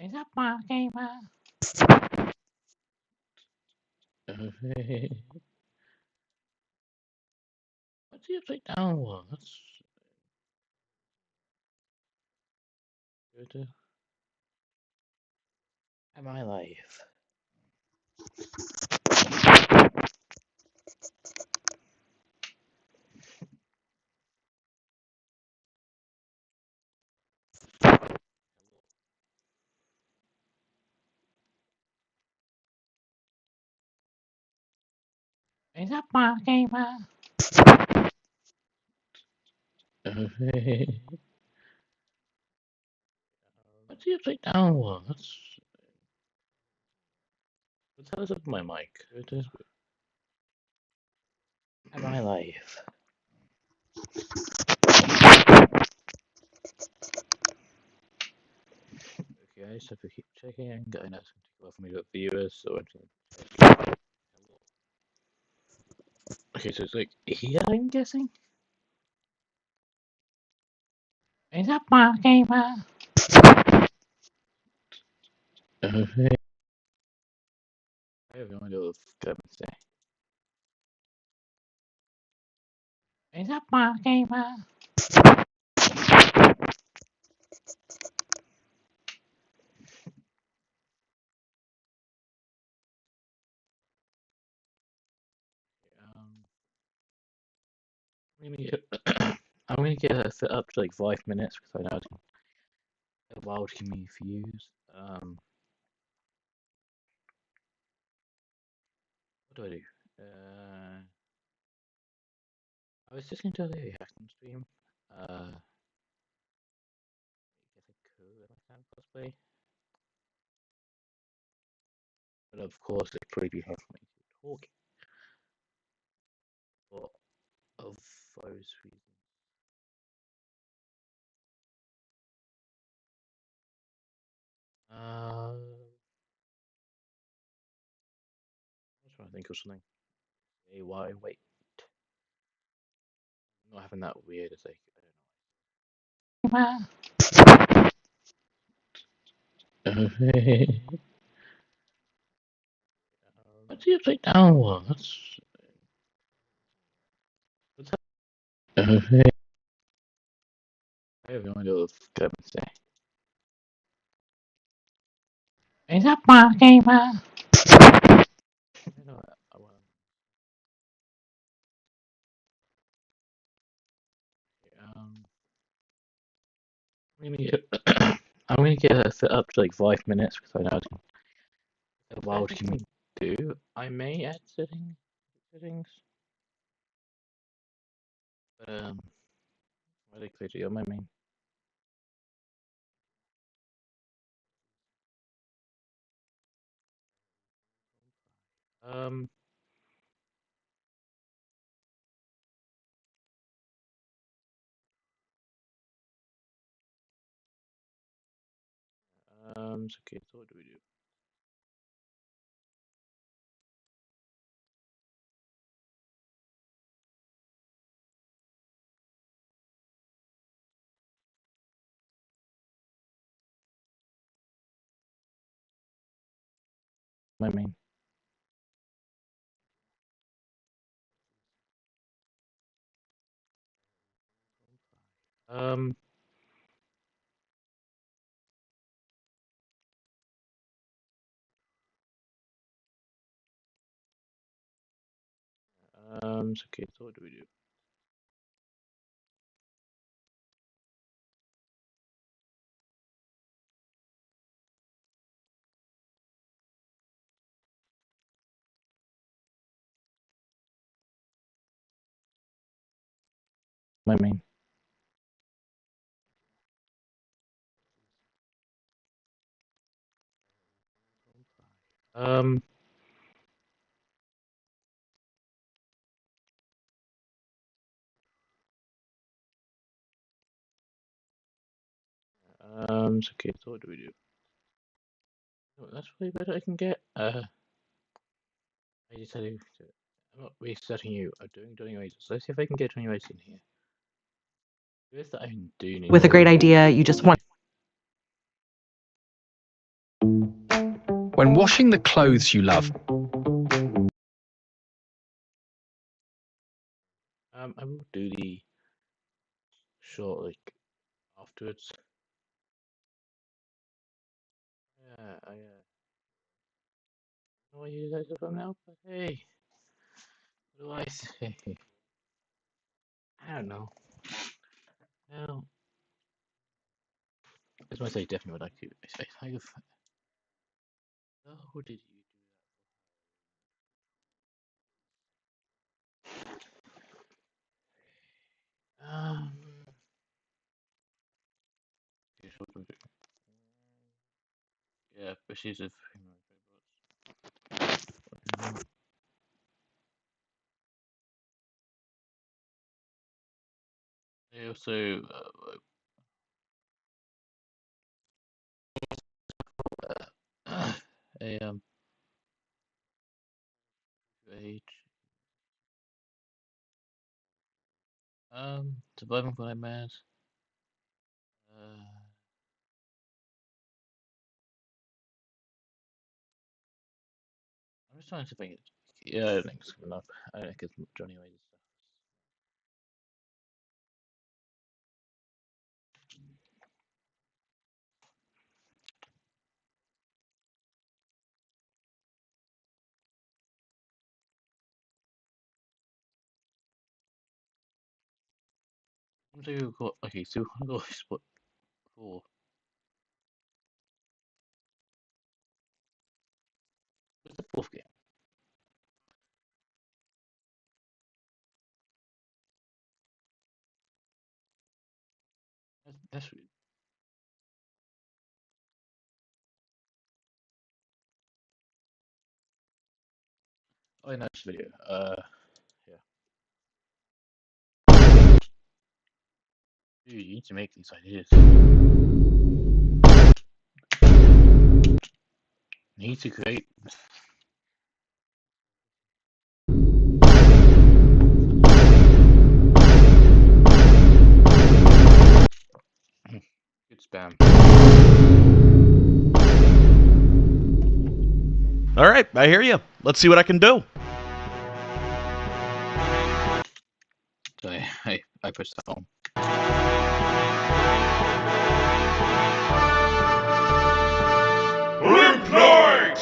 Is that my gamer? What's the upside down one? That's good. Am I live? Is that my gamer? What's the upside down one? That's what's that up my mic? Am I live? Okay, I just have to keep checking. I know it's going to take a while for me to get viewers, so I'm just gonna check. Okay, so it's like here, I'm guessing. Is that my gamer? I have no idea what I'm say. Is that my gamer? I'm gonna get I'm gonna get her set up to like 5 minutes because I know it's a while to give me views. What do I do? I was just gonna do a reaction stream. I guess I could if I can cosplay, but of course it'd probably be hard for me to talk for of those reasons. I'm trying to think of something. Hey, why wait? I'm not having that weird. It's like I don't know. What's the upside down one? That's what's that? I have no idea what I'm say. Is that my gamer? I know I want. Um, I'm gonna get I'm gonna get her set up to like 5 minutes because I know it's a while to give me do. I may add settings, but why they clear on my main. Um, okay, so what do we do? My main. Um, okay, so what do we do? My main. Um, Okay, so what do we do? Oh, that's probably better I can get. I decided to. I'm not resetting you. I'm doing Johnny Razor. So let's see if I can get Johnny Razor in here. There is that I can do need With a to great do. idea, you just want. When washing the clothes you love, I will do the short like afterwards. Yeah, know I use that as a thumbnail, but hey, what do I say? I don't know. Well, as much as I definitely would like to. I kind of. Oh, who did you do? Yeah, but she's a female robots. They also a age surviving nightmares. I'm just trying to think. Yeah, I don't think it's coming up. I don't think it's Johnny Wayne's stuff. So got okay. So I got spot 4. What's the 4th game? That's weird. Oh, in that video. Yeah. Dude, you need to make these ideas. Need to create. Good spam. All right, I hear you. Let's see what I can do. So I pushed that on. Limp Knight!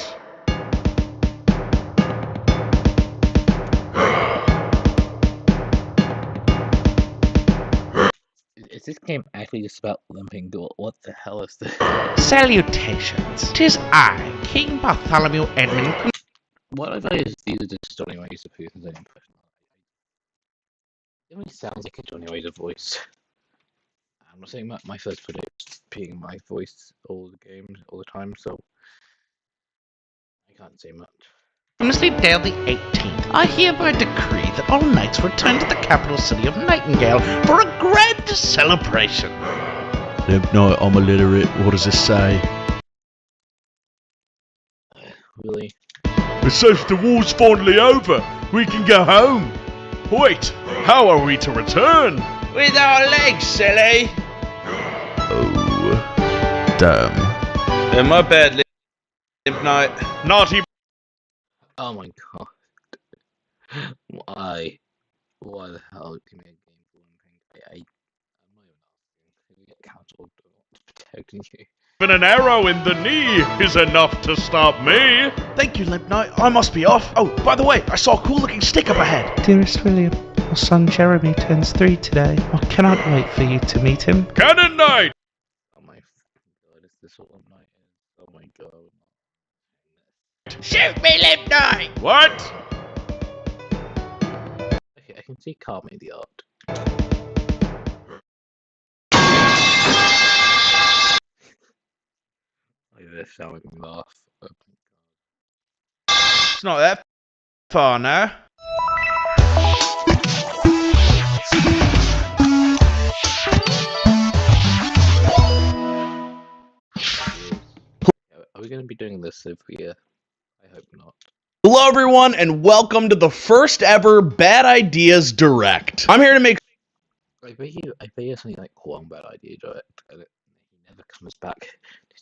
Is this game actually just about limping? What the hell is this? Salutations. 'Tis I, King Bartholomew Edmund. What I thought is these are just Johnny Razor Putin's own impression. It really sounds like a Johnny Razor voice. I'm not saying my first predict being my voice all the games all the time, so I can't say much. Dale the 18th, I hereby decree that all knights return to the capital city of Nightingale for a grand celebration. Limp Knight, I'm illiterate. What does this say? Really? It says the war's finally over. We can go home. Wait, how are we to return? With our legs, silly. Oh, damn. My bad, Limp Knight. Naughty. Oh my god. Why? Why the hell did you make a game for limping? I'm not even asking. You get cancelled or not protecting you. Even an arrow in the knee is enough to stop me. Thank you, Limp Knight. I must be off. Oh, by the way, I saw a cool-looking stick up ahead. Dearest William, our son Jeremy turns 3 today. I cannot wait for you to meet him. Cannon Knight! Oh my god, is this what night is? Oh my god. Shoot me, Limp Knight! What? Okay, I can see Carl made the art. Like this, sound like a laugh. Oh my god. It's not that far now. Are we going to be doing this every year? I hope not. Hello everyone, and welcome to the first ever Bad Ideas Direct. I'm here to make... I bet you something like one bad idea direct, and he never comes back to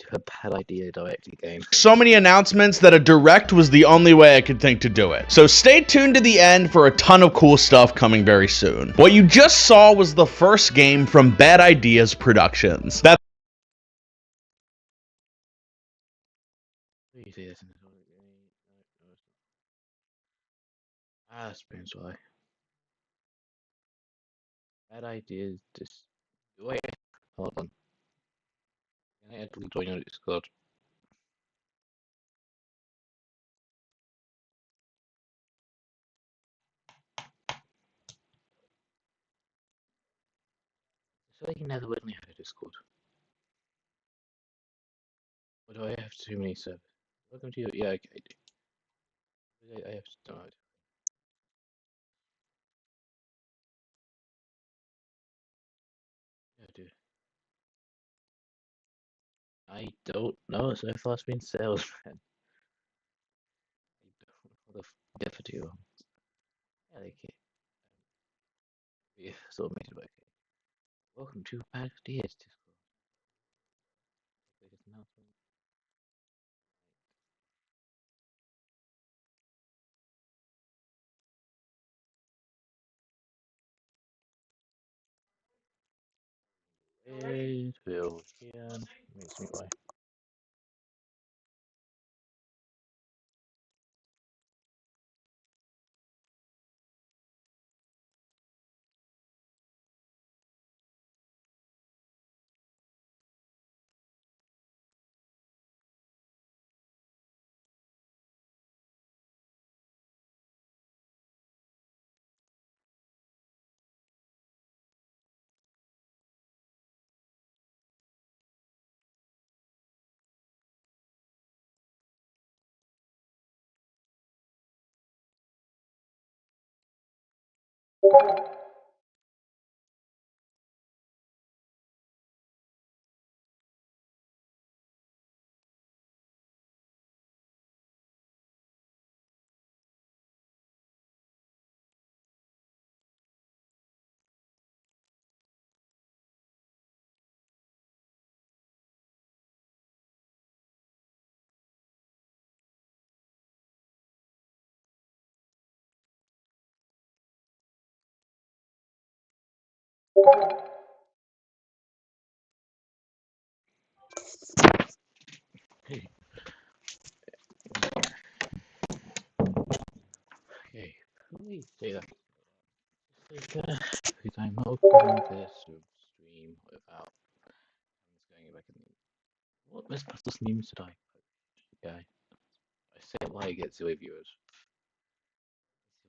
do a bad idea direct again. so many announcements that a direct was the only way I could think to do it. So stay tuned to the end for a ton of cool stuff coming very soon. What you just saw was the first game from Bad Ideas Productions. That's You see this in the spoons why. Bad ideas just wait. Hold on. Can I actually join your Discord? So you never let me have a Discord. Or do I have too many servers? Welcome to your okay. I have to download. Yeah, dude. I don't know so far it's been sales, man. I don't know the difficulty. Yeah, okay. Yeah, so amazing, but okay. Welcome to Bad Ideas Discord. Biggest announcement. It will again. Makes me why. Hey. Okay, please say that. Because I'm opening this stream without going back in. What Mythbusters memes did I post? Okay. I say it why I get zero viewers.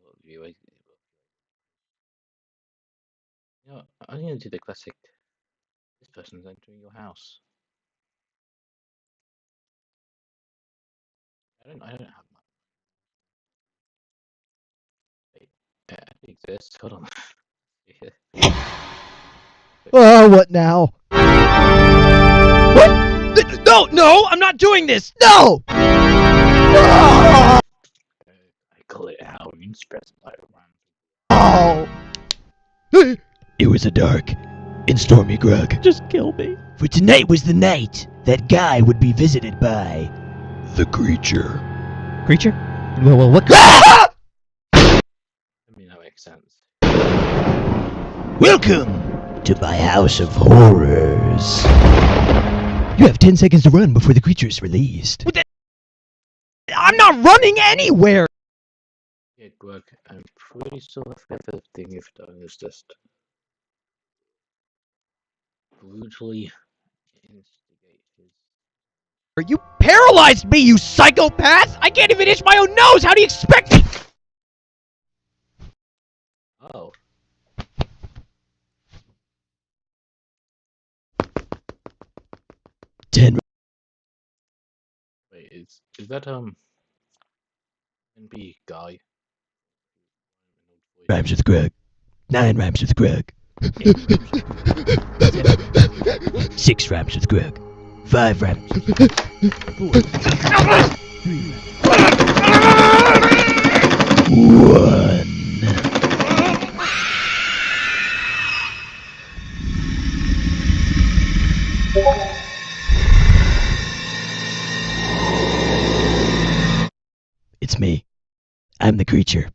Let's see what viewers. You know, I'm gonna do the classic. This person's entering your house. I don't have much. Wait, it exists. Hold on. Oh, what now? What? No, no, I'm not doing this. No! I call it Halloween stress light Oh! It was a dark and stormy grug. Just kill me. For tonight was the night that guy would be visited by the creature. Creature? Well, what? I mean, that makes sense. Welcome to my house of horrors. You have 10 seconds to run before the creature is released. I'm not running anywhere! Yeah, Greg, I'm pretty sure the thing you've done is just brutally instigate his. You paralyzed me, you psychopath! I can't even itch my own nose! How do you expect me? Oh. Wait, is that NB guy? Rhymes with Greg. 9 rhymes with Greg. 6 rhymes with Greg. 5 rattles. 4. 3 1. It's me. I'm the creature.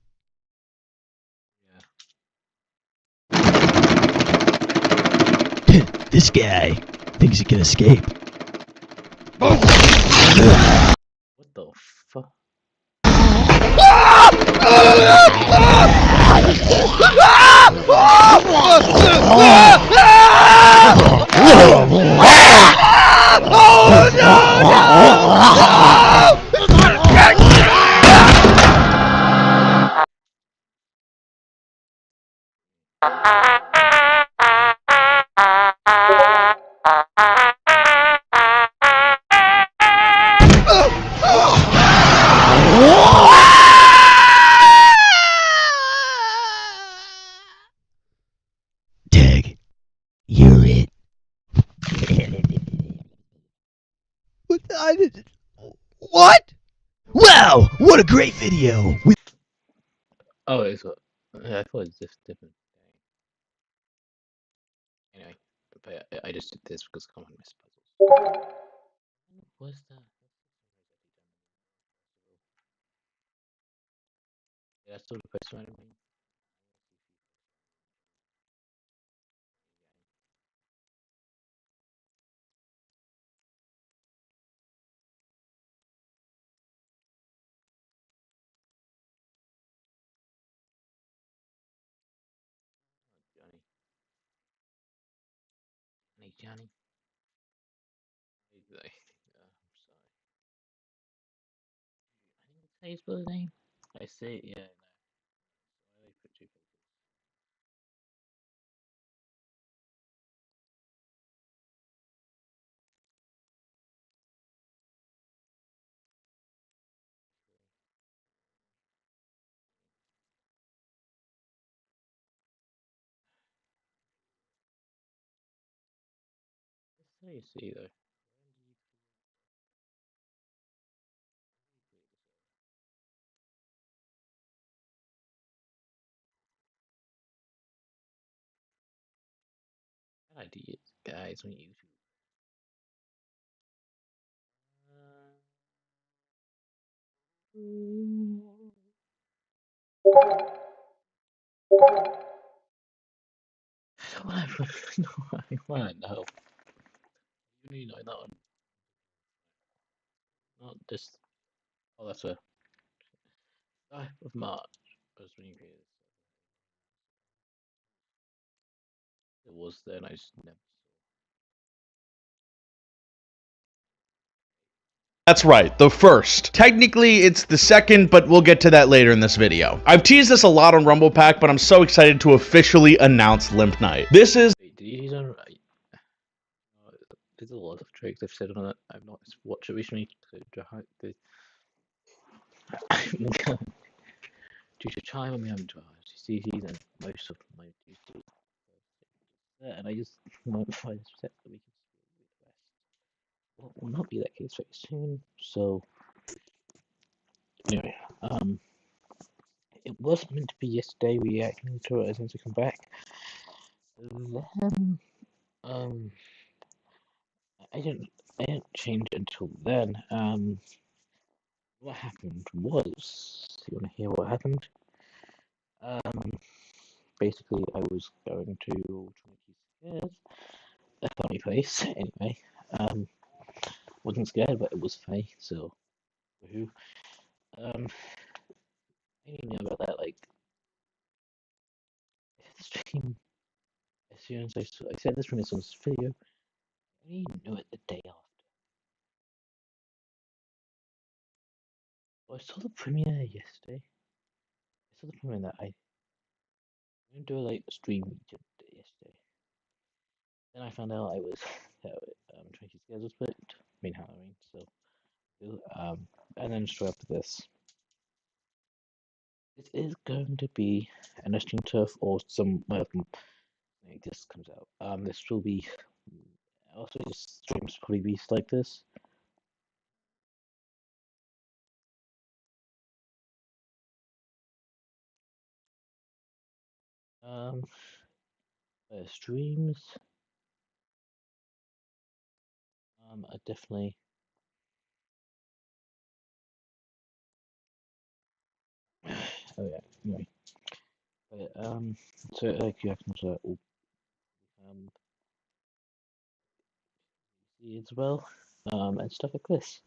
This guy thinks he can escape. What the fuck? Tag, you're it. What? Wow, what a great video! Oh, it's what? Yeah, I thought it was just different. Anyway, but I just did this because I can't miss puzzles. What's that? Yeah, that's still the first one. I mean, Johnny. Hey, Johnny. I'm sorry. I think it's how you spell his name. I say it, yeah. No. I put two faces. That's how you see though. Bad ideas, guys, on YouTube. Whatever. No, I want to know. You need to know that one. Not just. Oh, that's a. 5th of March was when you created this. It was then, I just never That's right, the first. Technically, it's the second, but we'll get to that later in this video. I've teased this a lot on Rumble Pack, but I'm so excited to officially announce Limp Night. This is Wait, did you use on right? There's a lot of tricks I've said on it. I've not watched it recently. Due to time, I'm having to CCs and most of my duties. And I just won't find a set that we can do the rest. Well, will not be that case very soon. So anyway, it was meant to be yesterday reacting to it as soon as I come back. Then um, I didn't change it until then. What happened was, you want to hear what happened? Um, basically, I was going to Twinkie Scares, a funny place. Anyway, wasn't scared, but it was funny. So, woohoo. Um, I didn't know about that. Like, the stream. As soon as I said this from this on this video, I didn't know it the day after. Well, I saw the premiere yesterday. I saw the premiere that I didn't do a like stream yesterday. Then I found out I was that Twinkie Scares was booked. I mean Halloween, so and then straight after this, it is going to be an Western Turf or some like this comes out. This will be Also, just streams probably be like this. Um, streams. I definitely. Oh yeah. Anyway, so like you have to see as well, and stuff like this.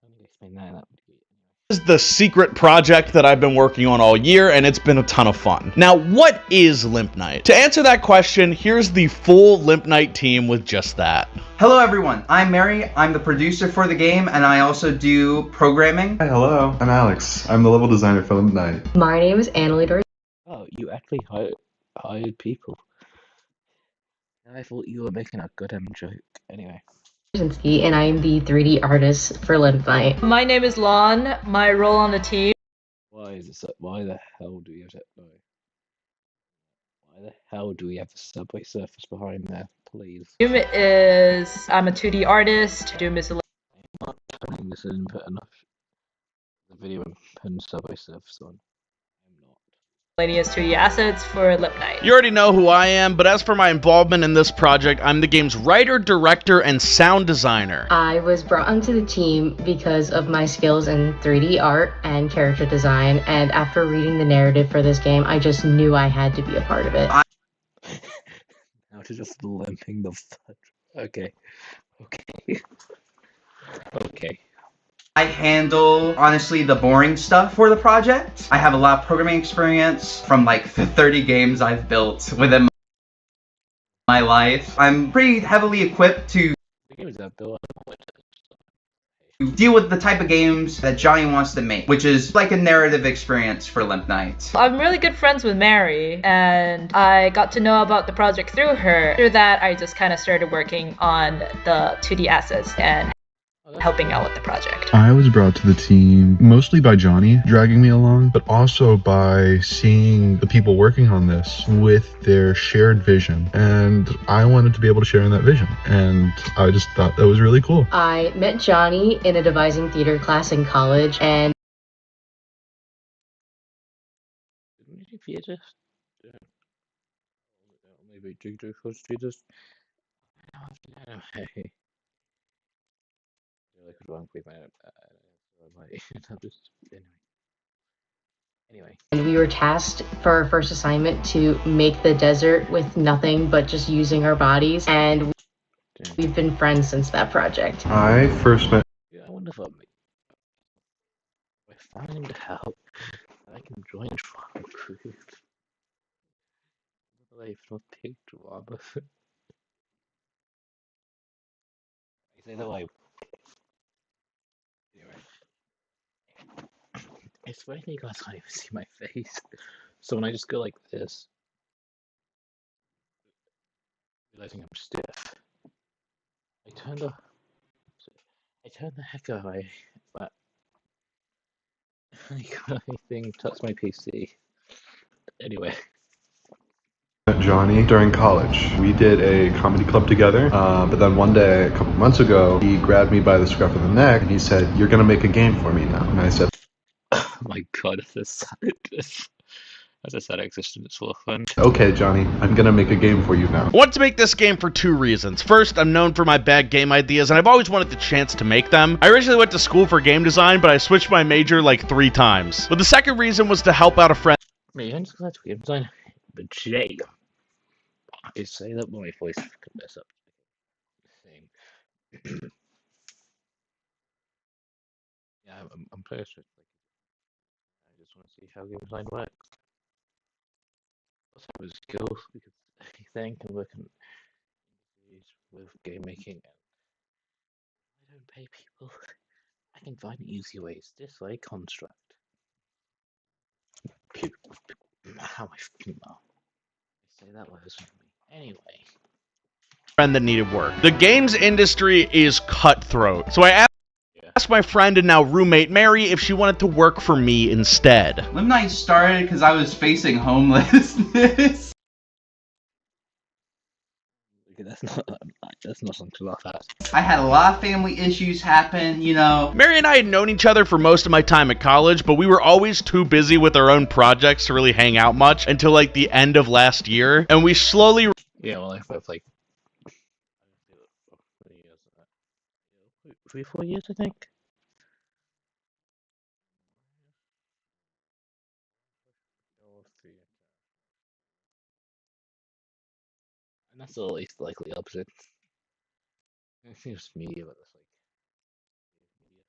I'm gonna explain that. That would be anyway. This is the secret project that I've been working on all year, and it's been a ton of fun. Now, what is Limp Night? To answer that question, here's the full Limp Night team with just that. Hello everyone, I'm Mary, I'm the producer for the game, and I also do programming. Hi, hello, I'm Alex. I'm the level designer for Limp Night. My name is Annalie. Oh, you actually hired people. I thought you were making a good joke. Anyway. And I'm the 3D artist for Limp Night. My name is Lon. My role on the team. Why the hell do we have that? Why the hell do we have the subway surface behind there? Please. I'm a 2D artist. Do miscellaneous. I'm not turning this in put enough the video and putting subway surface on. I'm not. 2D assets for Limp Night. You already know who I am, but as for my involvement in this project, I'm the game's writer, director, and sound designer. I was brought onto the team because of my skills in 3D art and character design, and after reading the narrative for this game, I just knew I had to be a part of it. Now to just limping the fudge. Okay. Okay. I handle, honestly, the boring stuff for the project. I have a lot of programming experience from like the 30 games I've built within my life. I'm pretty heavily equipped to deal with the type of games that Johnny wants to make, which is like a narrative experience for Limp Night. I'm really good friends with Mary, and I got to know about the project through her. After that, I just kind of started working on the 2D assets and helping out with the project. I was brought to the team mostly by Johnny dragging me along, but also by seeing the people working on this with their shared vision. And I wanted to be able to share in that vision. And I just thought that was really cool. I met Johnny in a devising theater class in college, and Anyway. and we were tasked for our first assignment to make the desert with nothing but just using our bodies, and we've been friends since that project. I first met I wonder if I find out I can join drama group. Life not big drama. I say that way. It's funny you guys can't even see my face. So when I just go like this, realizing I'm stiff, I turn the heck away, but anything touched my PC. Anyway. Johnny during college. We did a comedy club together, but then one day, a couple months ago, he grabbed me by the scruff of the neck and he said, "You're gonna make a game for me now." And I said, Oh my god, as I said, existence is full of fun. "Okay, Johnny, I'm gonna make a game for you now." I want to make this game for two reasons. First, I'm known for my bad game ideas, and I've always wanted the chance to make them. I originally went to school for game design, but I switched my major like 3 times. But the second reason was to help out a friend. Me, I'm just glad to game design. But Jay, I say that my voice could mess up. Yeah, I'm close to it. I just want to see how game design works. Also, with skills, because anything can work in with game making. I don't pay people. I can find easy ways. This way, construct. How I feel. I say that was me. Anyway. Friend that needed work. The games industry is cutthroat, so I asked my friend and now roommate Mary if she wanted to work for me instead. Limp Night started because I was facing homelessness. That's not something to laugh at. I had a lot of family issues happen, you know. Mary and I had known each other for most of my time at college, but we were always too busy with our own projects to really hang out much until like the end of last year, and we slowly. Yeah, well, I've like 3-4 years, I think. And that's the least likely opposite. It's just media, but that's like media.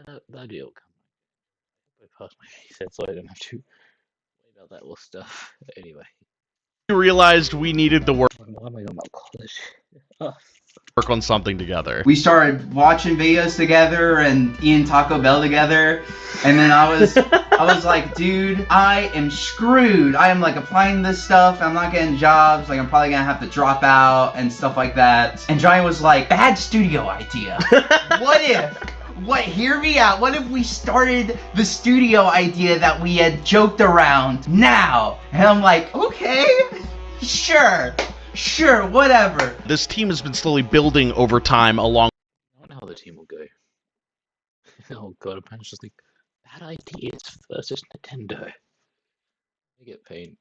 So yeah, that deal will come. I passed my reset, so I don't have to worry about that little stuff. Anyway, realized we needed to work why am I on about college? Oh. on something together. We started watching videos together and eating Taco Bell together, and then I was like, dude, I am screwed. I am like applying this stuff, I'm not getting jobs, like I'm probably gonna have to drop out and stuff like that. And Johnny was like, bad studio idea. Hear me out. What if we started the studio idea that we had joked around now? And I'm like, okay, sure, whatever. This team has been slowly building over time along. I don't know how the team will go. Oh god, I'm just like, bad ideas versus Nintendo. I get paid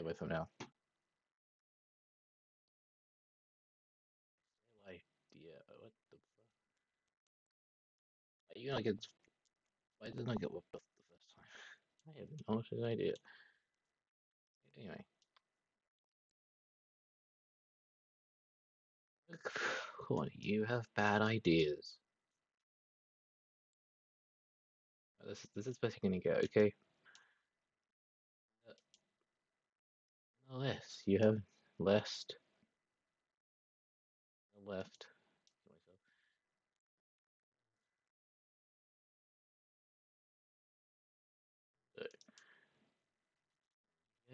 with them now. Idea. What the fuck? Are you gonna get? Why didn't I get whipped off the first time? I have no idea. Anyway. Come on, you have bad ideas. This is best you're gonna go, okay? Less. You have left. Left.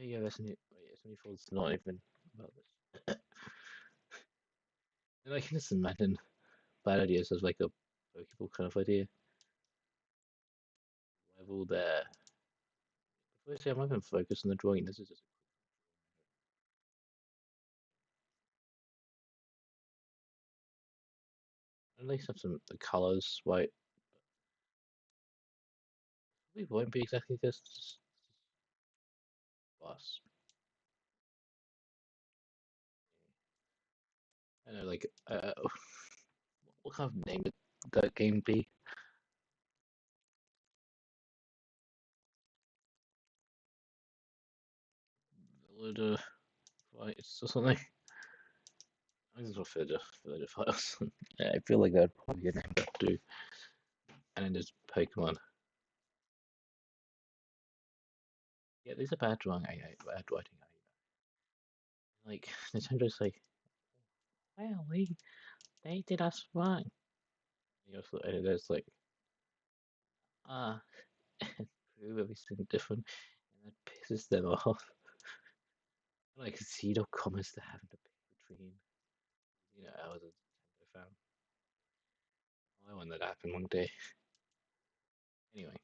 Yeah, SME Fold's not even about this. And I can just imagine bad ideas as like a Pokeball kind of idea. Level there. Firstly, I'm not even focused on the drawing. This is just. At least have some the colors white. We won't be exactly this. Boss. I know, like, what kind of name would that game be? Villager Fights or something? I just want Villager Fights. Yeah, I feel like that would probably get named up too. And then there's Pokemon. Yeah, these are bad drawing. Bad writing. Like, Nintendo's like, well, they did us wrong. And there's like, prove everything different, and that pisses them off. And I can see the comments they're having to pick between, I was a Nintendo fan. I want that to happen one day. Anyway.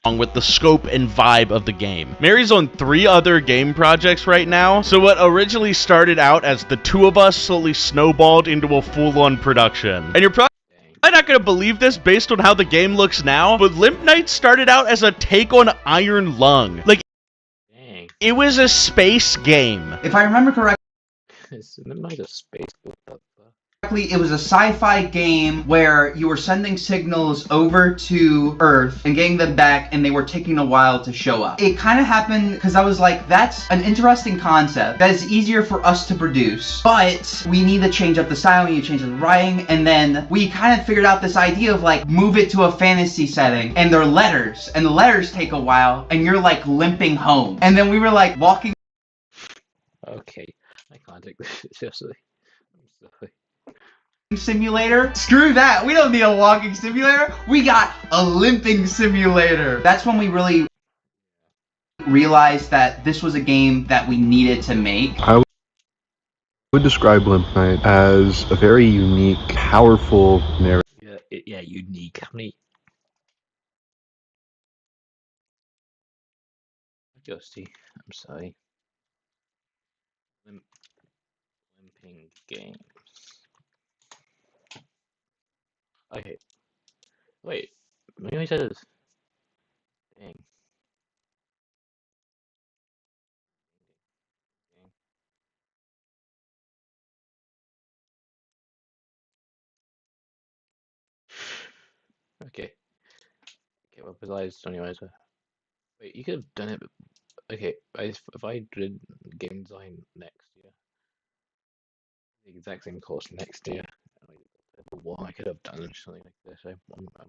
Along with the scope and vibe of the game. Mary's on 3 other game projects right now, so what originally started out as the 2 of us slowly snowballed into a full-on production. And you're probably not gonna believe this based on how the game looks now, but Limp Knight started out as a take on Iron Lung. Like, dang. It was a space game. If I remember correctly, Limp Knight a space book. it was a sci-fi game where you were sending signals over to Earth and getting them back, and they were taking a while to show up. It kind of happened because I was like, that's an interesting concept that is easier for us to produce, but we need to change up the style, we need to change the writing, and then we kind of figured out this idea of like, move it to a fantasy setting, and they're letters, and the letters take a while, and you're like limping home. And then we were like walking. Okay, I can't take this seriously. I'm sorry. Simulator? Screw that, we don't need a walking simulator, we got a limping simulator. That's when we really realized that this was a game that we needed to make. I would describe Limp Knight as a very unique, powerful narrative. Yeah, unique. How many? Ghosty, I'm sorry. Limp, limping games. Okay. Wait. Maybe I said this. Dang. Okay. Okay. Well, besides Johnny Razer. Wait, you could have done it. Okay. If I did game design next year, the exact same course next year, what I could have done something like this. I'm not.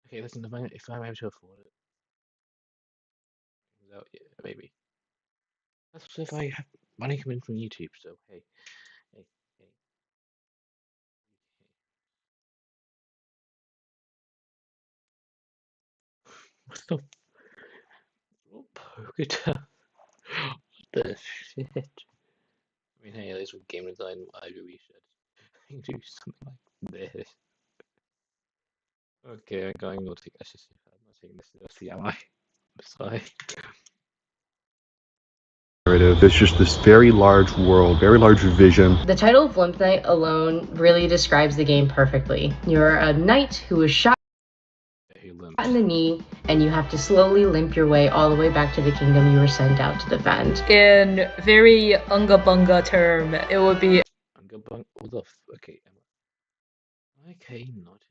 Okay, listen. If I'm able to afford it, without yeah, maybe. That's if I have money coming from YouTube. So hey, hey, hey. What's the Poketa? What the shit? I mean, hey, at least with game design, I really should do something like this. Okay, I'm going to take this. I'm not taking this seriously, am I? I'm sorry. It's just this very large world, very large vision. The title of Limp Knight alone really describes the game perfectly. You're a knight who was shot in the knee, and you have to slowly limp your way all the way back to the kingdom you were sent out to defend. In very unga bunga term, it would be Okay. Okay, not.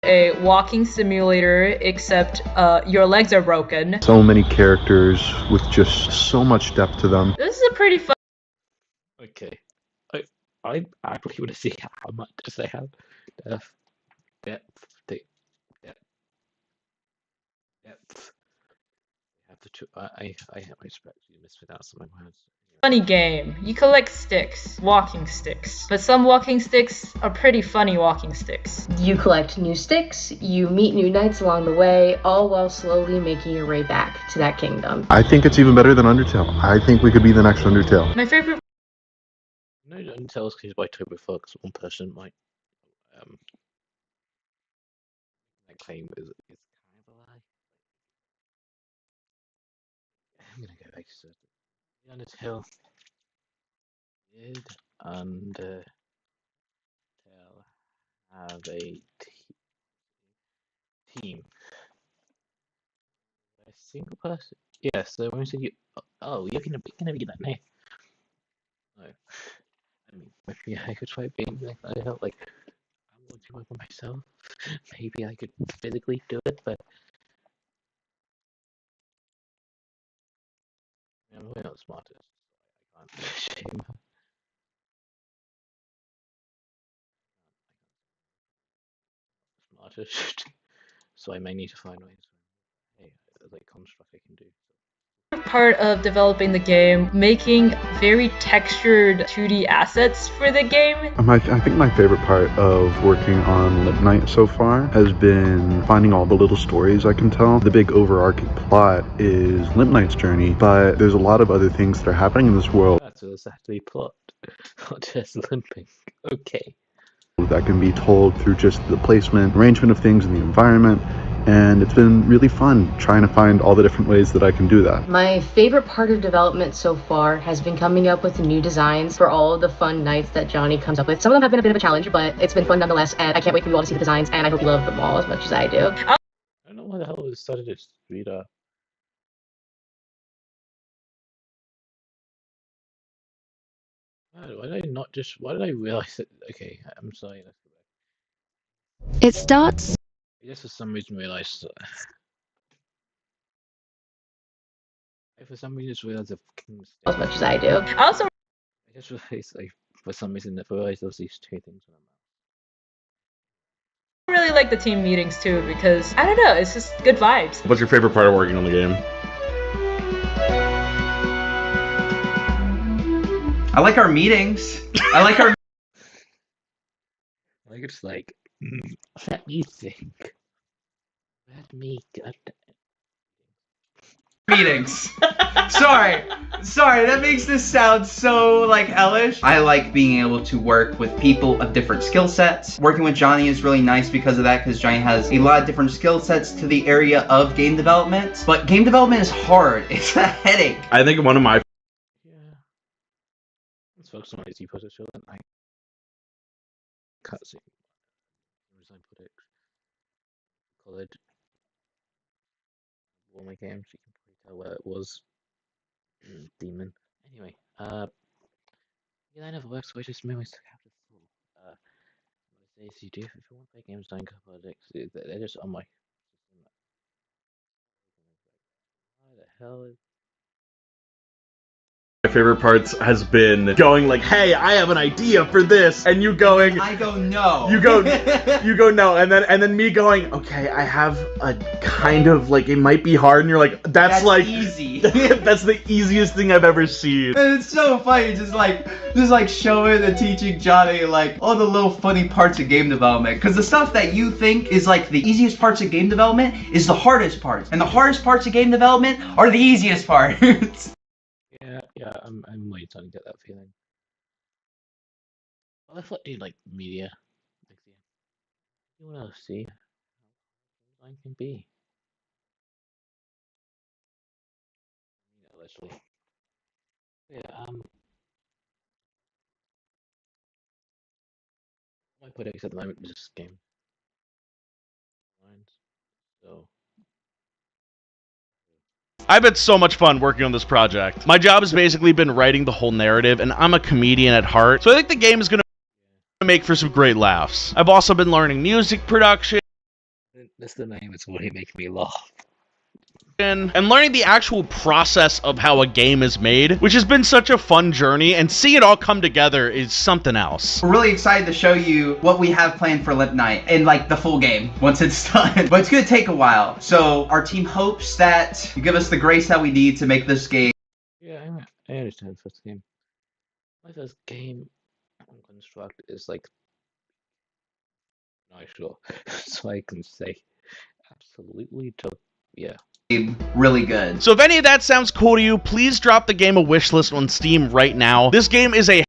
a walking simulator, except your legs are broken. So many characters with just so much depth to them. This is a pretty fun. Okay. I actually want to see how much they have. Depth, depth, depth, depth. Have to. I have respect you mispronounce my words. Funny game. You collect sticks, walking sticks, but some walking sticks are pretty funny walking sticks. You collect new sticks, you meet new knights along the way, all while slowly making your way back to that kingdom. I think it's even better than Undertale. I think we could be the next Undertale. My favorite. No, Undertale is created by Toby Fox. One person might that claim is kind of a lie. I'm gonna go back to Undertale. Did Undertale have a team? A single person? Yes. So when we said you, oh, you're gonna be that name. No. I mean, maybe I could try being like I felt like I'm going to work on myself. Maybe I could physically do it, but I'm really not the smartest. I can't shame smartest. So I may need to find ways. Hey, like construct I can do. Part of developing the game, making very textured 2D assets for the game. I think my favorite part of working on Limp Knight so far has been finding all the little stories I can tell. The big overarching plot is Limp Knight's journey, but there's a lot of other things that are happening in this world. So there's actually plot, not just limping. Okay. That can be told through just the placement, arrangement of things in the environment, and it's been really fun trying to find all the different ways that I can do that. My favorite part of development so far has been coming up with new designs for all of the fun knights that Johnny comes up with. Some of them have been a bit of a challenge, but it's been fun nonetheless, and I can't wait for you all to see the designs, and I hope you love them all as much as I do. I don't know why the hell it started to speed up. Why did I not just? Why did I realize that? Okay, I'm sorry. Let's go back. It starts. I just for some reason realized. I for some reason just realized the King's As much as I do. Also, I just realized like for some reason I realized there was these two things on I really like the team meetings too because I don't know, it's just good vibes. What's your favorite part of working on the game? I like our meetings. I like our. Like it's like, let me think. Let me get. meetings. Sorry, that makes this sound so like hellish. I like being able to work with people of different skill sets. Working with Johnny is really nice because of that, because Johnny has a lot of different skill sets to the area of game development. But game development is hard. It's a headache. I think one of my Let's focus on easy position. I can't see. Design products. Colored. All my games, you can probably tell where it was. Demon. Anyway, yeah, that never works, so I just memories to have this tool. What it says you do if you want to play games design products, they're just on my system. Why the hell is favorite parts has been going like, hey, I have an idea for this, and you going, I go no. you go no, and then me going, okay, I have a kind of like, it might be hard, and you're like, that's like easy. that's the easiest thing I've ever seen. And it's so funny, just like showing and teaching Johnny like all the little funny parts of game development. Because the stuff that you think is like the easiest parts of game development is the hardest parts, and the hardest parts of game development are the easiest parts. Yeah, I'm really starting to get that feeling. Well, I thought do like media. Like, you want to see how design can be. Literally. Yeah, my products at the moment is just game lines. So I've had so much fun working on this project. My job has basically been writing the whole narrative, and I'm a comedian at heart, so I think the game is gonna make for some great laughs. I've also been learning music production. that's the name. It's what makes me laugh. And learning the actual process of how a game is made, which has been such a fun journey, and seeing it all come together is something else. We're really excited to show you what we have planned for Limp Night and like the full game once it's done. But it's gonna take a while. So our team hopes that you give us the grace that we need to make this game. Yeah, I understand the first game. My first game on Construct is like not sure, so I can say absolutely to yeah. Really good. So if any of that sounds cool to you, please drop the game a wish list on Steam right now. This game is a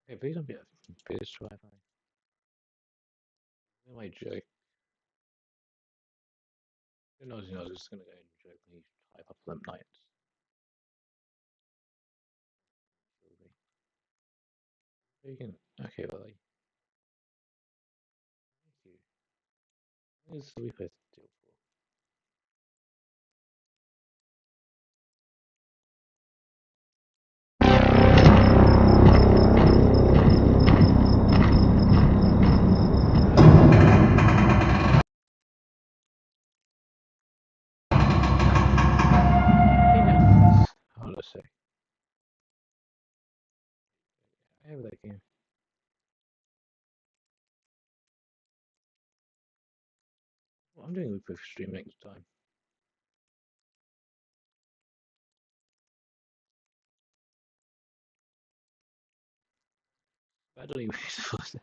Hey, please don't be a bitch, Wi-Fi. My joke. Who knows? I was just gonna go and jokingly type up Limp Nights. You can. Okay, well, thank you. What is we supposed to do for? Hold on a sec. I have that game. What I'm doing with stream next time. I don't even supposed to.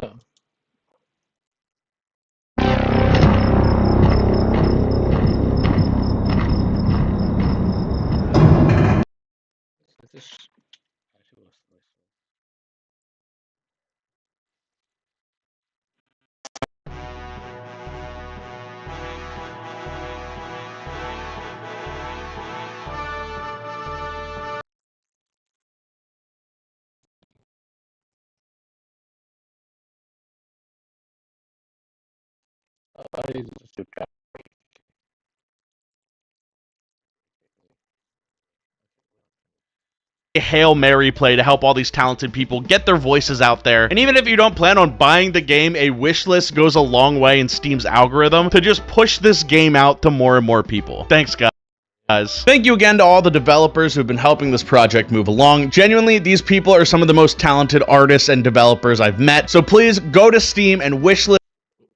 Oh. This actually was nice. I just took that. Hail Mary play to help all these talented people get their voices out there. And even if you don't plan on buying the game, a wish list goes a long way in Steam's algorithm to just push this game out to more and more people. Thanks, guys. Thank you again to all the developers who've been helping this project move along. Genuinely, these people are some of the most talented artists and developers I've met. So please go to Steam and wishlist.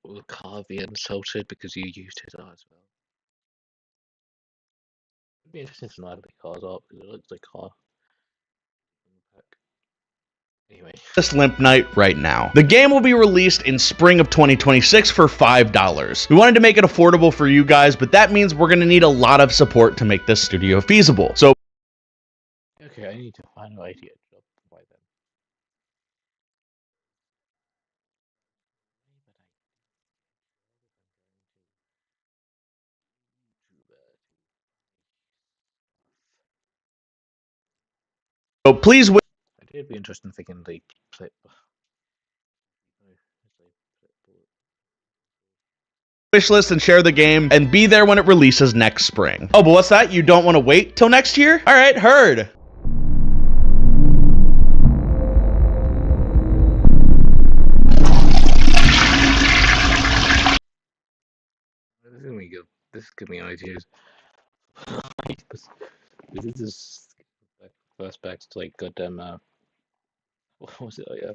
Will the car be insulted because you used his art as well? It'd be interesting to know how the cars are because it looks like car. Anyway. This Limp Night right now. The game will be released in spring of 2026 for $5. We wanted to make it affordable for you guys, but that means we're going to need a lot of support to make this studio feasible. So Okay, I need to find a way to get a job by then. please It'd be interesting if they can like play. wish list and share the game and be there when it releases next spring. Oh, but what's that? You don't want to wait till next year? All right, heard. This is giving me ideas. This is first back to like goddamn what was it? Oh yeah,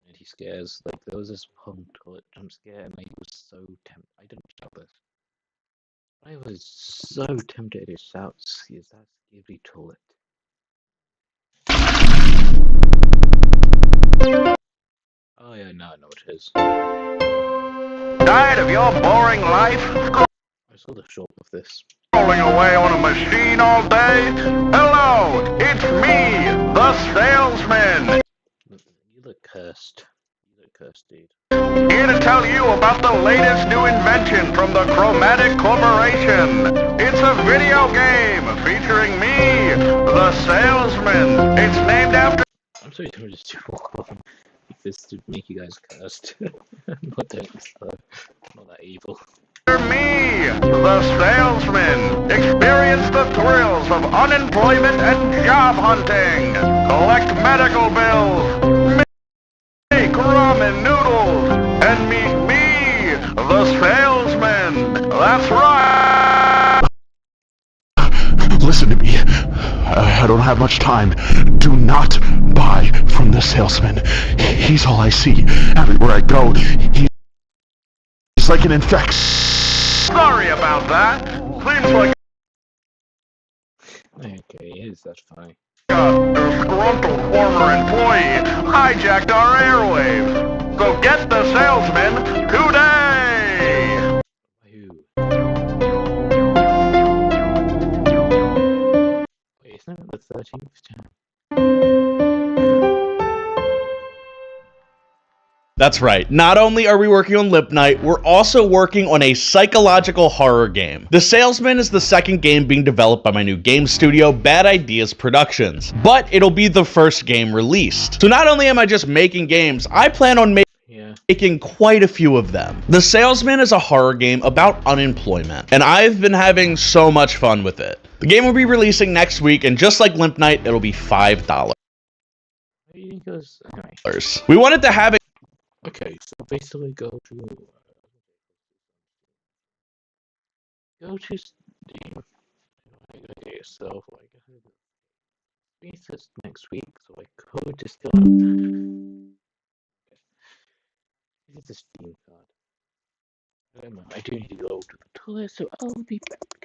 anti scares. Like there was this one toilet jump scare, and I was so tempted. I didn't shout this. I was so tempted to shout, "Is that Skibby toilet?" Oh yeah, no, I know what it is. Tired of your boring life? I saw the short of this. Rolling away on a machine all day? Hello, it's me, the salesman. You look cursed. You look cursed, dude. Here to tell you about the latest new invention from the Chromatic Corporation. It's a video game featuring me, the salesman. It's named after... I'm sorry to just walk on. This to make you guys cursed. Not that evil. Me, the salesman. Experience the thrills of unemployment and job hunting. Collect medical bills. Make ramen noodles. And meet me, the salesman. That's right. Listen to me. I don't have much time. Do not buy from the salesman. He's all I see. Everywhere I go, he's like an infection. Sorry about that. Seems like Okay, is that funny? a disgruntled former employee hijacked our airwaves. So get the salesman today. Wait, isn't it the 13th? That's right. Not only are we working on Limp Night, we're also working on a psychological horror game. The Salesman is the second game being developed by my new game studio, Bad Ideas Productions, but it'll be the first game released. So not only am I just making games, I plan on making quite a few of them. The Salesman is a horror game about unemployment, and I've been having so much fun with it. The game will be releasing next week, and just like Limp Night, it'll be $5. We wanted to have it. Okay, so basically go to Steam. Okay, yourself like release this next week, so I go to Steam. This is a Steam card. I do need to go to the toilet, so I'll be back.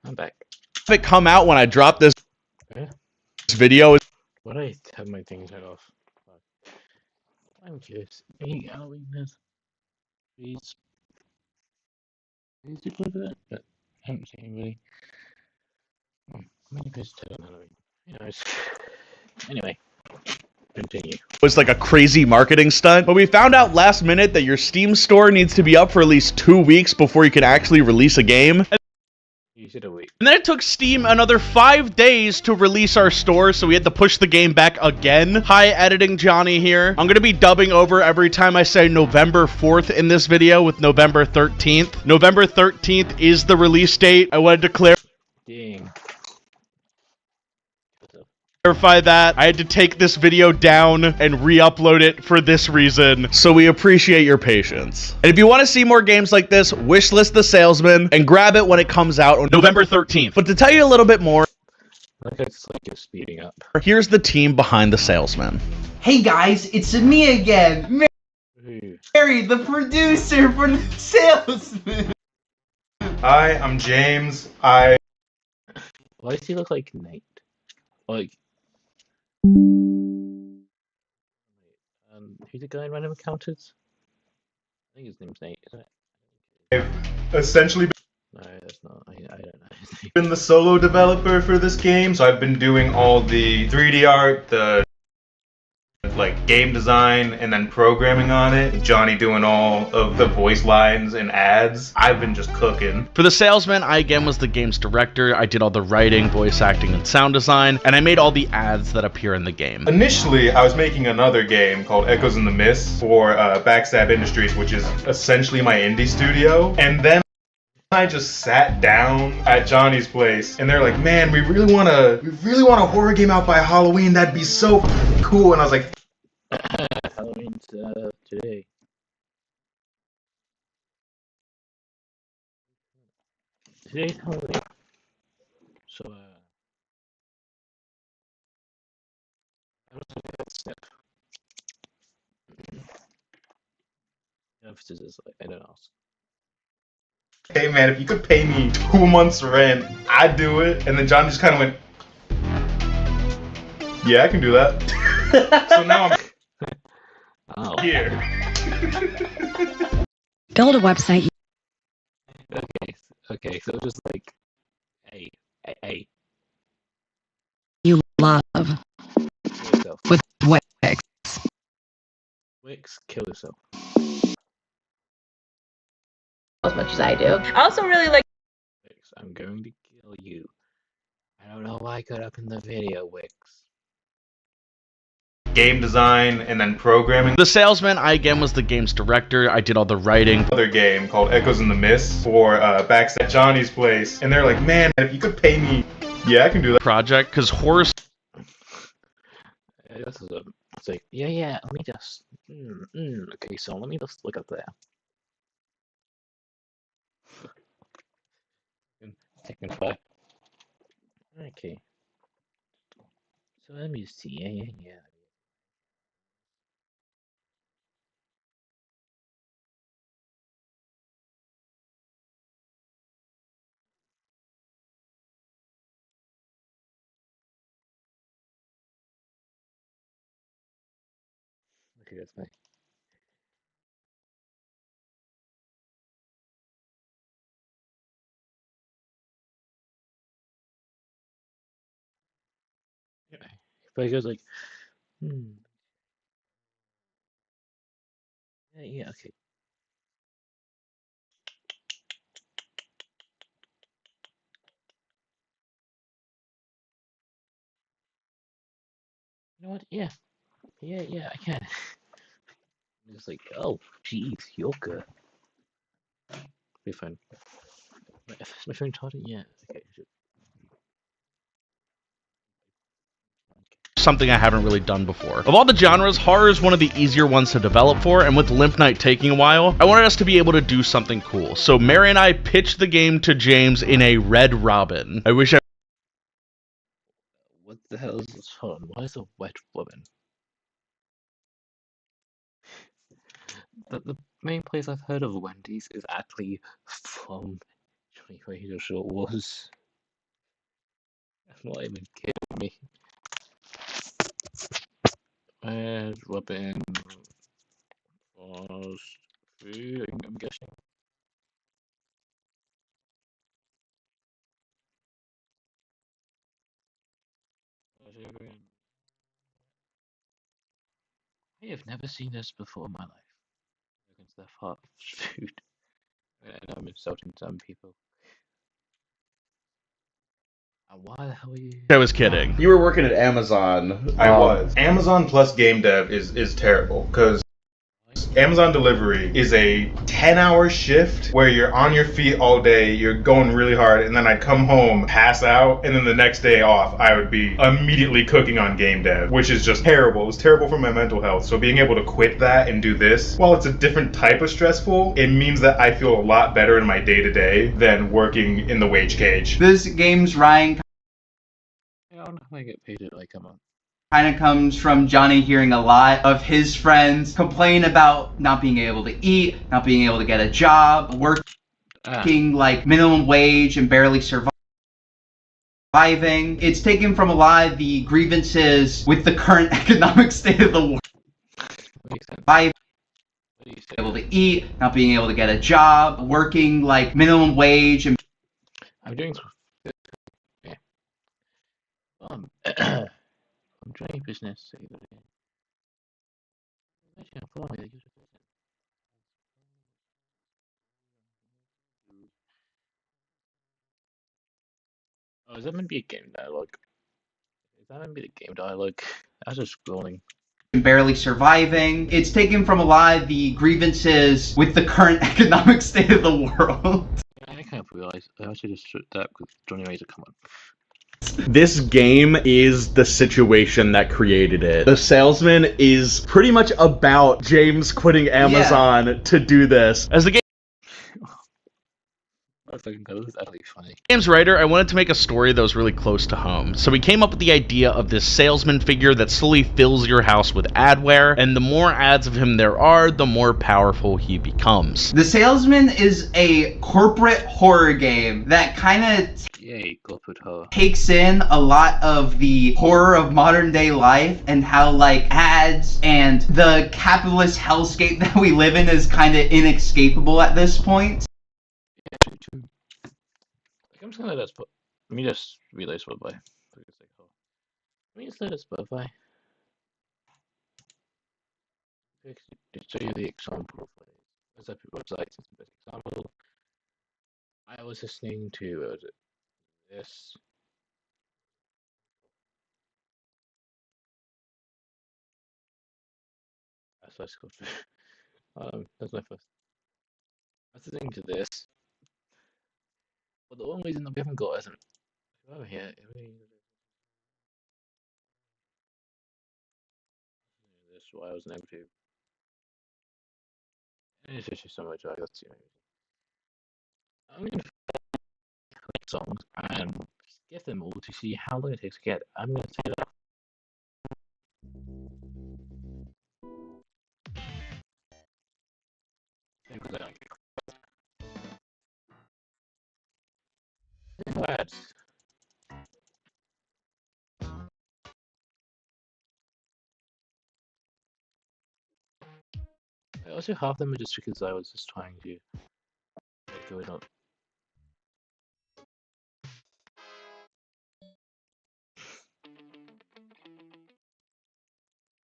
I'm back. If it come out when I drop this video. Why did I have my thing turned off? I'm curious. Any Halloween has please do play for that? But I haven't seen anybody. How many guys turn on Halloween? Anyways. Anyway. Continue. Was like a crazy marketing stunt, but we found out last minute that your Steam store needs to be up for at least 2 weeks before you can actually release a game. You should have waited. And then it took Steam another 5 days to release our store, so we had to push the game back again. Hi, editing Johnny here. I'm gonna be dubbing over every time I say November 4th in this video with November 13th. November 13th is the release date. I wanted to Dang. clarify that. I had to take this video down and re-upload it for this reason, so we appreciate your patience. And if you want to see more games like this, wishlist The Salesman and grab it when it comes out on November 13th. But to tell you a little bit more, It's like you're speeding up. here's the team behind The Salesman. Hey guys, it's me again, Mary, the producer for The Salesman. Hi, I'm James. Why does he look like Nate? Like, who's the guy in Random Encounters? I think his name's Nate, isn't it? I've essentially No, that's not. I don't know. been the solo developer for this game, so I've been doing all the 3D art, the like game design, and then programming on it. Johnny doing all of the voice lines and ads. I've been just cooking. For The Salesman, I again was the game's director. I did all the writing, voice acting, and sound design, and I made all the ads that appear in the game. Initially, I was making another game called Echoes in the Mist for Backstab Industries, which is essentially my indie studio. And then I just sat down at Johnny's place, and they're like, "Man, we really want a horror game out by Halloween. That'd be so cool." And I was like, Halloween's today. Today's Halloween. So, I was looking at that step. Emphasis is like, I don't ask. "Hey man, if you could pay me 2 months rent, I'd do it." And then John just kind of went, "Yeah, I can do that." So now I'm here. Build a website. Okay, so just like, hey. You love Kill yourself. with Wix. Wix, kill yourself. As much as I do. I also really like Wix, I'm going to kill you. I don't know why I got up in the video, Wix. Game design and then programming. The Salesman, I again was the game's director. I did all the writing. Another game called Echoes in the Mist for Backstab Johnny's place, and they're like, "Man, if you could pay me, yeah, I can do that." Project, because horror. It's like, yeah. Let me just. Okay, so let me just look up there. Taking 5. Okay. So let me see. Yeah. Okay, that's fine. Yeah. But it goes like, Yeah, okay. You know what? Yeah, I can. I'm just like, oh, jeez, you're good. Be fine. Is my phone charging? Yeah. Okay. Something I haven't really done before. Of all the genres, horror is one of the easier ones to develop for, and with Limp Night taking a while, I wanted us to be able to do something cool. So Mary and I pitched the game to James in a Red Robin. I wish I... What the hell is this phone? Why is a wet woman? The main place I've heard of Wendy's is actually from Johnny Razer Show was. That's not even kidding me. Where's weapon? Fast food, I'm guessing. I have never seen this before in my life. Against the fast food. And I'm insulting some people. Why the hell are you? I was kidding. You were working at Amazon. I was. Amazon plus game dev is terrible because Amazon delivery is a 10-hour shift where you're on your feet all day, you're going really hard, and then I'd come home, pass out, and then the next day off, I would be immediately cooking on game dev, which is just terrible. It was terrible for my mental health. So being able to quit that and do this, while it's a different type of stressful, it means that I feel a lot better in my day-to-day than working in the wage cage. This game's Ryan I don't know how I get paid it, like, come on. kind of comes from Johnny hearing a lot of his friends complain about not being able to eat, not being able to get a job, working like minimum wage and barely surviving. It's taken from a lot of the grievances with the current economic state of the world. Able to eat, not being able to get a job, working like minimum wage and I'm doing yeah. I'm trying business. Oh, is that meant to be a game dialogue? Is that meant to be the game dialogue? I was just scrolling. barely surviving. It's taken from a lot of the grievances with the current economic state of the world. I kind of realized I actually just shut that with Johnny Razer. Come on. This game is the situation that created it. The Salesman is pretty much about James quitting Amazon to do this. As the game This is utterly funny. game's writer, I wanted to make a story that was really close to home. So we came up with the idea of this salesman figure that slowly fills your house with adware, and the more ads of him there are, the more powerful he becomes. The Salesman is a corporate horror game that kind of takes in a lot of the horror of modern day life and how like ads and the capitalist hellscape that we live in is kind of inescapable at this point. I'm just gonna let let me just relay Spotify. Let me just let it Spotify. To show you the example of as a website, it's the best example. I was listening to this. That's called. That's my first. I was listening to this. But the only reason that we haven't got isn't over here. This is why I was negative. And it's just so much I got to. I'm gonna collect songs and skip them all to see how long it takes to get. I'm gonna set it up. Ads. Also, half of them are just because I was just trying to go it up.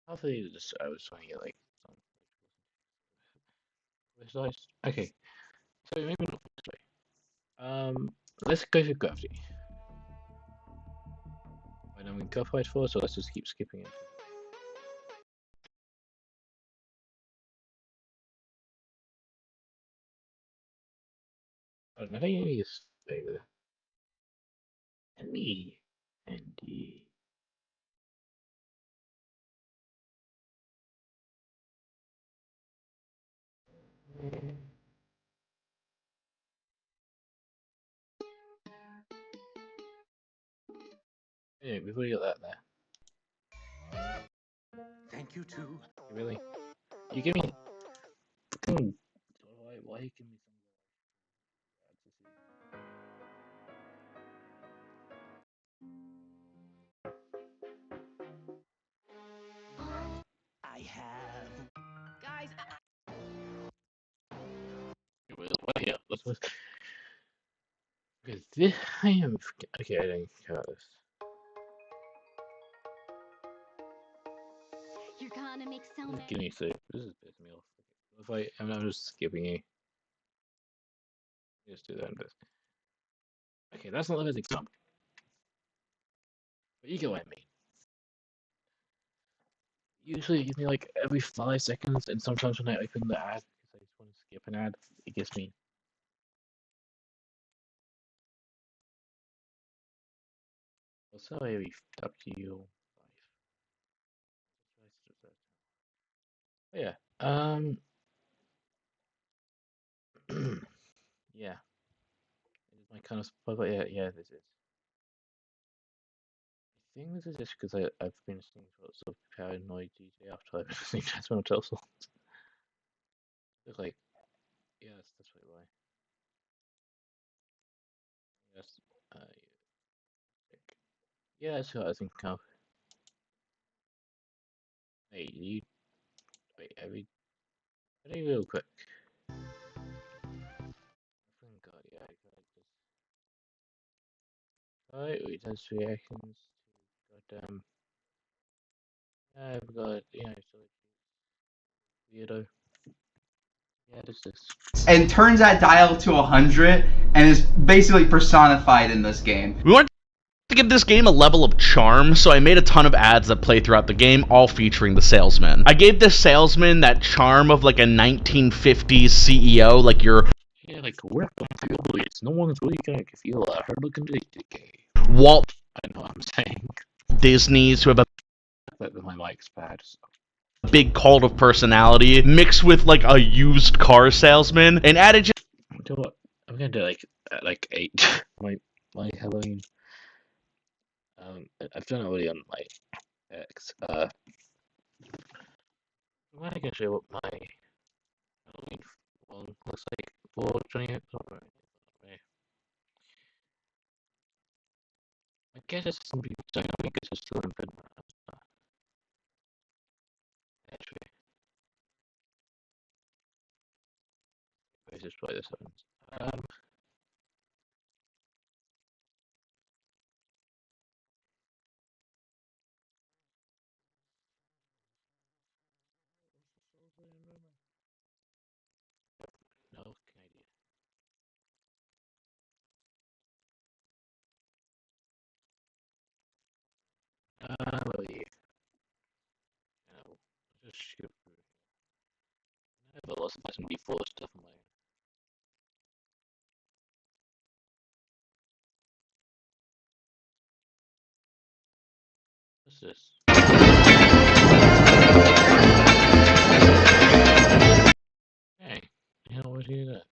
Half of these are just I was trying to get like some nice. Okay, so maybe not this way. Let's go for gravity. And I'm in Gunfight 4, so let's just keep skipping it. I don't know how you use there. And me. And anyway, we've already got that there. Thank you too. Really? You give me. Why you give me some? have. Guys, Yeah, let's. Because this, I am. Okay, I didn't care about this. you're gonna make so Just many. give me a sec. This is pissing me off. If I'm just skipping it. Just do that and this. Okay, that's not the example. But you get what I mean. Usually it gives me like every 5 seconds, and sometimes when I open the ad because I just want to skip an ad, it gives me. Also, every W5. Oh, yeah. Yeah. This is my kind of spot, but yeah, this is. I think this is just because I've been listening to lots of paranoid DJ after I've been listening to Transmetal songs. It's like, yeah, that's probably why. Yes, yeah, that's what I think of. Wait, I read real quick. Thank God, yeah, I got this. Alright, wait, that's reactions to goddamn. I've got, so weirdo. Yeah, this. And turns that dial to 100 and is basically personified in this game. We want to give this game a level of charm, so I made a ton of ads that play throughout the game, all featuring the salesman. I gave this salesman that charm of like a 1950s CEO, like your Yeah, like, welcome to your place. No one's really gonna feel her looking to Walt I know what I'm saying. Disney's, who have a But my mic's bad, so. big cult of personality, mixed with like a used car salesman, and added just You know what? I'm gonna do like at like 8. my Halloween. I've done it already on my X. I'm gonna show you what my Halloween one looks like for 28. I guess it's some people don't know because it's still in print. Actually, let's just try this out. No, Canadian. Well, yeah. Just skip through. I have a lot of lesson before stuff on my own. What's this? Hey, you know what do that?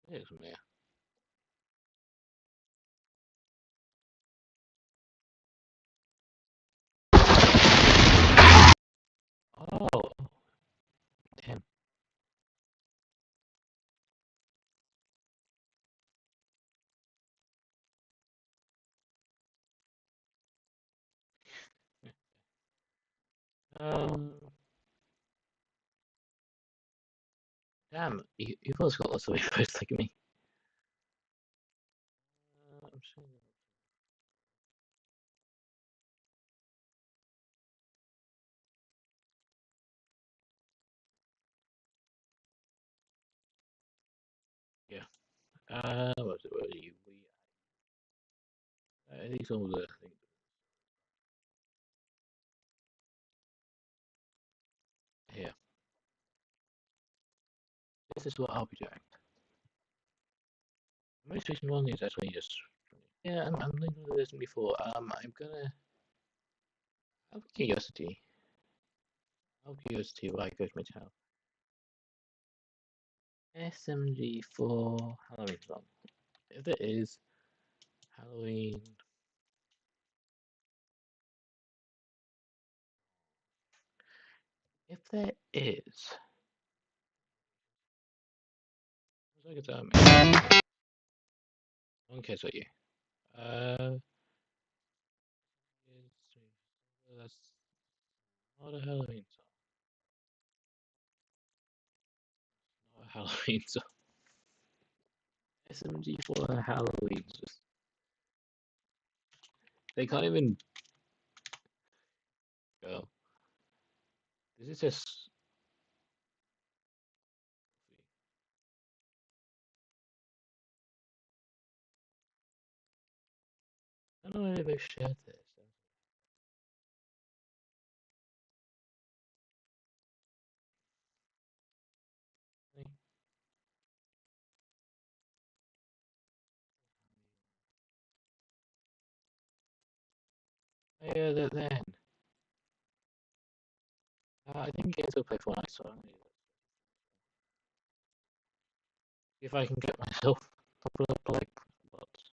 There's from there. Oh, damn. Um, damn, you've also got lots of videos like me. I'm sure. Yeah. What are you? These all the things. Here. This is what I'll be doing. The most recent one is actually just. Yeah, I'm thinking of this before. I'm gonna. Out of curiosity. Out of curiosity, why go to my channel? SMG4 Halloween song. If it is Halloween. If there is. Looks like it's no one cares about you. That's not a Halloween song. Not a Halloween song. SMG for Halloween. Just they can't even go. This is just. I don't know if they shared this. Yeah, then. I think you guys will play Fortnite, so I'm gonna see if I can get myself a couple of like bots.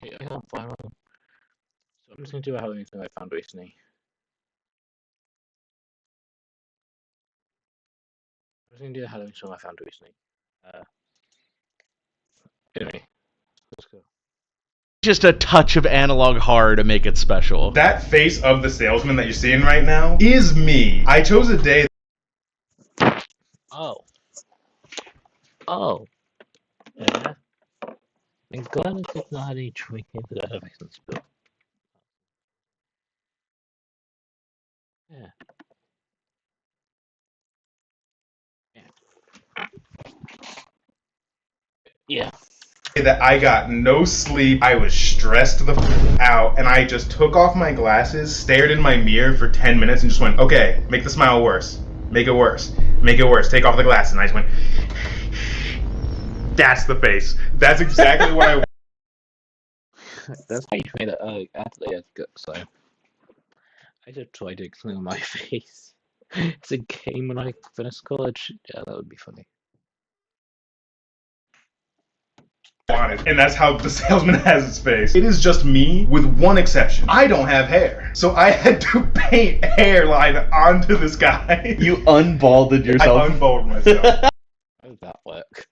Okay, I can't find one. So I'm just gonna do a Halloween thing I found recently. I'm just gonna do a Halloween song I found recently. Anyway, let's go. Just a touch of analog horror to make it special. That face of the salesman that you're seeing right now is me. I chose a day. Oh. Oh. Yeah. I'm glad it's not any drinking that I haven't spilled. Yeah. Yeah. That I got no sleep. I was stressed the out, and I just took off my glasses, stared in my mirror for 10 minutes, and just went, okay, make the smile worse. Make it worse. Make it worse. Take off the glasses. And I just went, that's the face. That's exactly what I. That's how you made it. Actually, that's good. So I should try to explain my face. It's a game when I finish college. Yeah, that would be funny. Wanted. And that's how the salesman has his face. It is just me with one exception. I don't have hair. So I had to paint hairline onto this guy. You unbalded yourself. I unbalded myself. How did that work?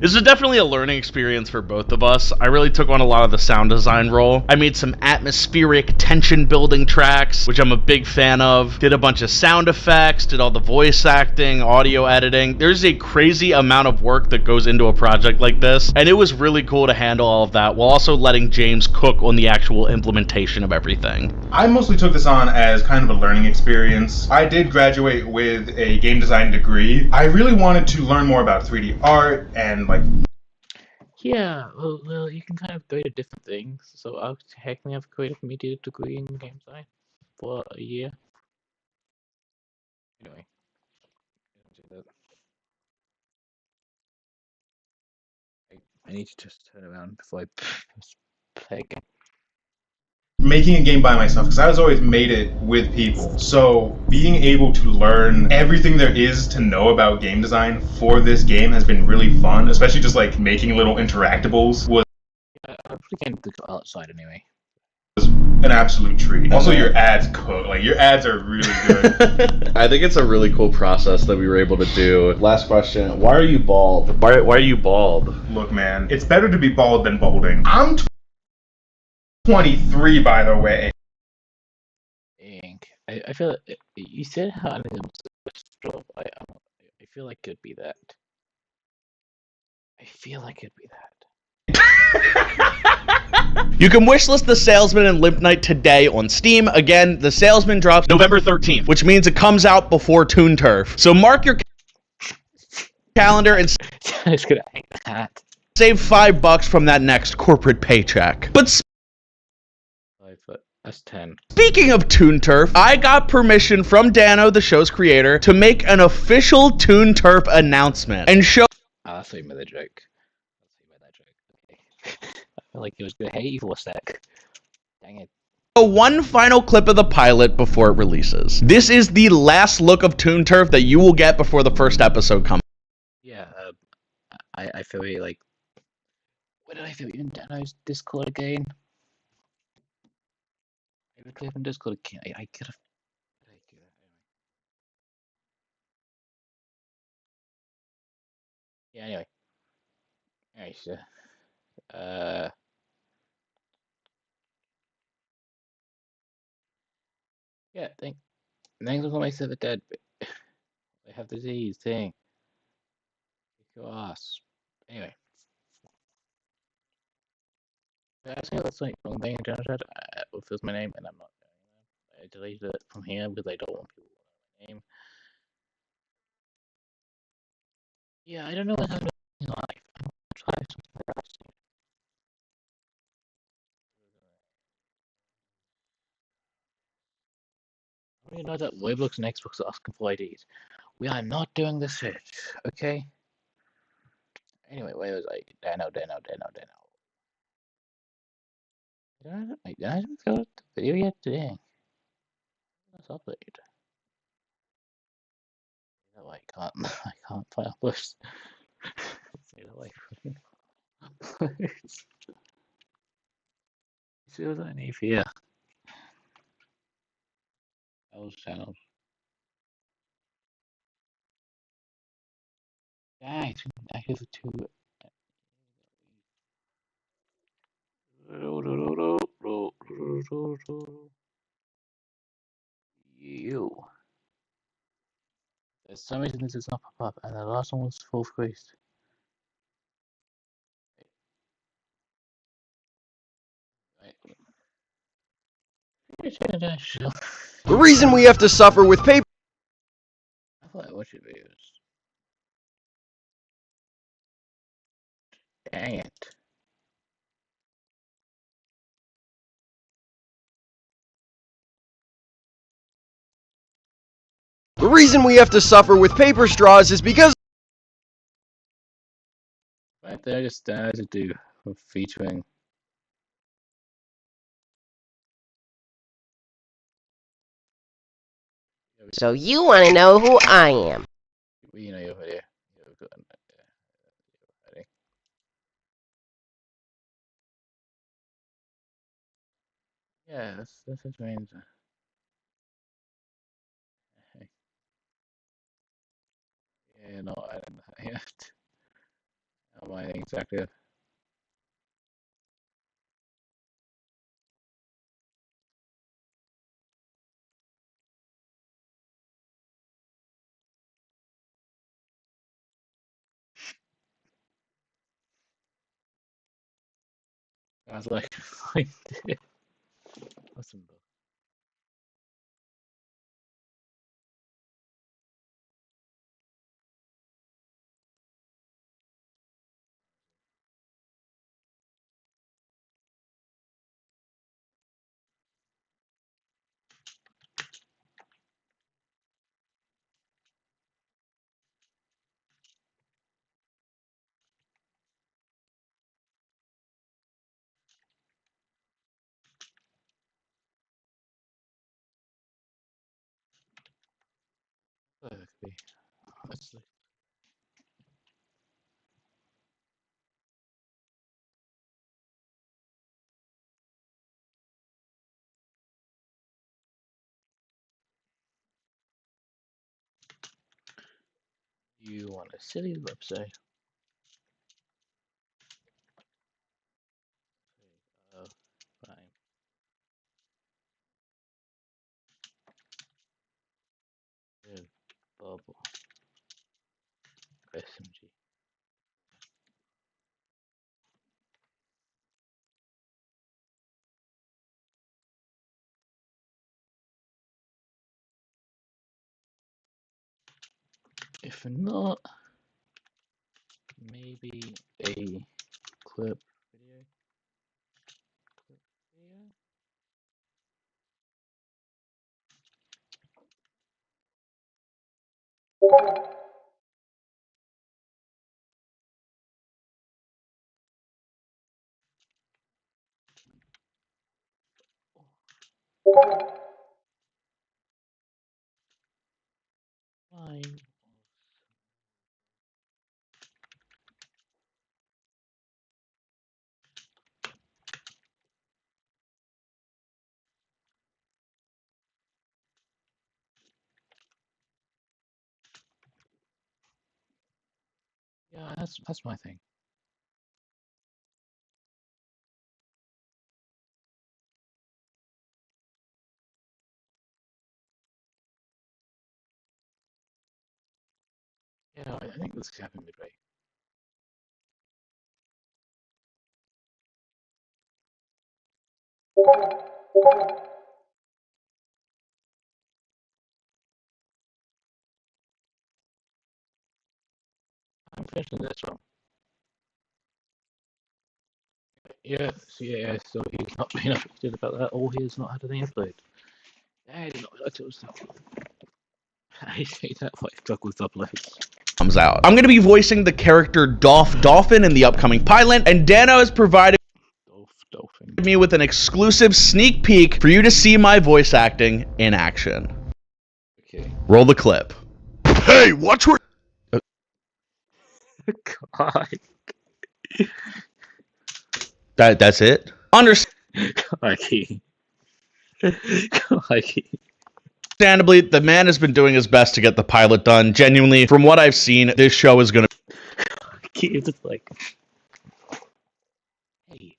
This is definitely a learning experience for both of us. I really took on a lot of the sound design role. I made some atmospheric tension building tracks, which I'm a big fan of. Did a bunch of sound effects, did all the voice acting, audio editing. There's a crazy amount of work that goes into a project like this, and it was really cool to handle all of that while also letting James cook on the actual implementation of everything. I mostly took this on as kind of a learning experience. I did graduate with a game design degree. I really wanted to learn more about 3D art and like. Yeah, well, you can kind of go to different things. So I technically have a creative media degree in game design for a year. Anyway, I need to just turn around before I play again. Making a game by myself, because I was always made it with people. So being able to learn everything there is to know about game design for this game has been really fun, especially just like making little interactables was I'm probably getting the art side anyway. an absolute treat. Also, your ads cook. Like, your ads are really good. I think it's a really cool process that we were able to do. Last question. Why are you bald? Why are you bald? Look, man, it's better to be bald than balding. I'm 23, by the way. I feel you said how I feel like it'd be that. I feel like it'd be that. You can wishlist The Salesman and Limp Knight today on Steam. Again, The Salesman drops November 13th, which means it comes out before Toon Turf. So mark your calendar and It's gonna hate that. save $5 from that next corporate paycheck. But that's 10. Speaking of Toon Turf, I got permission from Dano, the show's creator, to make an official Toon Turf announcement and show. That's how you made that joke. Okay. I feel like it was gonna hate you for a sec. Dang it. One final clip of the pilot before it releases. This is the last look of Toon Turf that you will get before the first episode comes. Yeah, I feel really like. Where did I feel in Dano's Discord again? I would click on Discord again. I could have. Yeah, anyway. Alright, so, uh, yeah, thanks for calling myself a dead. I have disease thing. Kick your ass. Anyway, actually, that's like one thing in general. Feels my name, and I'm not. I deleted it from here because I don't want people to know my name. Yeah, I don't know what happened in life. I'm gonna try something else. I already know that Roblox and Xbox are asking for IDs. We are not doing this shit, okay? Anyway, where was I? Dano. Did I just go to the video yet? Dang. Let's upload. No, I can't. I can't publish. You know, like, see what I need here. Those channels. Dang, I have two. You. For some reason this does not pop up, and the last one was full screeced. The reason we have to suffer with paper. I thought I watched your videos. Dang it. The reason we have to suffer with paper straws is because. Right there, just to do featuring. So you want to know who I am? You know your video. Yeah, this is means. Yeah, no, I don't know yet. Am I exactly? I was like, listen, perfectly. Honestly. You want a silly website? Oh, fine. Good. Bubble. SMG. If not, maybe a clip video. Clip video. Fine. Yeah, that's my thing. Yeah, I think this happened midway. I'm finishing this one. Yeah, so he's not been updated about that, or he has not had any upload. I did not that was I hate that I struggle with uploads. Comes out. I'm going to be voicing the character Dolphin in the upcoming pilot, and Dano has provided me with an exclusive sneak peek for you to see my voice acting in action. Okay. Roll the clip. Hey, watch where... God. That's it? Crikey. Understandably, the man has been doing his best to get the pilot done. Genuinely, from what I've seen, this show is going to... It's just like... Hey,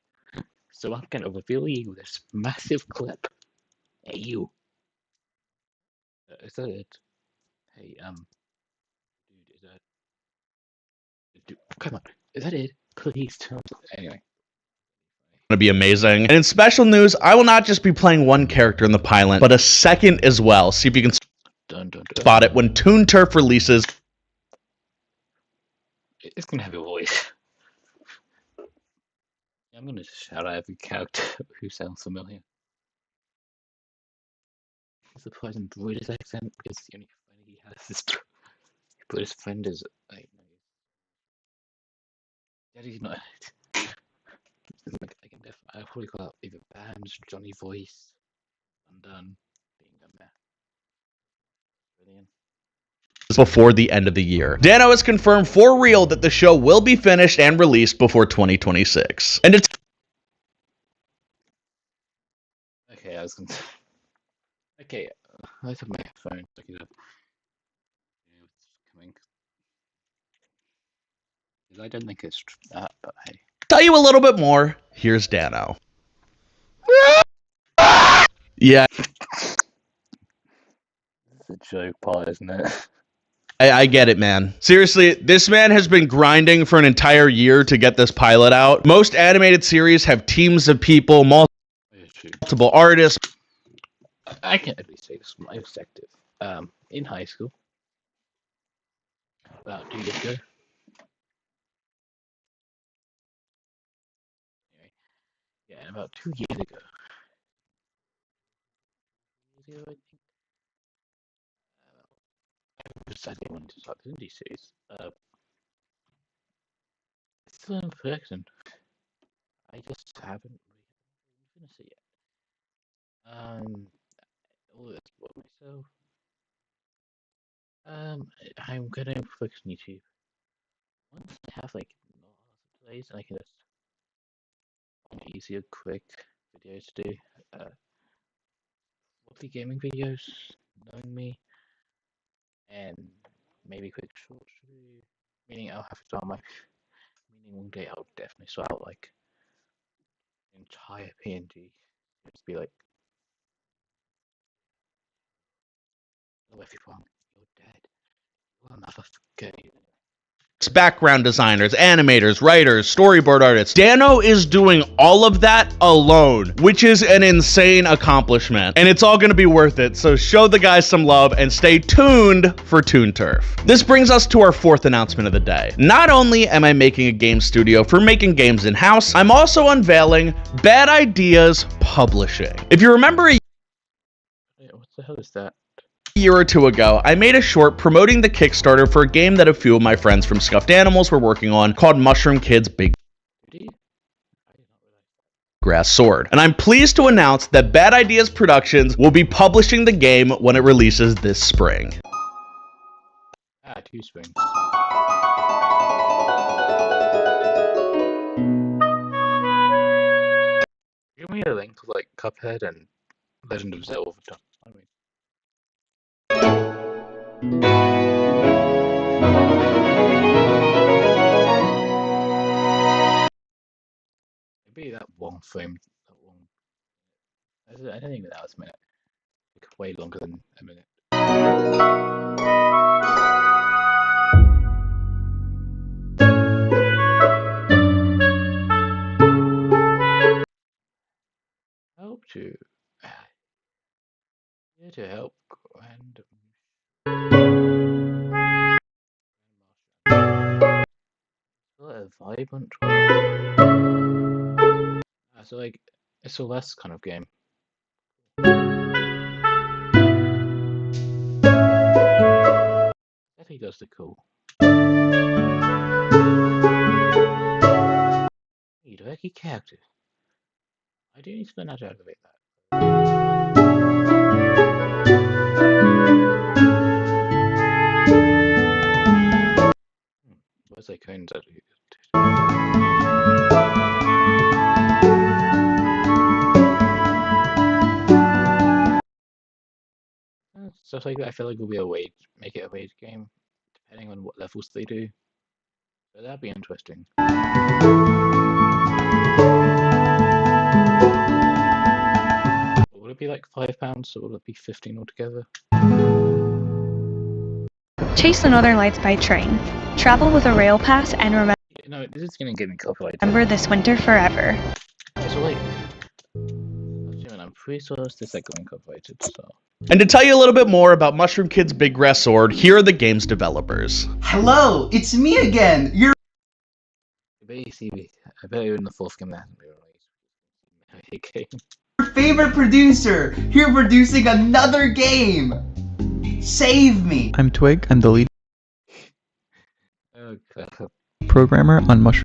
so I'm going to reveal you this massive clip. Hey, you. Is that it? Hey, dude, is that... Dude, come on, is that it? Please tell me. Anyway. To be amazing. And in special news, I will not just be playing one character in the pilot, but a second as well. See if you can spot it when Toon Turf releases. It's gonna have a voice. I'm gonna shout out every character who sounds familiar. He's surprising British accent because the only friend he has is British friend is like Daddy's not. I can I'll probably call out either Bam's Johnny voice. I'm done being done there. Brilliant. Before the end of the year. Dano has confirmed for real that the show will be finished and released before 2026. And it's... Okay, I was gonna. Okay, let's have my phone. Look it up. Yeah, it's coming. I don't think it's that, but hey. Tell you a little bit more. Here's Dano. Yeah. It's a joke part, isn't it? I get it, man. Seriously, this man has been grinding for an entire year to get this pilot out. Most animated series have teams of people, multiple artists. I can't really say this from my perspective. In high school, about 2 years ago. Yeah, about 2 years ago. I think. I decided I wanted to start the indie series. It's still in production. I just haven't really finished it yet. All this about myself. I'm gonna focus on YouTube. Once I have like not lots of plays, I can just find easier, quick videos to do. Mostly gaming videos, knowing me, and maybe quick shorts. Meaning I'll have to start my. Meaning one day I'll definitely start out like entire PNG. Just be like, oh everyone, you're dead. You're a motherfucker. Background designers, animators, writers, storyboard artists. Dano is doing all of that alone, which is an insane accomplishment. And it's all going to be worth it, so show the guys some love and stay tuned for Toon Turf. This brings us to our fourth announcement of the day. Not only am I making a game studio for making games in-house, I'm also unveiling Bad Ideas Publishing. If you remember what the hell is that? Year or two ago, I made a short promoting the Kickstarter for a game that a few of my friends from Scuffed Animals were working on called Mushroom Kid's Big Grass Sword. And I'm pleased to announce that Bad Ideas Productions will be publishing the game when it releases this spring. 2 springs. Give me a link to like Cuphead and Legend of Zelda. Maybe that one frame. That one. I don't think that was a minute. Like way longer than a minute. to help Grand. A vibrant world. So like it's a less kind of game. I think that's the cool. You do key characters. I do need to learn how to activate that. Where's the coins out of here? Stuff like that I feel like will be a way to make it a wage game, depending on what levels they do. So that'd be interesting. Will it be like £5 or will it be 15 altogether? Chase the Northern Lights by train. Travel with a rail pass and remember this is gonna get me copyrighted. Remember this winter forever. It's late. I'm pretty sure this is going copyrighted, so. And to tell you a little bit more about Mushroom Kid's Big Grass Sword, here are the game's developers. Hello, it's me again. You're Basically, I bet you're in the fourth game that hasn't been released. your favorite producer, here producing another game. Save me. I'm Twig. I'm the lead Okay. programmer on Mushroom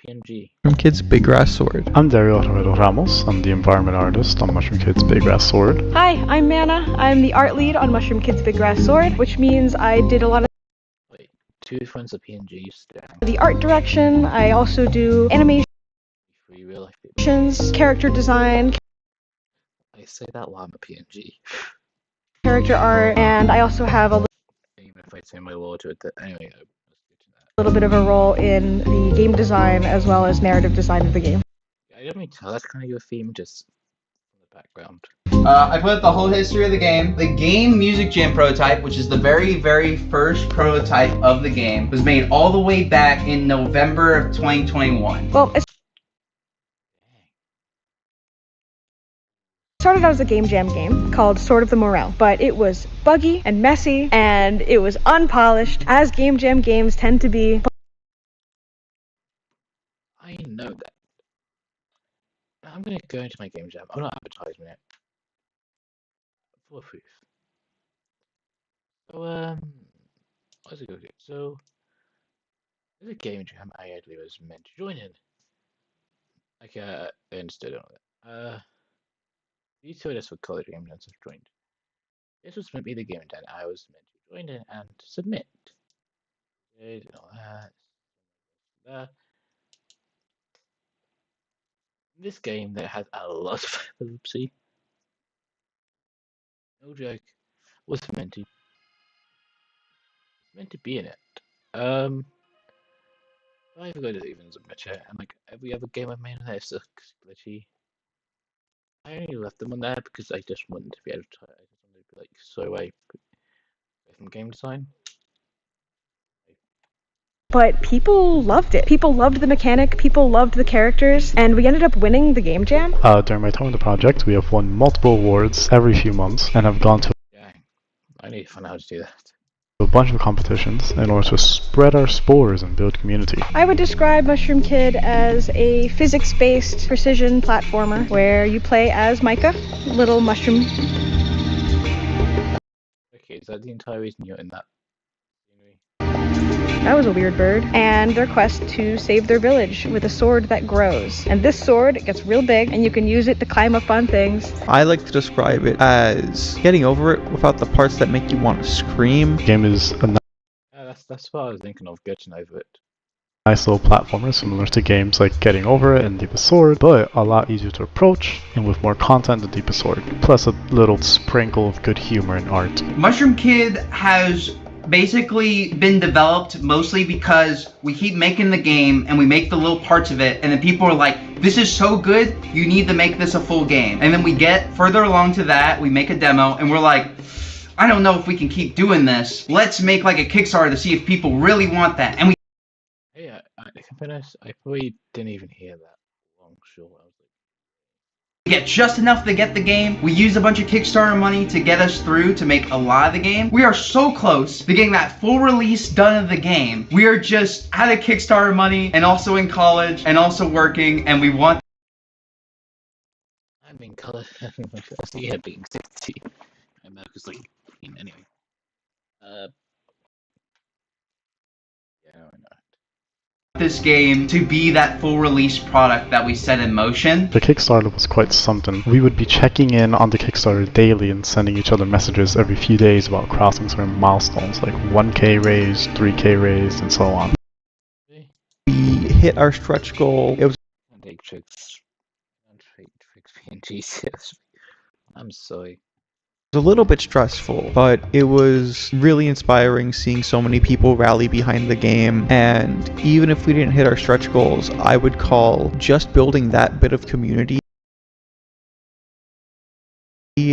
PNG. Kid's Big Grass Sword. I'm Dario Ramos. I'm the environment artist on Mushroom Kid's Big Grass Sword. Hi, I'm Mana. I'm the art lead on Mushroom Kid's Big Grass Sword, which means I did a lot of Two friends of PNGs. the art direction. I also do animations, character design, I say that while I'm a PNG. character art, and I also have a Even if I say my law to it, anyway. little bit of a role in the game design as well as narrative design of the game. I don't mean tell that's kind of your theme, just from the background. I put up the whole history of the game. The game Music Jam prototype, which is the very first prototype of the game, was made all the way back in November of 2021. Well, it started out as a game jam game called Sword of the Morel, but it was buggy and messy and it was unpolished, as game jam games tend to be. I know that. I'm gonna go into my game jam. I'm not advertising it. For proof. So what's it go get? So there's a game jam I actually was meant to join in. Like I understood all that. These two are just for college game jams I've joined. This was meant to be the game jam I was meant to join in and submit. Did all that. This game that has a lot of epilepsy. No joke. Was meant to be in it. I forgot to even submit it, and like every other game I've made on there is just glitchy. I only left them on there because I just wanted to be able to try. I just wanted to be like so away from game design. But people loved it. People loved the mechanic, people loved the characters, and we ended up winning the game jam. During my time on the project, we have won multiple awards every few months and have gone to I need to find out how to do that. a bunch of competitions in order to spread our spores and build community. I would describe Mushroom Kid as a physics-based precision platformer where you play as Micah, little mushroom. Okay, is that the entire reason you're in that? That was a weird bird. And their quest to save their village with a sword that grows. And this sword gets real big, and you can use it to climb up on things. I like to describe it as getting over it without the parts that make you want to scream. The game is a That's what I was thinking of, getting over it. nice little platformer similar to games like Getting Over It and Deepest Sword, but a lot easier to approach and with more content than Deepest Sword, plus a little sprinkle of good humor and art. Mushroom Kid has basically been developed mostly because we keep making the game and we make the little parts of it, and then people are like, this is so good, you need to make this a full game. And then we get further along to that, we make a demo, and we're like, I don't know if we can keep doing this. Let's make like a Kickstarter to see if people really want that. And we Hey, I probably didn't even hear that long short. I was like, get just enough to get the game. We use a bunch of Kickstarter money to get us through to make a lot of the game. We are so close to getting that full release done of the game. We are just out of Kickstarter money and also in college and also working, and we want. I'm in college. Yeah, being 60. America's like, anyway. Yeah, I know. This game to be that full release product that we set in motion. The Kickstarter was quite something. We would be checking in on the Kickstarter daily and sending each other messages every few days about crossing certain milestones like 1k raised, 3k raised, and so on. We hit our stretch goal. It was Take tricks. Tricks being Jesus. I'm sorry. a little bit stressful, but it was really inspiring seeing so many people rally behind the game. And even if we didn't hit our stretch goals, I would call just building that bit of community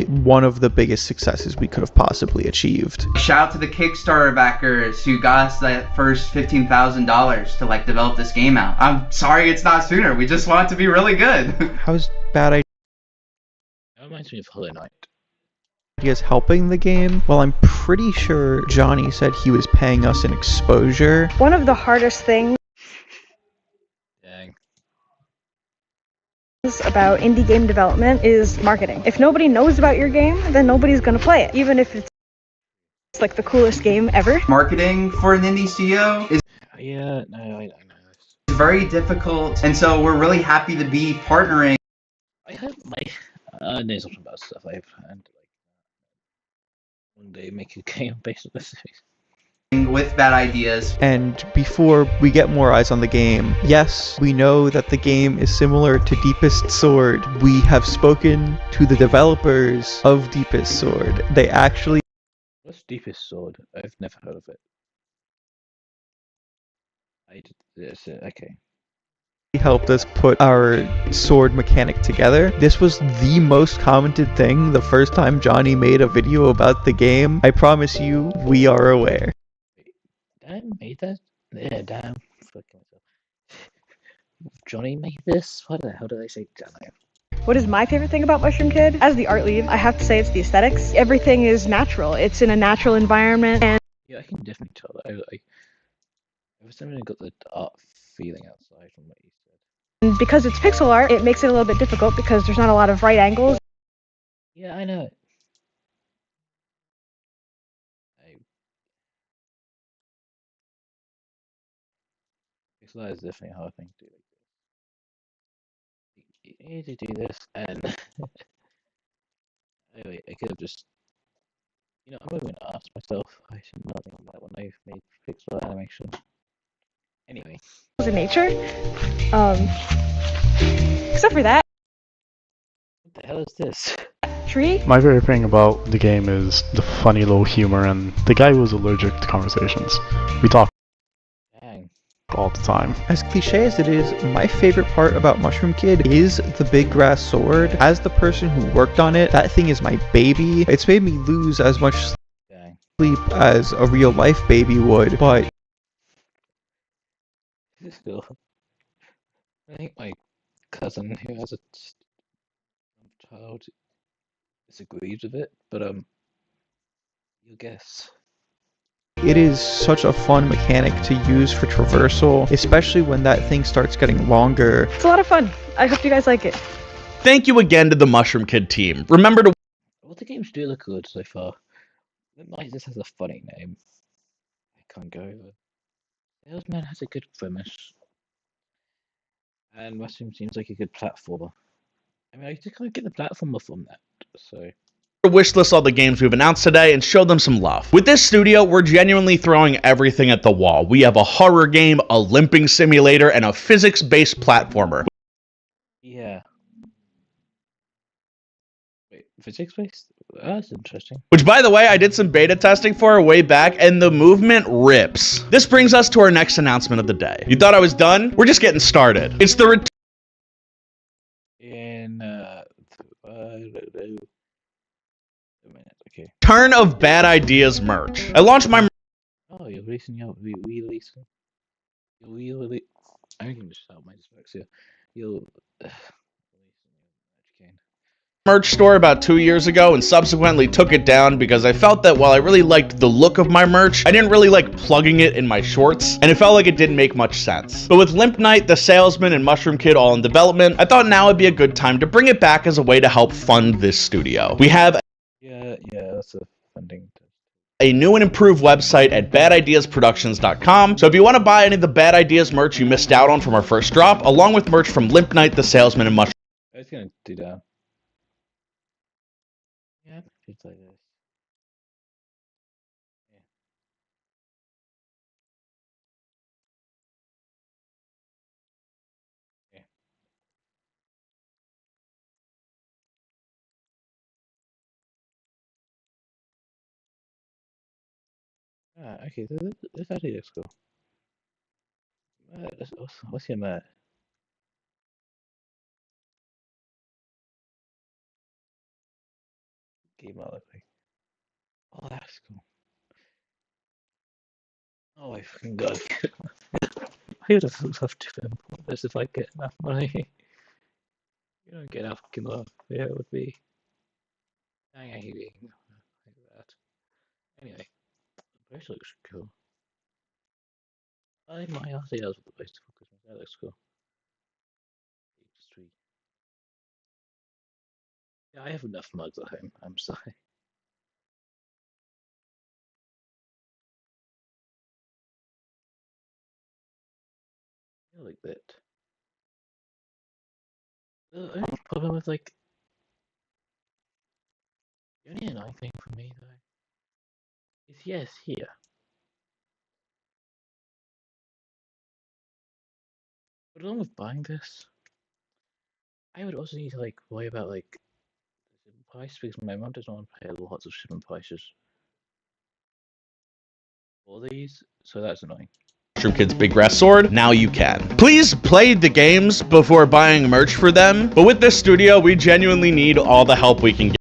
one of the biggest successes we could have possibly achieved. Shout out to the Kickstarter backers who got us that first $15,000 to like develop this game out. I'm sorry it's not sooner. We just want it to be really good. How's bad That reminds me of Hollow Knight. ideas helping the game? Well, I'm pretty sure Johnny said he was paying us an exposure. One of the hardest things Dang. about indie game development is marketing. If nobody knows about your game, then nobody's gonna play it, even if it's like the coolest game ever. Marketing for an indie studio is Yeah, no, I know. very difficult, and so we're really happy to be partnering. I hope there's something about stuff I've planned. Like, one day make a game based on this series. With bad ideas. And before we get more eyes on the game, yes, we know that the game is similar to Deepest Sword. We have spoken to the developers of Deepest Sword. They actually What's Deepest Sword? I've never heard of it. Okay. helped us put our sword mechanic together. This was the most commented thing the first time Johnny made a video about the game. I promise you, we are aware. I made that? Yeah, damn. Fucking myself. Johnny made this? What the hell did I say Johnny? What is my favorite thing about Mushroom Kid? As the art lead, I have to say it's the aesthetics. Everything is natural. It's in a natural environment, and Yeah, I can definitely tell that. Every time I got the art feeling outside from what you said. because it's pixel art, it makes it a little bit difficult because there's not a lot of right angles. Yeah, I know. Pixel art is definitely a hard thing to do. You need to do this, and anyway, I could have just, I'm not going to ask myself. I should not think about when I made pixel art animation. Anyway. In nature. Except for that. What the hell is this? Tree? My favorite thing about the game is the funny little humor and the guy who was allergic to conversations. We talk all the time. As cliche as it is, my favorite part about Mushroom Kid is the big grass sword. As the person who worked on it, that thing is my baby. It's made me lose as much sleep as a real life baby would, but Still, I think my cousin who has a child disagrees with it, but you guess. it is such a fun mechanic to use for traversal, especially when that thing starts getting longer. It's a lot of fun. I hope you guys like it. Thank you again to the Mushroom Kid team. Remember to All the games do look good so far. This has a funny name. I can't go over. Salesman has a good premise. And Mushroom seems like a good platformer. I mean, I just can't get the platformer from that, so. wishlist all the games we've announced today and show them some love. With this studio, we're genuinely throwing everything at the wall. We have a horror game, a limping simulator, and a physics-based platformer. Yeah. Wait, physics-based? That's interesting. Which, by the way, I did some beta testing for way back, and the movement rips. This brings us to our next announcement of the day. You thought I was done? We're just getting started. It's the return of Bad Ideas merch. I launched my Oh, you're releasing your re-releasing. I can just help my dyslexia. You'll merch store about 2 years ago and subsequently took it down because I felt that while I really liked the look of my merch, I didn't really like plugging it in my shorts, and it felt like it didn't make much sense. But with Limp Knight, the Salesman, and Mushroom Kid all in development, I thought now would be a good time to bring it back as a way to help fund this studio. We have Yeah, that's a funding. A new and improved website at badideasproductions.com. So if you want to buy any of the Bad Ideas merch you missed out on from our first drop, along with merch from Limp Knight, the Salesman, and Mushroom. I was gonna do that. Yeah, it's like this. Yeah. Okay, this actually looks cool. What's your mat? Game out look like. Oh, that's cool. Oh my fucking god. I would have loved to import this if I get enough money. You don't get enough kilo. Yeah, it would be. Dang, I hate being like that. Anyway, the place looks cool. I think my RC has the place for Christmas. That looks cool. Street. Yeah, I have enough mugs at home. I'm sorry. I like that. The only problem with like the only annoying thing for me though is yes here. But along with buying this, I would also need to like worry about like the price because my mom doesn't want to pay lots of shipping prices for these, so that's annoying. Mushroom Kid's Big Grass Sword, now you can. Please play the games before buying merch for them, but with this studio, we genuinely need all the help we can get.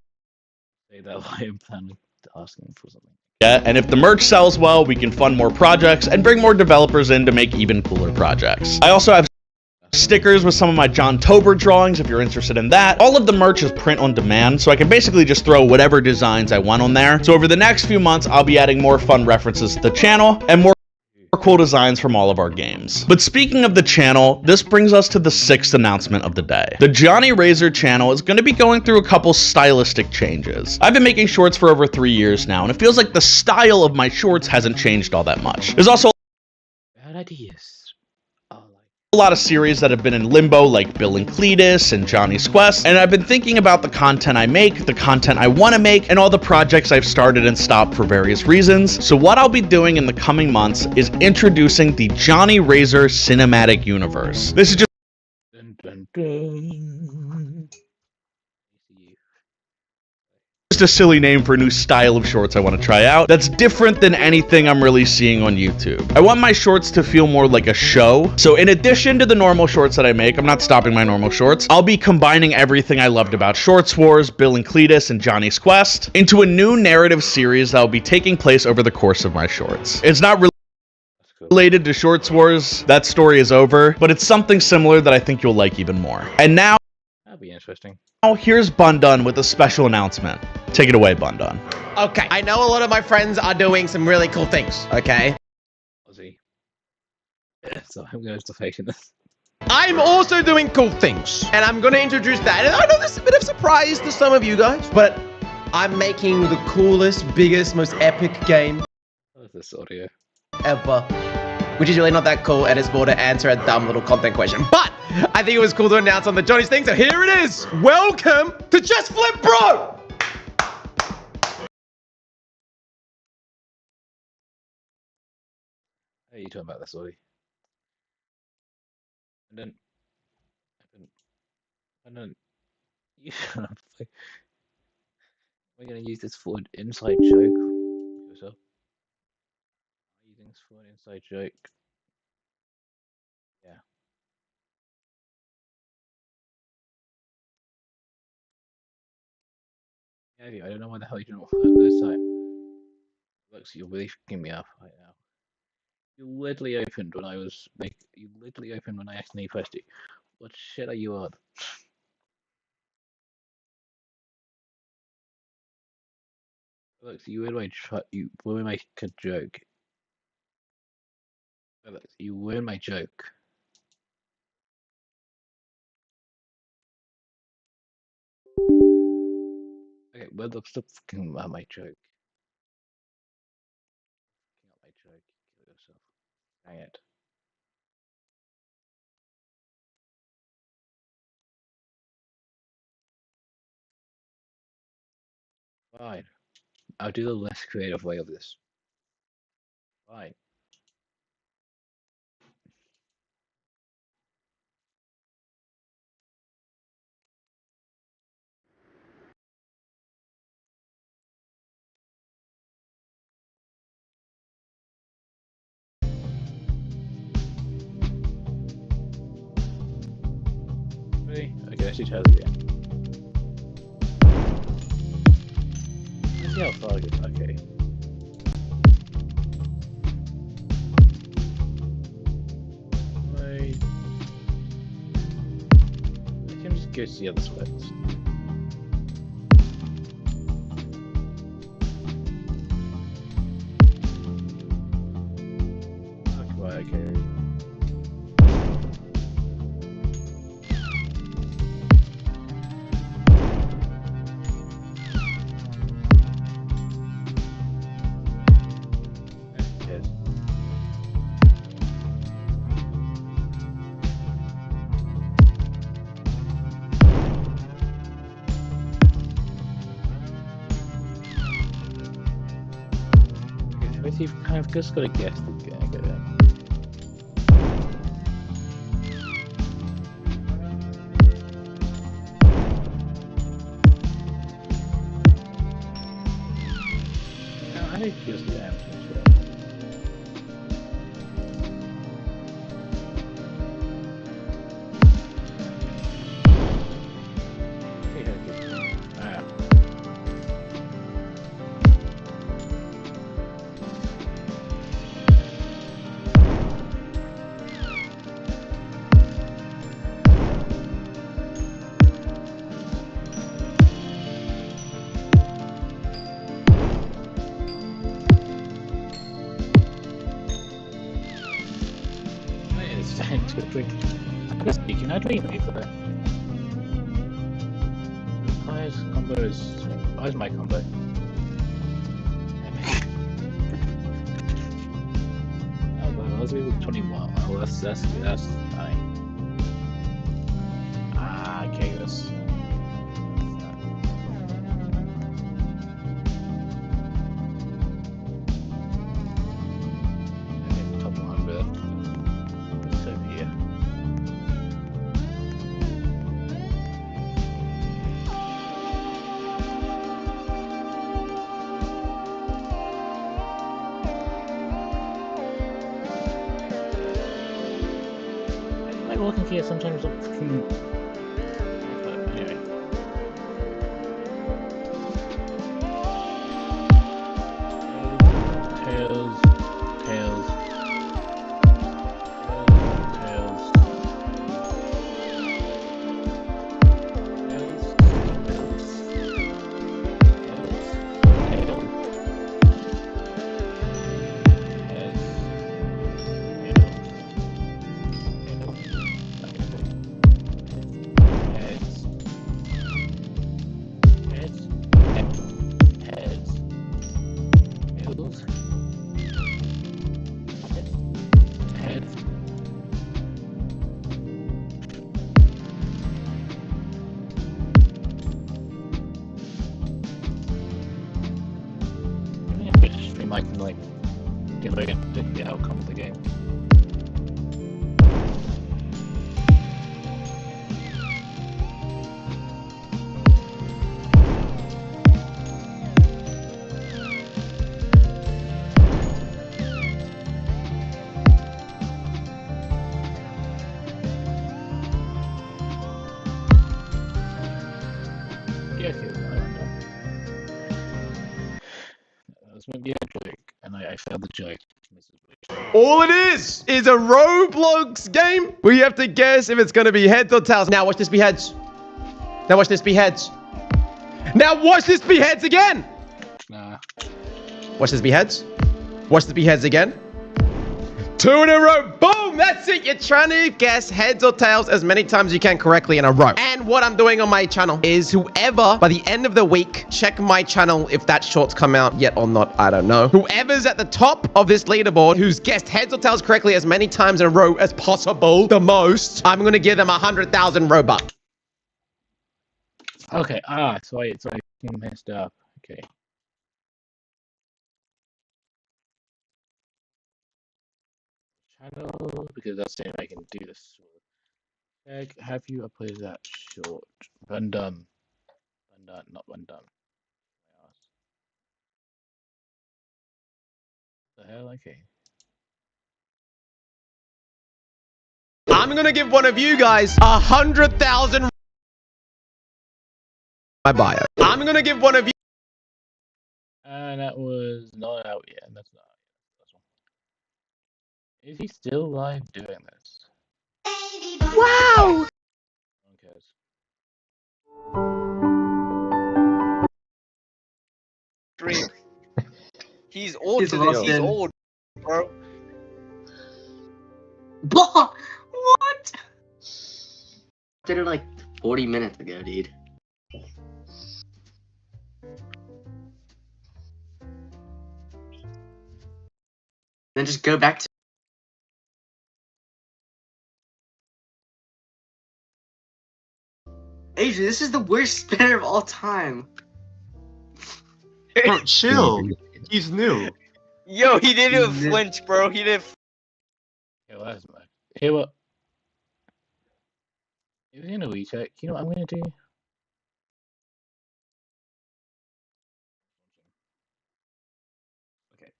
Say that while I'm planning to asking for something. Yeah, and if the merch sells well, we can fund more projects and bring more developers in to make even cooler projects. I also have stickers with some of my John Tober drawings if you're interested in that. All of the merch is print on demand, so I can basically just throw whatever designs I want on there. So over the next few months, I'll be adding more fun references to the channel and more cool designs from all of our games. But speaking of the channel, this brings us to the 6th announcement of the day. The Johnny Razer channel is going to be going through a couple stylistic changes. I've been making shorts for over 3 years now, and it feels like the style of my shorts hasn't changed all that much. There's also Bad ideas. a lot of series that have been in limbo, like Bill and Cletus and Johnny's Quest, and I've been thinking about the content I make, the content I want to make, and all the projects I've started and stopped for various reasons. So what I'll be doing in the coming months is introducing the Johnny Razer Cinematic Universe. This is just Dun, dun, dun. a silly name for a new style of shorts I want to try out that's different than anything I'm really seeing on YouTube. I want my shorts to feel more like a show. So in addition to the normal shorts that I make, I'm not stopping my normal shorts, I'll be combining everything I loved about Shorts Wars, Bill and Cletus, and Johnny's Quest into a new narrative series that will be taking place over the course of my shorts. It's not related to Shorts Wars, that story is over, but it's something similar that I think you'll like even more. And now, That'd be interesting. Here's Bundun with a special announcement. Take it away, Bundun. Okay, I know a lot of my friends are doing some really cool things, okay? Aussie. Yeah, so I'm going to face this. I'm also doing cool things, and I'm gonna introduce that. And I know this is a bit of a surprise to some of you guys, but I'm making the coolest, biggest, most epic game What is this audio? ever. Which is really not that cool, and it's more to answer a dumb little content question. But I think it was cool to announce on the Johnny's thing, so here it is. Welcome to Just Flip Bro! How are you talking about this, Aussie? And then, you shut up. Like, we're going to use this for an inside joke. Yourself. Using this for an inside joke. Yeah. Yeah, I don't know why the hell you didn't work this time. Looks, you're really fucking me up right now. You literally opened when I was like, you literally opened when I accidentally pressed you. What shit are you on? Look, you ruined you ruined my joke. Look, you ruined my joke. Okay, well, look, stop fucking about my joke. Fucking up my joke. Kill yourself. Dang it. Fine. I'll do the less creative way of this. Fine. Ready? Okay, let's do Tails again. Let's see how far I get. Okay. Wait. I can just go to the other sweats. Okay. Yes. Okay, so you've kind of just got to guess the game. I think just the answer. It's time to drink. Can I drink pizza? Highest combo is. Where's my combo? Oh, well, let's go with 21. Oh, that's fine. Ah, okay, that's. Okay, top 100. It's over here. I walking here sometimes I'm fucking. But anyway. Tails. Tails. Tails. I can like get ready and predict the outcome of the game. Yeah, okay, I don't know. That was maybe a joke, and I failed the joke. All it is a Roblox game where you have to guess if it's going to be heads or tails. Now watch this be heads. Now watch this be heads. Now watch this be heads again. Nah. Watch this be heads. Watch this be heads again. 2 in a row. Boom! That's it. You're trying to guess heads or tails as many times as you can correctly in a row. And what I'm doing on my channel is whoever, by the end of the week, check my channel if that short's come out yet or not, I don't know. Whoever's at the top of this leaderboard, who's guessed heads or tails correctly as many times in a row as possible, the most, I'm going to give them 100,000 Robux. Okay, so I messed up. Okay. Channel, because that's it, I can do this. Have you uploaded that short? Undone. Undone, not undone. The hell? Okay. I'm going to give one of you guys 100,000 my bio. I'm going to give one of you. And that was not out yet. That's not out yet. That's one. Is he still live doing this? Wow! Who cares? Dream. He's old He's to this. lost He's in. old, bro. What? Did it like 40 minutes ago, dude. Then just go back to. Adrian, this is the worst spinner of all time. Bro, chill. He's new. Yo, he didn't even flinch, bro. He didn't. Yeah, well, that's bad. Hey, what? If you're gonna recheck, you know what I'm gonna do? Okay.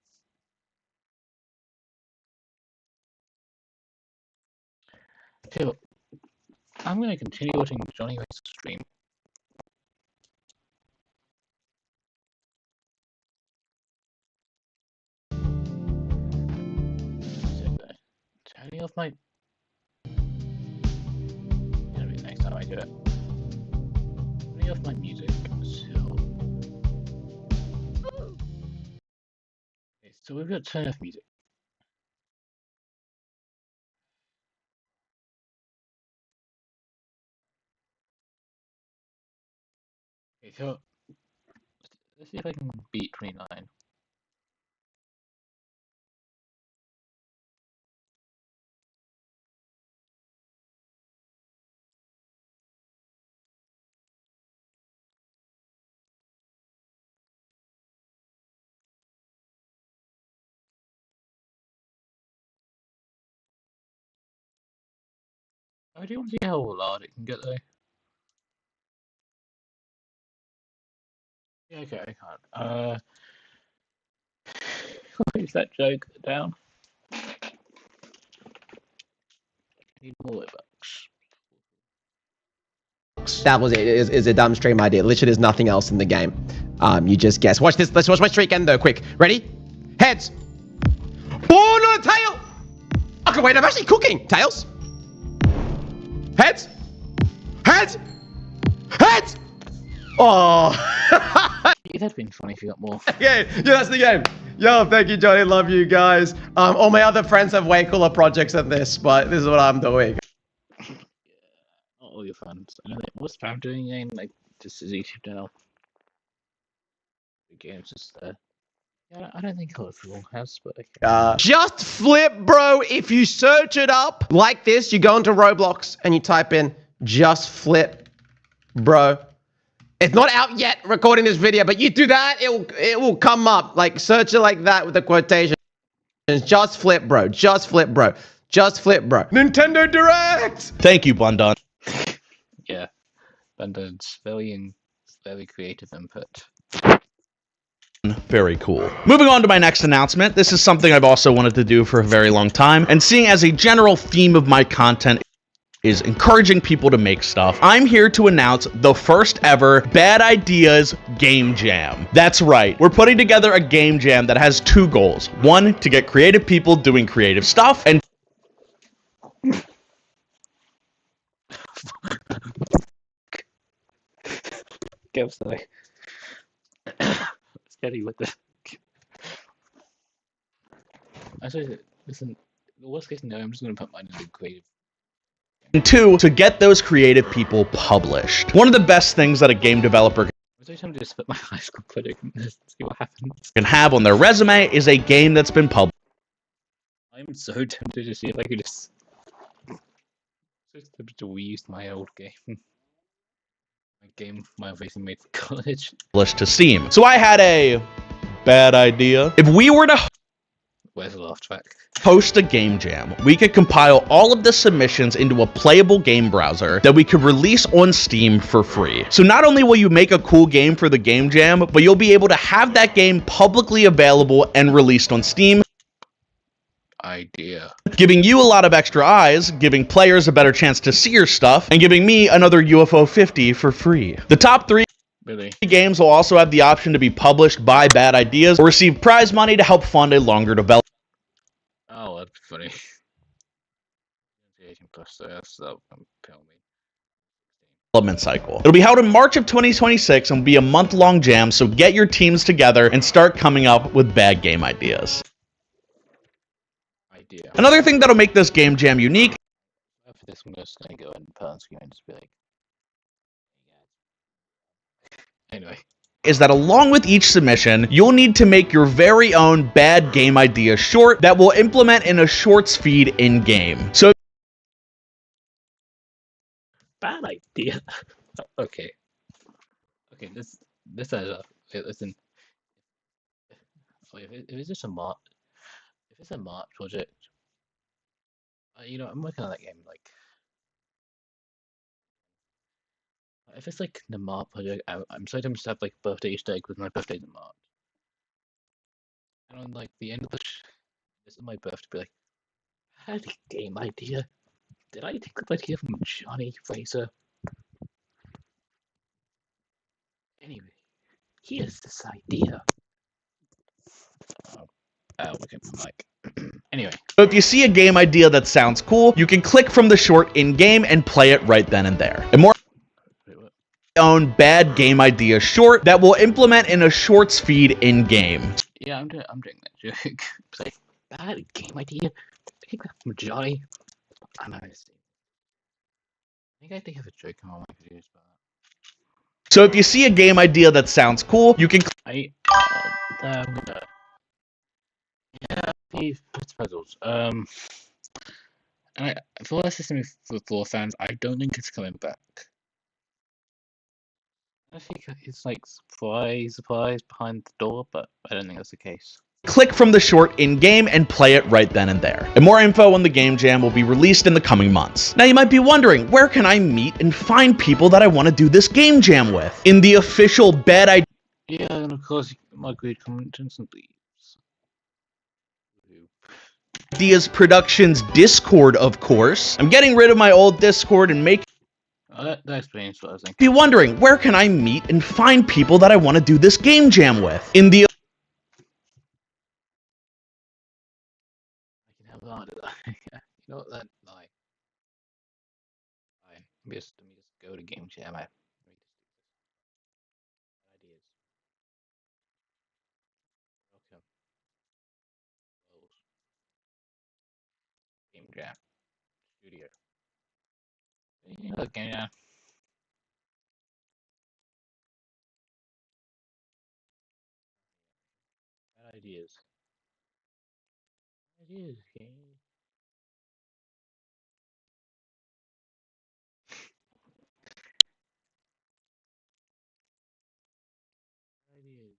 Hey, what? I'm gonna continue watching Johnny Race's stream. Turning off my. It'll be next time I do it. Turning off my music. So we've got turn off music. Okay, so let's see if I can beat 29. I do want to see how loud it can get though. Yeah, okay, I can't. Is that joke down? Need more bucks. That was it. Is a dumb stream idea. Literally, there's nothing else in the game. You just guess. Watch this. Let's watch my streak end though. Quick. Ready? Heads. Oh no, tail. Okay, wait. I'm actually cooking. Tails. Heads. Heads. Heads. Oh. It'd have been funny if you got more. Okay, yeah, that's the game. Yo, thank you, Johnny. Love you guys. All my other friends have way cooler projects than this, but this is what I'm doing. Not all your fans. I know that what's Spam doing again? Like just his YouTube channel. The game's just there. Yeah, I don't think a lot of people has, but okay. Just flip, bro. If you search it up like this, you go into Roblox and you type in just flip, bro. It's not out yet recording this video, but you do that, it will come up. Like search it like that with the quotation. Just flip, bro. Just flip, bro. Just flip, bro. Nintendo Direct. Thank you, Blundon. Yeah. Blundon's very creative input. Very cool. Moving on to my next announcement. This is something I've also wanted to do for a very long time, and seeing as a general theme of my content is encouraging people to make stuff, I'm here to announce the first ever Bad Ideas Game Jam. That's right, we're putting together a game jam that has two goals. One, to get creative people doing creative stuff, and Go, sorry. Let's tell you what the. Actually, listen. The worst case scenario, I'm just gonna put mine in the creative. And 2, to get those creative people published. One of the best things that a game developer Was I trying to just put my high school project and just see what happens? can have on their resume is a game that's been published. I'm so tempted to see if I could just tempted to reuse my old game. My game my racing made for college. To Steam. So I had a bad idea. If we were to Where's the laugh track? host a game jam, we could compile all of the submissions into a playable game browser that we could release on Steam for free. So not only will you make a cool game for the game jam, but you'll be able to have that game publicly available and released on Steam. Idea. Giving you a lot of extra eyes, giving players a better chance to see your stuff, and giving me another UFO 50 for free. The top 3 games will also have the option to be published by Bad Ideas or receive prize money to help fund a longer development Oh, that's funny. 18 plus, so that's cycle. It'll be held in March of 2026 and will be a month-long jam, so get your teams together and start coming up with bad game ideas. Another thing that'll make this game jam unique After this, I'm just gonna go and put on screen and just be like. Anyway. Is that along with each submission, you'll need to make your very own bad game idea short that will implement in a shorts feed in-game. So Bad idea. Okay. Okay, this is okay, listen. If it's just a March, if it's a March project, you know, I'm working on that game. Like, if it's like the March project, I'm so tempted to have like birthday Easter egg with my birthday's in March. And on like the end of this is my birthday, be like, I had a game idea. Did I take this idea from Johnny Razer? Anyway, here's this idea. Okay, Mike. Anyway. So if you see a game idea that sounds cool, you can click from the short in-game and play it right then and there. And more own bad game idea short that will implement in a shorts feed in-game. Yeah, I'm doing that joke. It's like, bad game idea. I think that's from Johnny. I'm not gonna say. I think I have a joke on my videos about that. So if you see a game idea that sounds cool, you can yeah, these puzzles. And for the system for Thor fans, I don't think it's coming back. I think it's like surprise behind the door, but I don't think that's the case. Click from the short in-game and play it right then and there. And more info on the game jam will be released in the coming months. Now you might be wondering, where can I meet and find people that I want to do this game jam with? In the official Bad Idea. Yeah, and of course, my great comment instantly. Ideas Productions Discord, of course. I'm getting rid of my old Discord and making. That explains what I was thinking. Be wondering, where can I meet and find people that I want to do this game jam with? In the. I can have that. You know what? That lie. Fine. Let me just go to game jam. Ideas. Okay. Game jam studio. Okay, yeah. Ideas. Ideas, game. Ideas.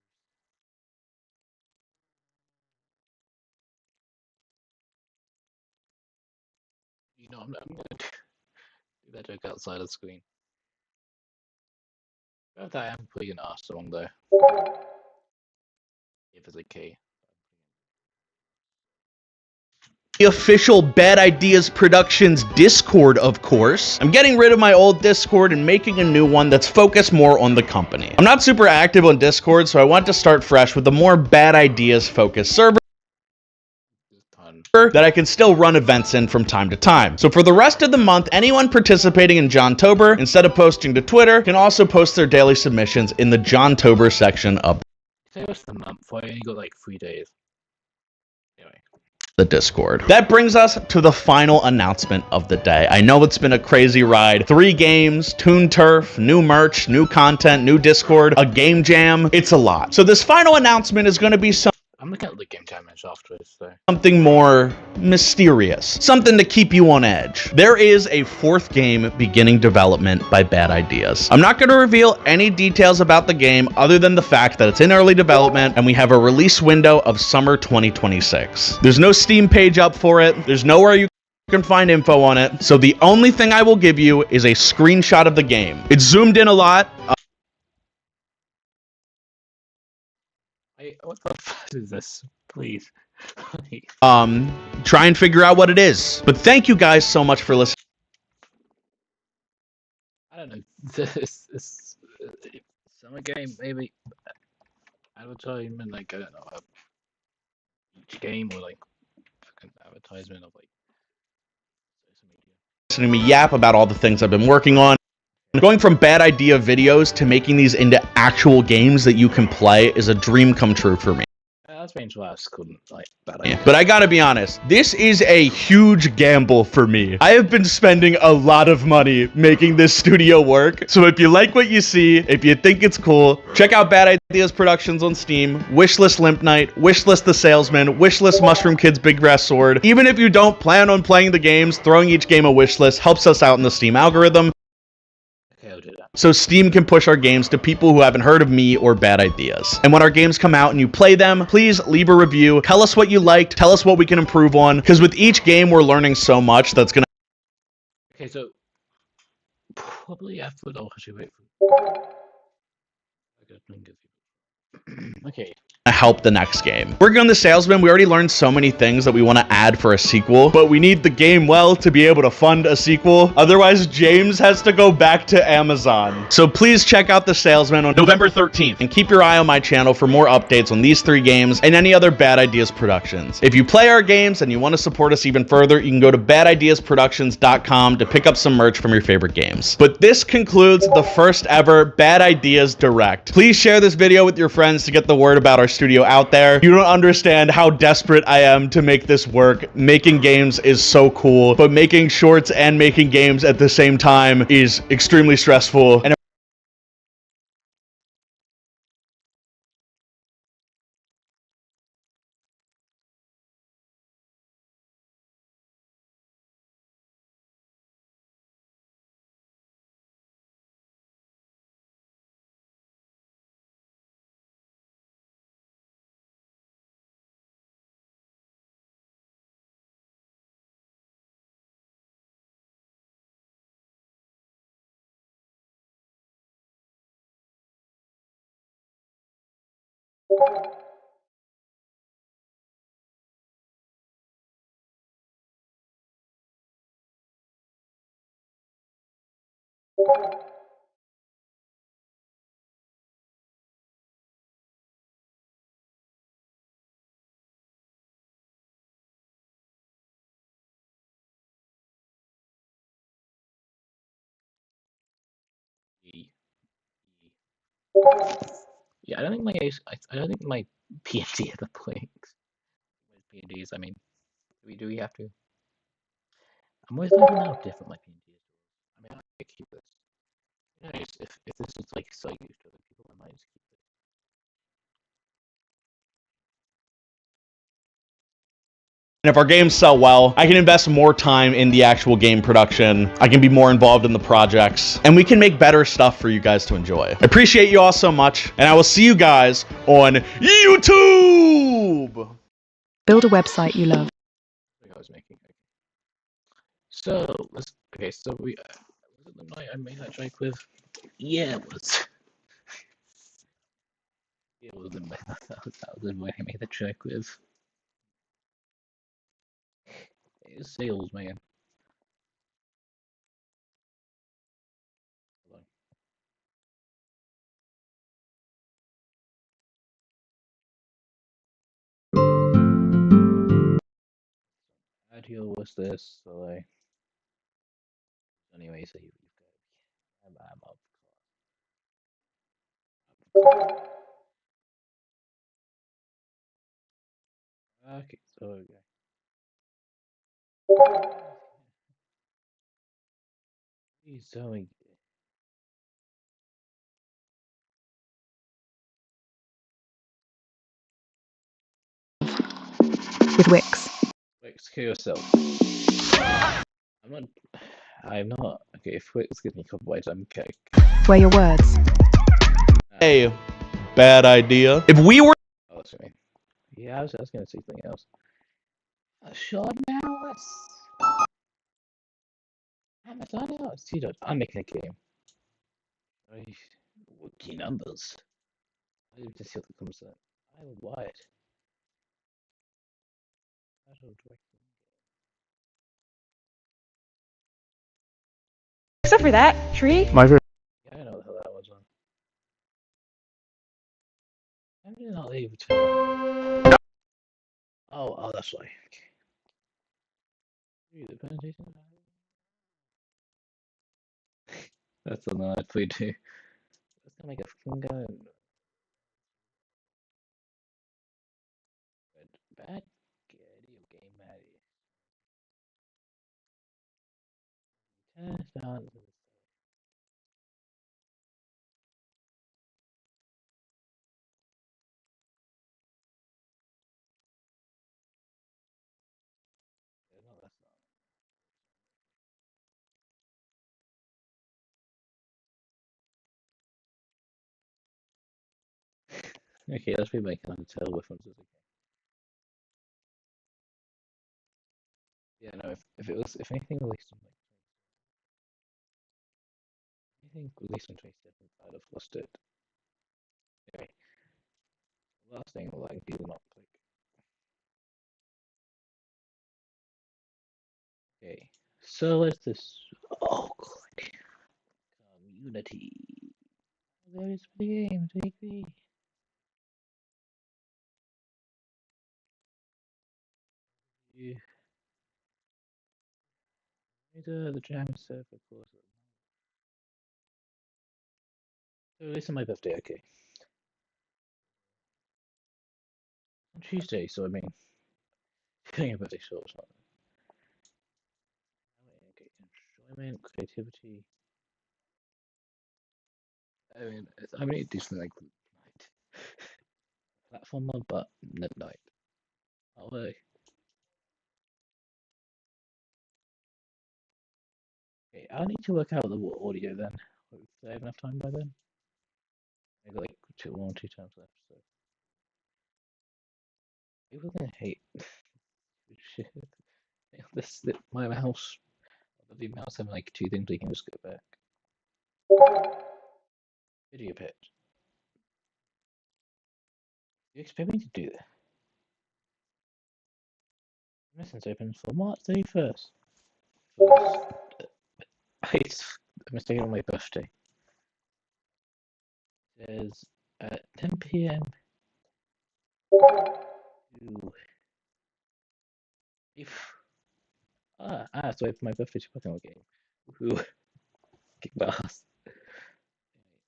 You know, I'm gonna do that joke outside of the screen. But I am probably gonna ask someone though. If it's a key. The official Bad Ideas Productions Discord, of course. I'm getting rid of my old Discord and making a new one that's focused more on the company. I'm not super active on Discord, so I want to start fresh with a more Bad Ideas focused server that I can still run events in from time to time. So for the rest of the month, anyone participating in Johntober, instead of posting to Twitter, can also post their daily submissions in the Johntober section of Say what's the month for? I only got like 3 days. Anyway. The Discord. That brings us to the final announcement of the day. I know it's been a crazy ride. 3 games, Toon Turf, new merch, new content, new Discord, a game jam. It's a lot. So this final announcement is going to be I'm looking at the game jam afterwards, so. something more mysterious, something to keep you on edge. There is a 4th game beginning development by Bad Ideas. I'm not going to reveal any details about the game other than the fact that it's in early development and we have a release window of summer 2026. There's no Steam page up for it. There's nowhere you can find info on it. So the only thing I will give you is a screenshot of the game. It's zoomed in a lot. What the fuck is this? Please. Try and figure out what it is. But thank you guys so much for listening. I don't know. This summer game, maybe advertisement, like I don't know, each game or like fucking advertisement of like Listening to me yap about all the things I've been working on. Going from bad idea videos to making these into actual games that you can play is a dream come true for me. That's been last couldn't like that. But I gotta be honest, this is a huge gamble for me. I have been spending a lot of money making this studio work. So if you like what you see, if you think it's cool, check out Bad Ideas Productions on Steam, wishlist Limp Knight, wishlist The Salesman, wishlist Mushroom Kid's Big Grass Sword. Even if you don't plan on playing the games, throwing each game a wishlist helps us out in the Steam algorithm. So Steam can push our games to people who haven't heard of me or Bad Ideas. And when our games come out and you play them, please leave a review. Tell us what you liked. Tell us what we can improve on. Because with each game, we're learning so much that's going to... Okay, so probably after I'll actually wait for... Okay. help the next game. Working on The Salesman, we already learned so many things that we want to add for a sequel, but we need the game well to be able to fund a sequel. Otherwise, James has to go back to Amazon. So please check out The Salesman on November 13th and keep your eye on my channel for more updates on these 3 games and any other Bad Ideas productions. If you play our games and you want to support us even further, you can go to badideasproductions.com to pick up some merch from your favorite games. But this concludes the first ever Bad Ideas Direct. Please share this video with your friends to get the word about our studio out there. You don't understand how desperate I am to make this work. Making games is so cool, but making shorts and making games at the same time is extremely stressful. And Yeah, I don't think my I don't think my PND ever blinks. With PNDs, I mean, do we have to? I'm always finding out different my PND is. I mean, I could keep this. You know, if this is like so used to other people, I might just keep it. if our games sell well, I can invest more time in the actual game production. I can be more involved in the projects, and we can make better stuff for you guys to enjoy. I appreciate you all so much, and I will see you guys on YouTube! Build a website you love. I was making. So let's. Okay, so we. Was it the night I made that joke with? Yeah, it was. It was the that was the way I made the joke with. It's sales, man. Audio was this, so like. Anyway, so you've got. I'm up. Okay, so okay. He's doing. With Wix. Wix, kill yourself. I'm not. Okay, if Wix gives me copyright, I'm okay. Where your words. Hey, bad idea. If we were. Oh, that's me. Yeah, I was gonna say something else. A short mouse. I'm a out. See that? I'm making a game. Key numbers. I need to see what comes up. I will buy it. Except for that, tree. My favorite. Yeah, I don't know what the hell that was on. How did it not leave between? Oh, that's why. Okay. The presentation. That's the one I played too. Let's go make a fucking gun. Bad video game, Maddie. Test out. No, that's not. Okay, let's be making a hotel references again. Yeah, no, if anything released on anything released on 27th, I'd have lost it. Anyway, last thing like do not click. Okay, so what's this? Oh, click. Community. There's the game, take me. Yeah. The jam server course. So this is my birthday, okay. On Tuesday, so I mean, doing a birthday show or something. Okay, enjoyment, creativity. I mean, I mean, decent like platformer, but midnight. Oh, hey. Okay, I need to work out the audio then. Do I have enough time by then? I got like one or two times left, so people are gonna hate shit. This my mouse. The mouse having like two things we can just go back. Video pit. You expect me to do that? Lessons open for March 31st. It's a mistake on my birthday. It says at 10 p.m. If so for my birthday Pokemon game. Woohoo! Kick ass.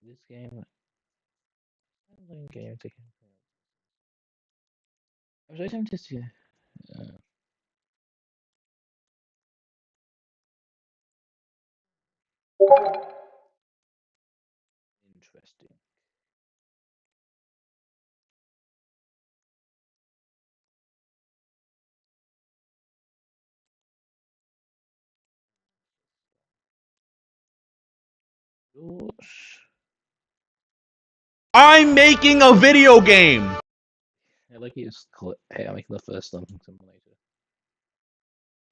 This game. Game taking. I was waiting to see. Interesting. I'm making a video game. I like you just call it. Hey, I'm making the first something simulator.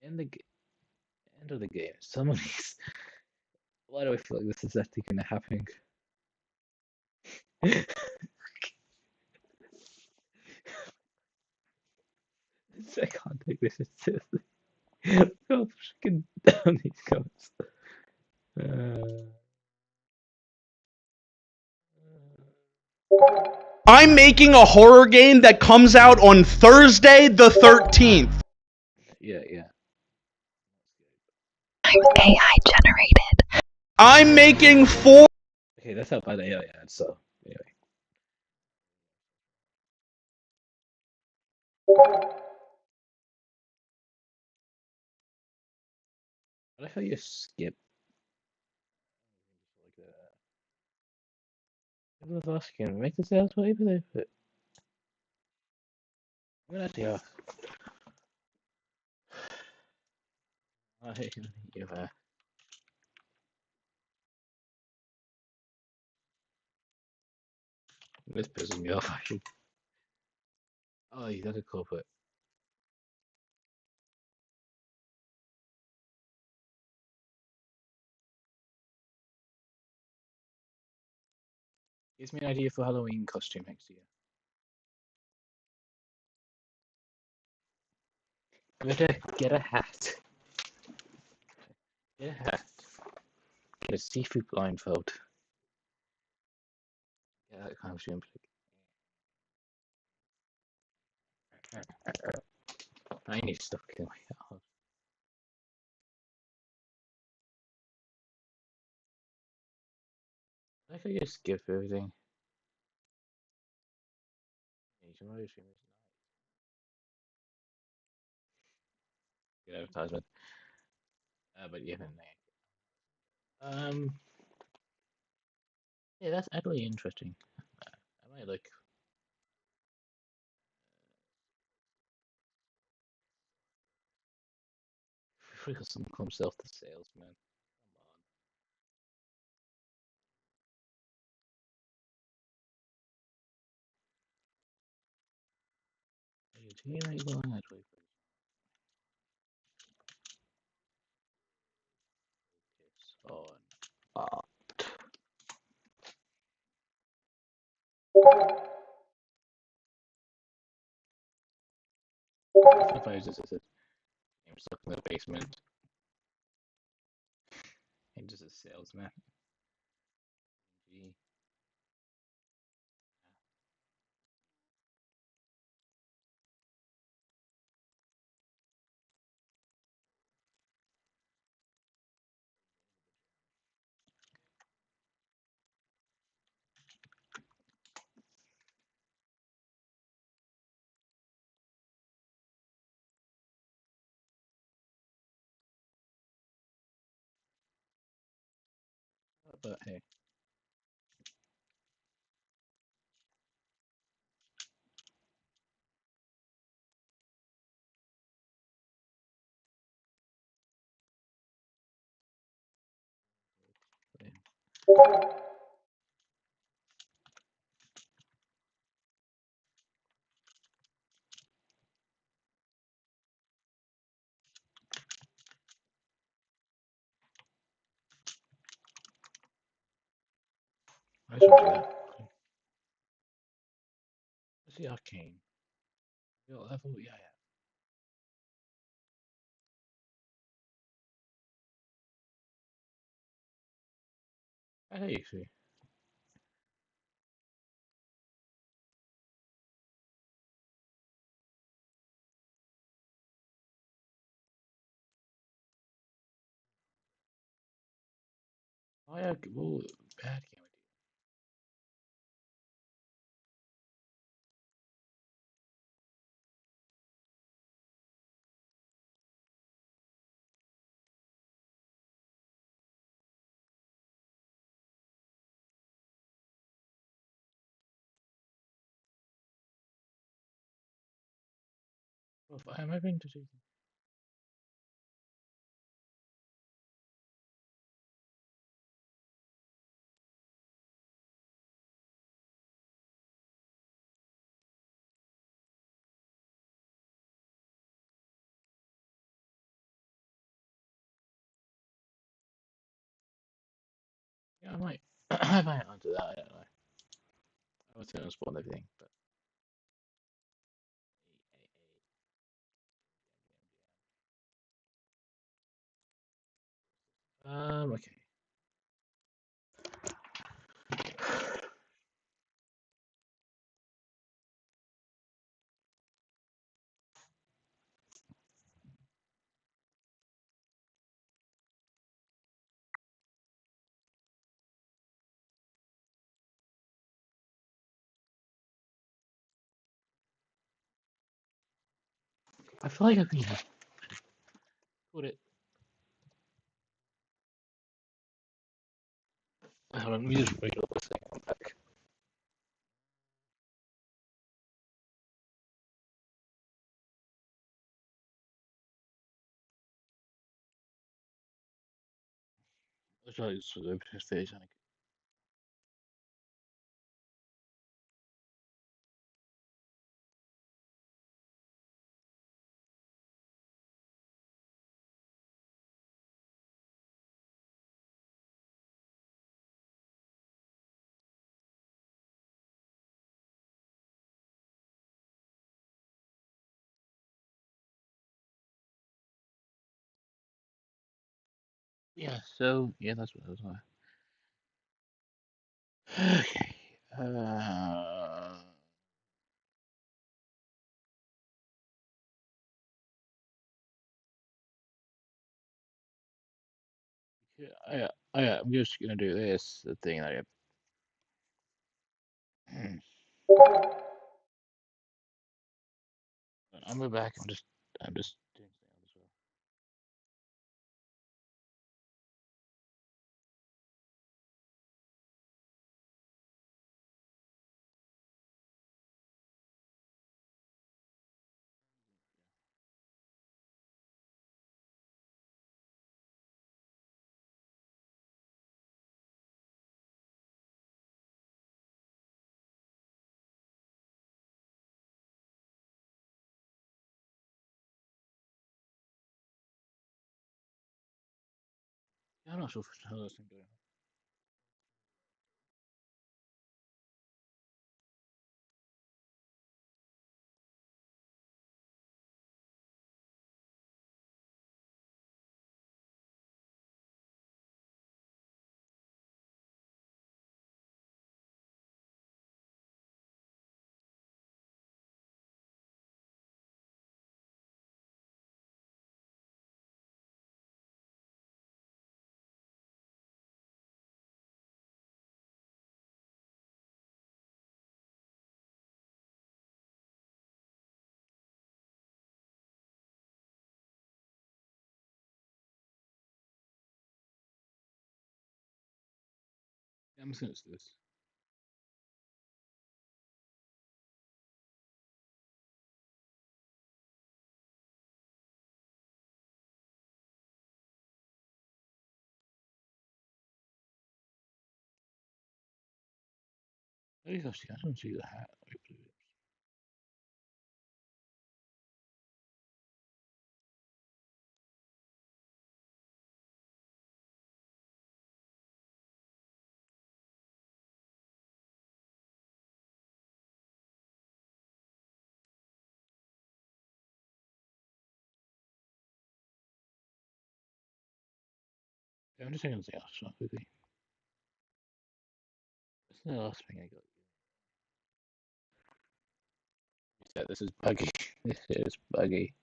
In the end of the game, somebody's. Why do I feel like this is actually gonna happen? I can't take this seriously. Oh, freaking down these comments. I'm making a horror game that comes out on Thursday the 13th. Yeah. I'm AI generated. I'm making 4. Okay, that's how bad AI is, so anyway. I like how you skip like that. People are asking, make the sales paper they put. Good idea. I you this pisses me off actually. Oh, you got a culprit. Gives me an idea for Halloween costume next year. Get a hat. Get a hat. Get a seafood blindfold. Get that costume. I need to stop killing my dog. I could just skip everything. You can always stream this night. Good advertisement. But yeah, yeah, that's actually interesting. I might look. Because someone calls himself the salesman. Come on. On. If I just said I'm stuck in the basement. I'm just a salesman. Gee. But hey. I should do that. Let's see arcane. Your level, yeah. I hate you see. Oh yeah, well, bad game idea. Well, am I going to do? Yeah, I might. I might onto that. I don't know. I was gonna spawn everything, but okay. I feel like I can put it. Hold on, let me just reload this thing. I'm back. Wahrscheinlich ist es so, verstehe ich eigentlich. Yeah, so, yeah, that's what I was like. Okay. I'm just gonna do this, the thing that I'm back, I'm just doing something as well. Ja, noch so how this thing doing. Yeah, I'm just gonna do this. Maybe I don't see the hat. Yeah, I'm just taking something else so quickly. It's the last thing I got. Yeah, this is buggy. This is buggy.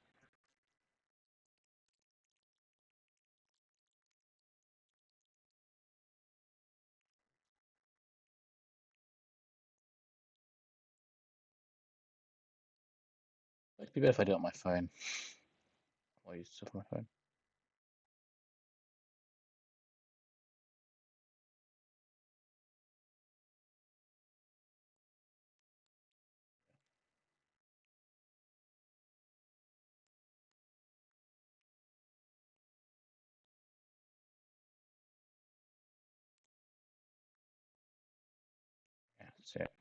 It'd be better if I do it on my phone. I'll use stuff on my phone. Yeah, that's it.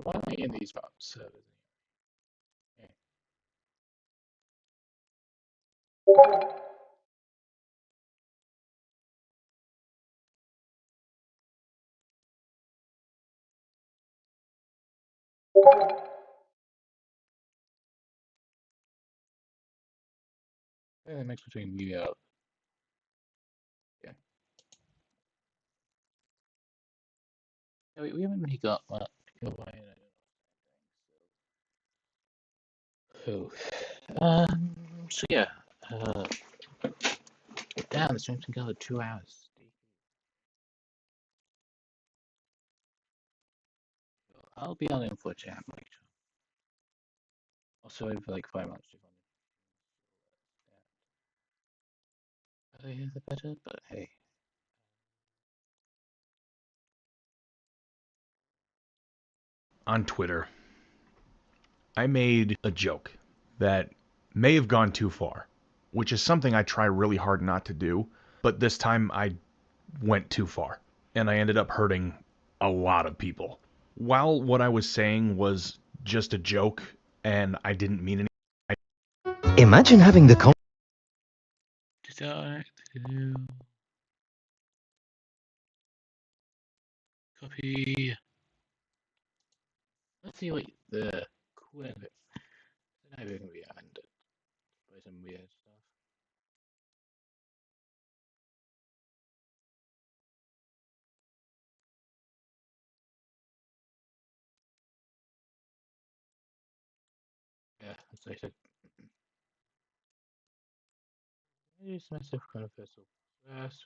Why am I in these servers? Yeah. Yeah, the mix between you out. Yeah. Yeah, we haven't really got much going. So, so yeah. Damn, the stream's been going 2 hours. I'll be on in for a chat later. Also, over like 5 months. Yeah, the better, but hey. On Twitter, I made a joke that may have gone too far, which is something I try really hard not to do, but this time I went too far, and I ended up hurting a lot of people. While what I was saying was just a joke and I didn't mean any. Imagine having the Copy. Let's see what the cool end of it. I don't know if it can be amended by some weird stuff. Yeah, as I said. Use myself kind of vessel. That's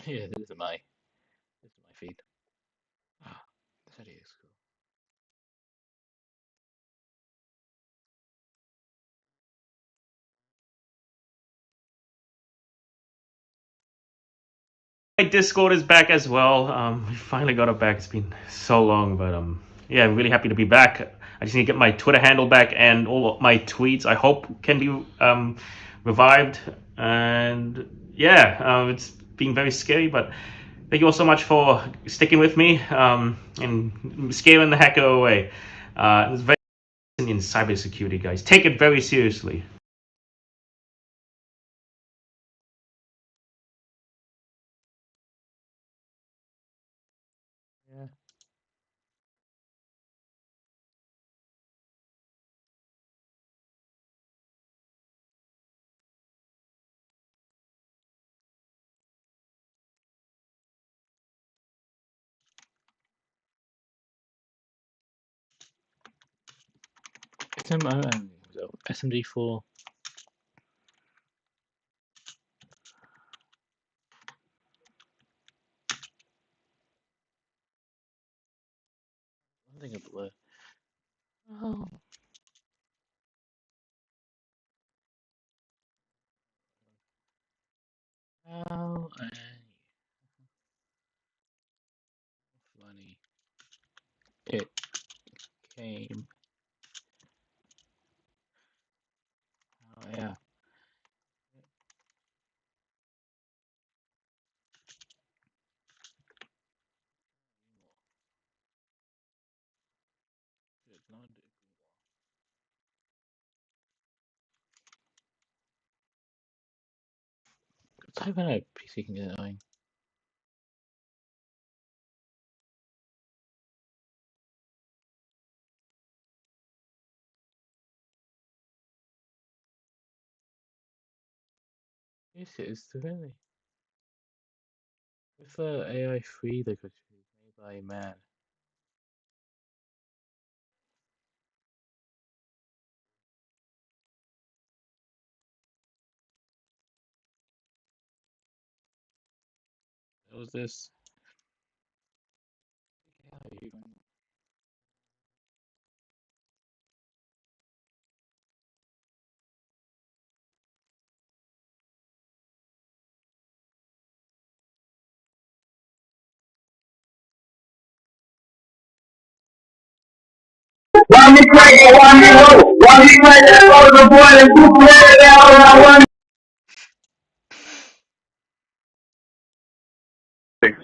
yeah, this is my feed. Ah, this idea is cool. My Discord is back as well. We finally got it back. It's been so long, but yeah, I'm really happy to be back. I just need to get my Twitter handle back and all of my tweets. I hope can be revived. And yeah, it's been very scary, but thank you all so much for sticking with me and scaring the heck away. It's very in cybersecurity, guys. Take it very seriously. Yeah. SMD4. I think of the word. Oh. Oh, funny. It came. Oh yeah. Type in a PC can get annoying. Yes, it is really. With AI free, they could be made by man. What was this?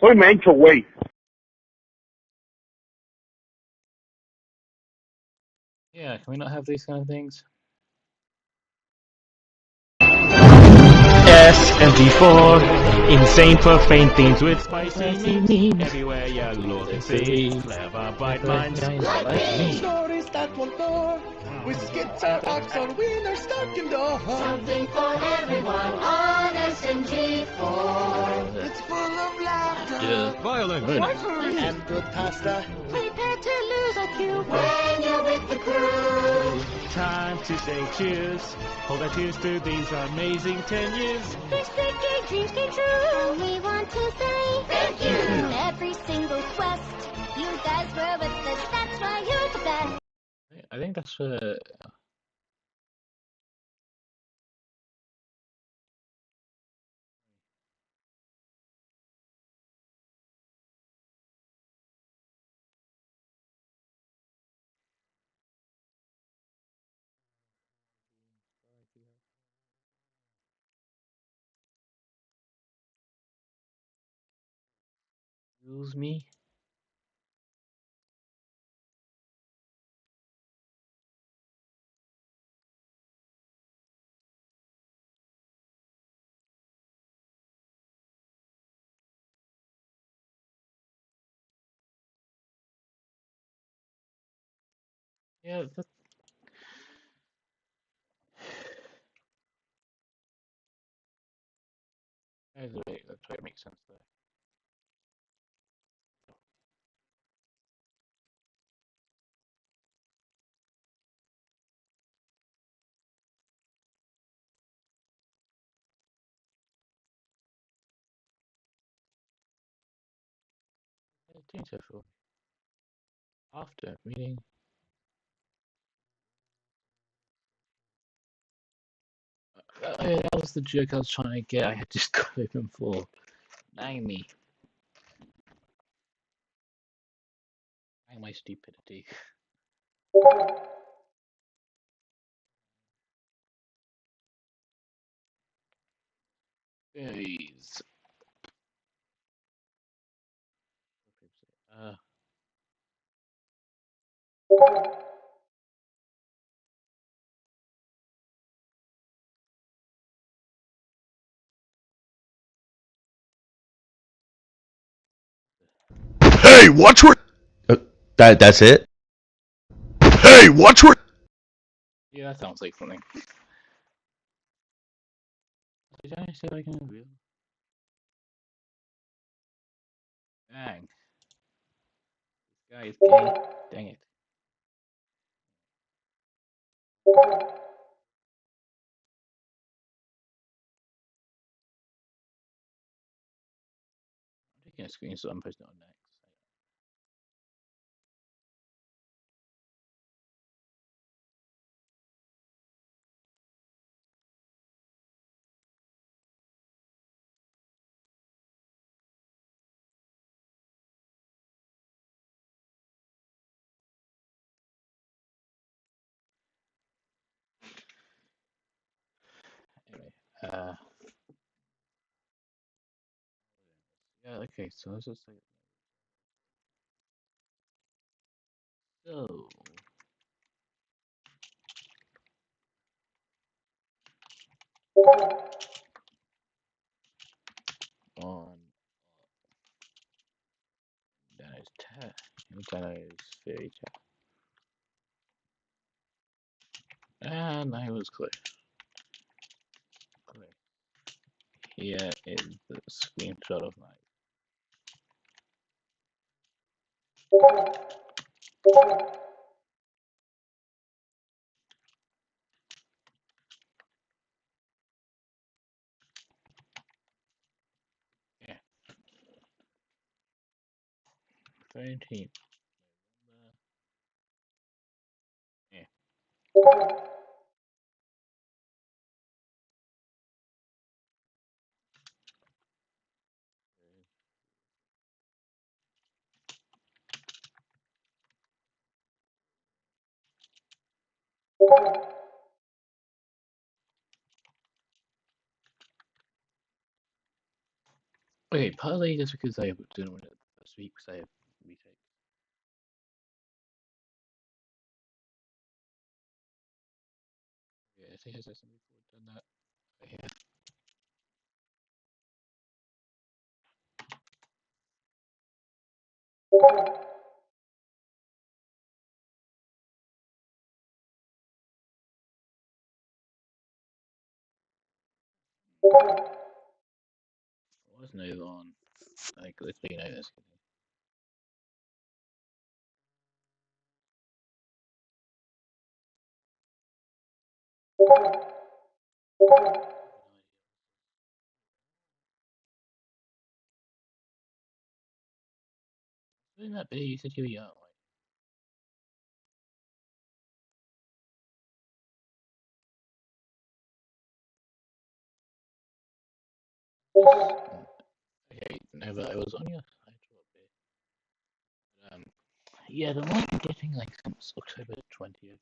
We're meant to wait. Yeah, can we not have these kind of things? SMG4, insane profane themes with spicy memes. Everywhere you look, see clever bright minds. Stories that want more. With skits our arcs on winners stuck in the hole. Something for everyone on SMG4. It's full of laughter, Yeah. violence, Very nice. rivalry, and good pasta. Prepare to lose a cue when you're with the crew. Time to say cheers. Hold our tears to these amazing 10 years. This decade dreams came true. And we want to say thank you. Every single quest, you guys were with us. That's why you're the best. I think that's Excuse me. Yeah, that's right. That's right. It makes sense there. I think so. For after meeting. That was the joke I was trying to get. I had just got open for. Dang me. Dang my stupidity. Jeez. Uh, Hey, watch where. That's it. Hey, watch where. yeah, that sounds like something. Did I say I can reveal? Dang. This guy is gay. Dang it. I'm taking a screenshot and posting it on next. Anyway, yeah, okay, so let's just say so. On Dano's Dano's fairy tale. And I was clear. Here is the screenshot of my. Yeah. 13. Yeah. Okay, partly just because I didn't want it this week because I have retake. think has somebody done that. Yeah. Was no on. Like, let's be this. Doing that bit, you said you were young. Okay, no, but I was on your side for a bit. Yeah, the one you're getting like since October 20th.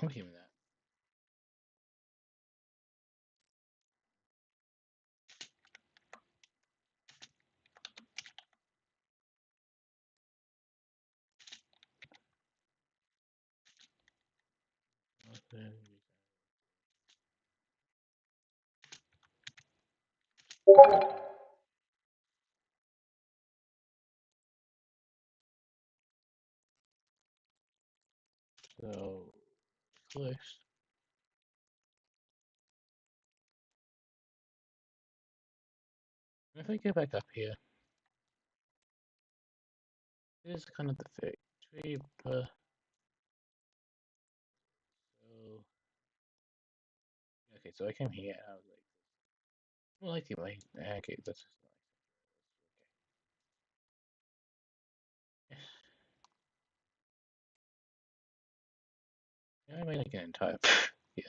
I'm hearing that. So close. If I go back up here, here's kind of the tree per. So okay, so I came here. I was like, well, I think like okay, that's just nice. Yeah, I made like an entire yeah.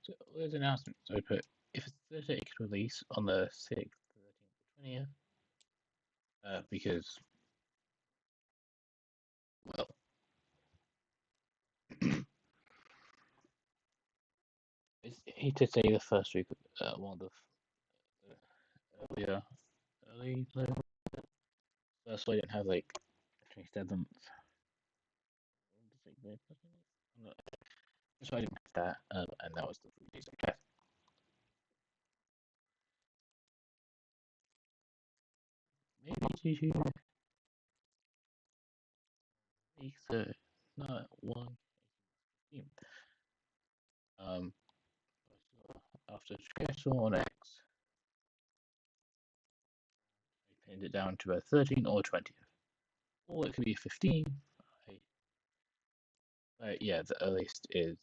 So there's announcements. So I put if it's Thursday, it could release on the 6th, 13th, 20th. Because well, he did say the first week, one of the early level. That's why I didn't have like 27th. That's why I didn't have that, and that was the release. Okay. Maybe 2 weeks, not 1. Um, after stressful on X, I pinned it down to a 13 or 20th, or it could be 15. Yeah, the earliest is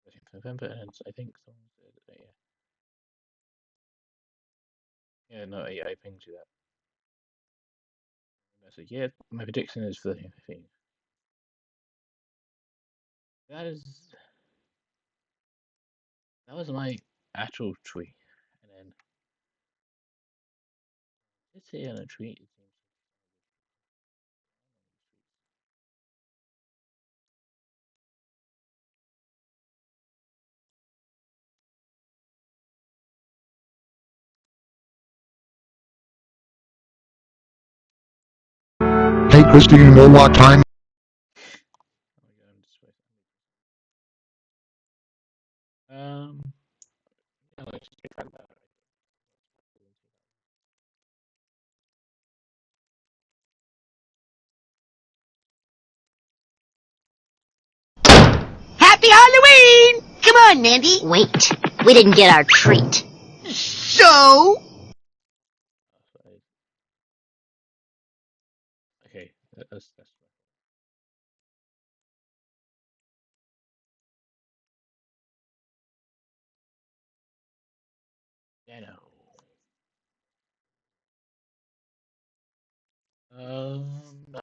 13th November, and I think someone said, yeah, no, yeah, I pinged you that. I said, yeah, my prediction is 13, 15. That was my actual tweet, and then let's say on a tweet. Hey, Christy, you know what time? Yeah, let's just get about it. Happy Halloween! Come on, Mandy. Wait, we didn't get our treat. So? Okay, that's I know. No.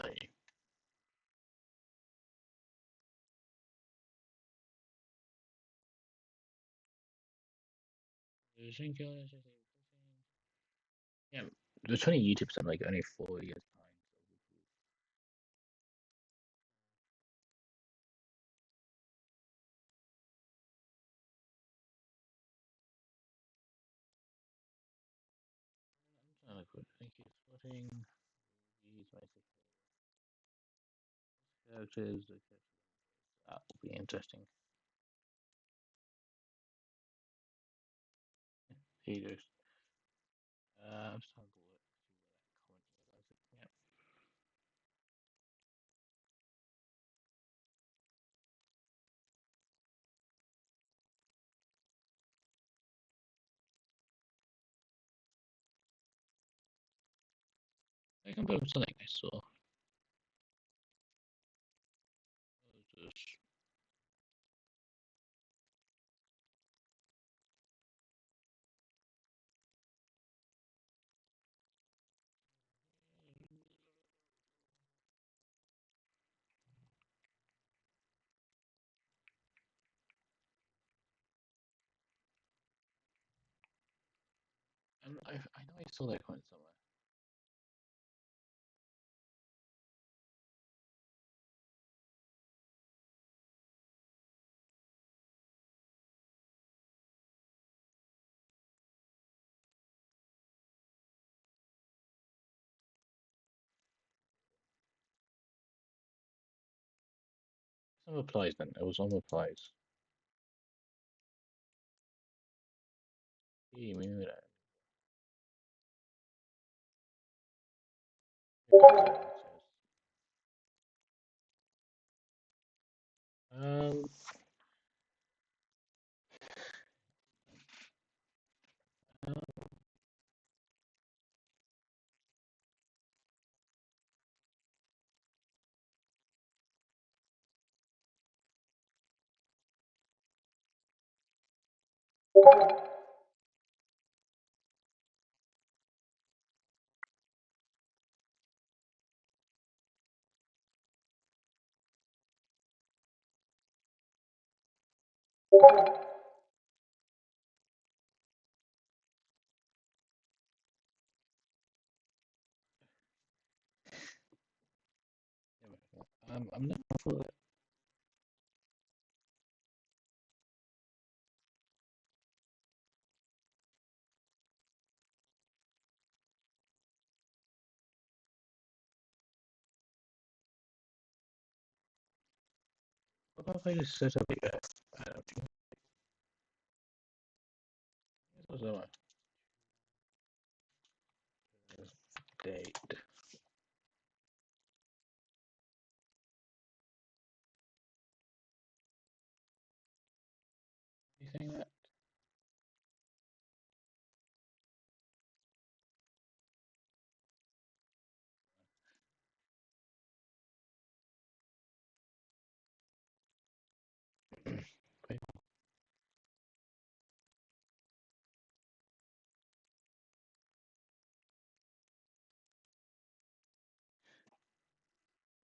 Yeah, the 20 YouTubes in like only 4 years time. I'm trying to put thank you spotting these characters. That will be interesting. Here you go. I'm just trying to look see where that comment was. Yeah. I can put something I saw. Just I know I saw that comment somewhere. Some replies then. It was on replies. Maybe that. Um. I'm not for it. What if I just set up a date? You think that?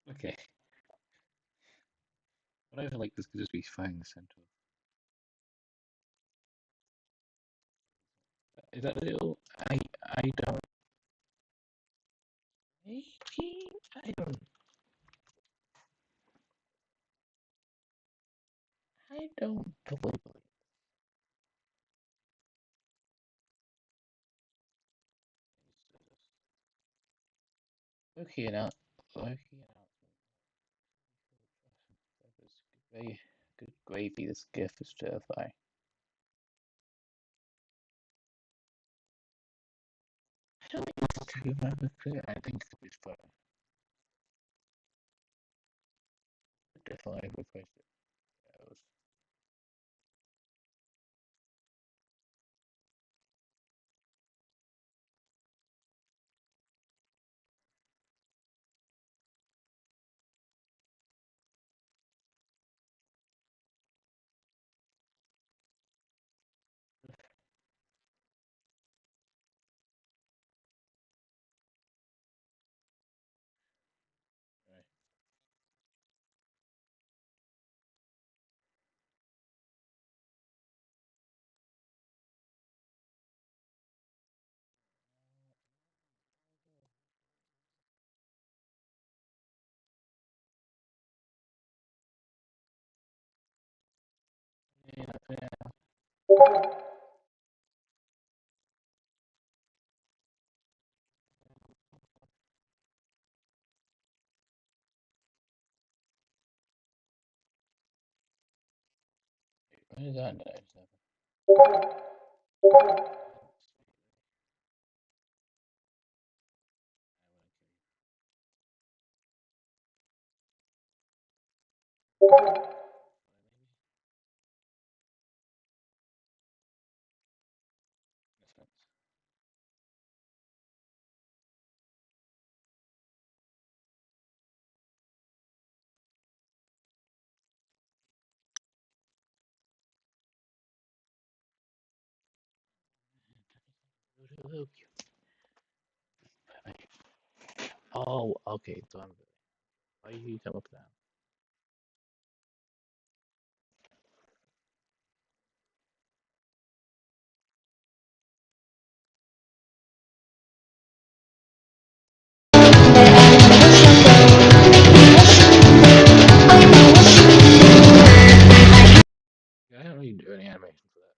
Okay. What if like this could just be Fang Central? Is that little? I don't. Maybe I don't. I don't totally believe. Okay, now. Okay, now. That is very good gravy. This gift is terrifying. I don't remember clear. I think it's fine. Definitely replaced it. Yeah, it was. What is that? Oh, okay. So why you come up now? Yeah, I don't really do any animation for that.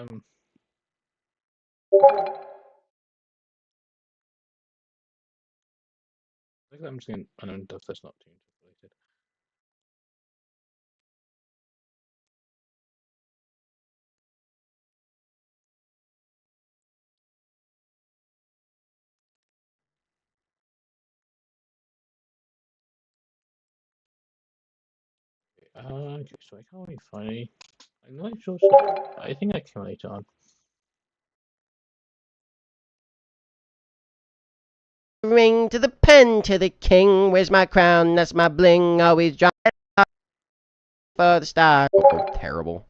So. I think I'm just going to unknown stuff that's not tuned related. Okay, so I can't really find any. I'm not sure. I think I can later on. Ring to the pen to the king. Where's my crown? That's my bling. Always drop for the star. Oh, terrible.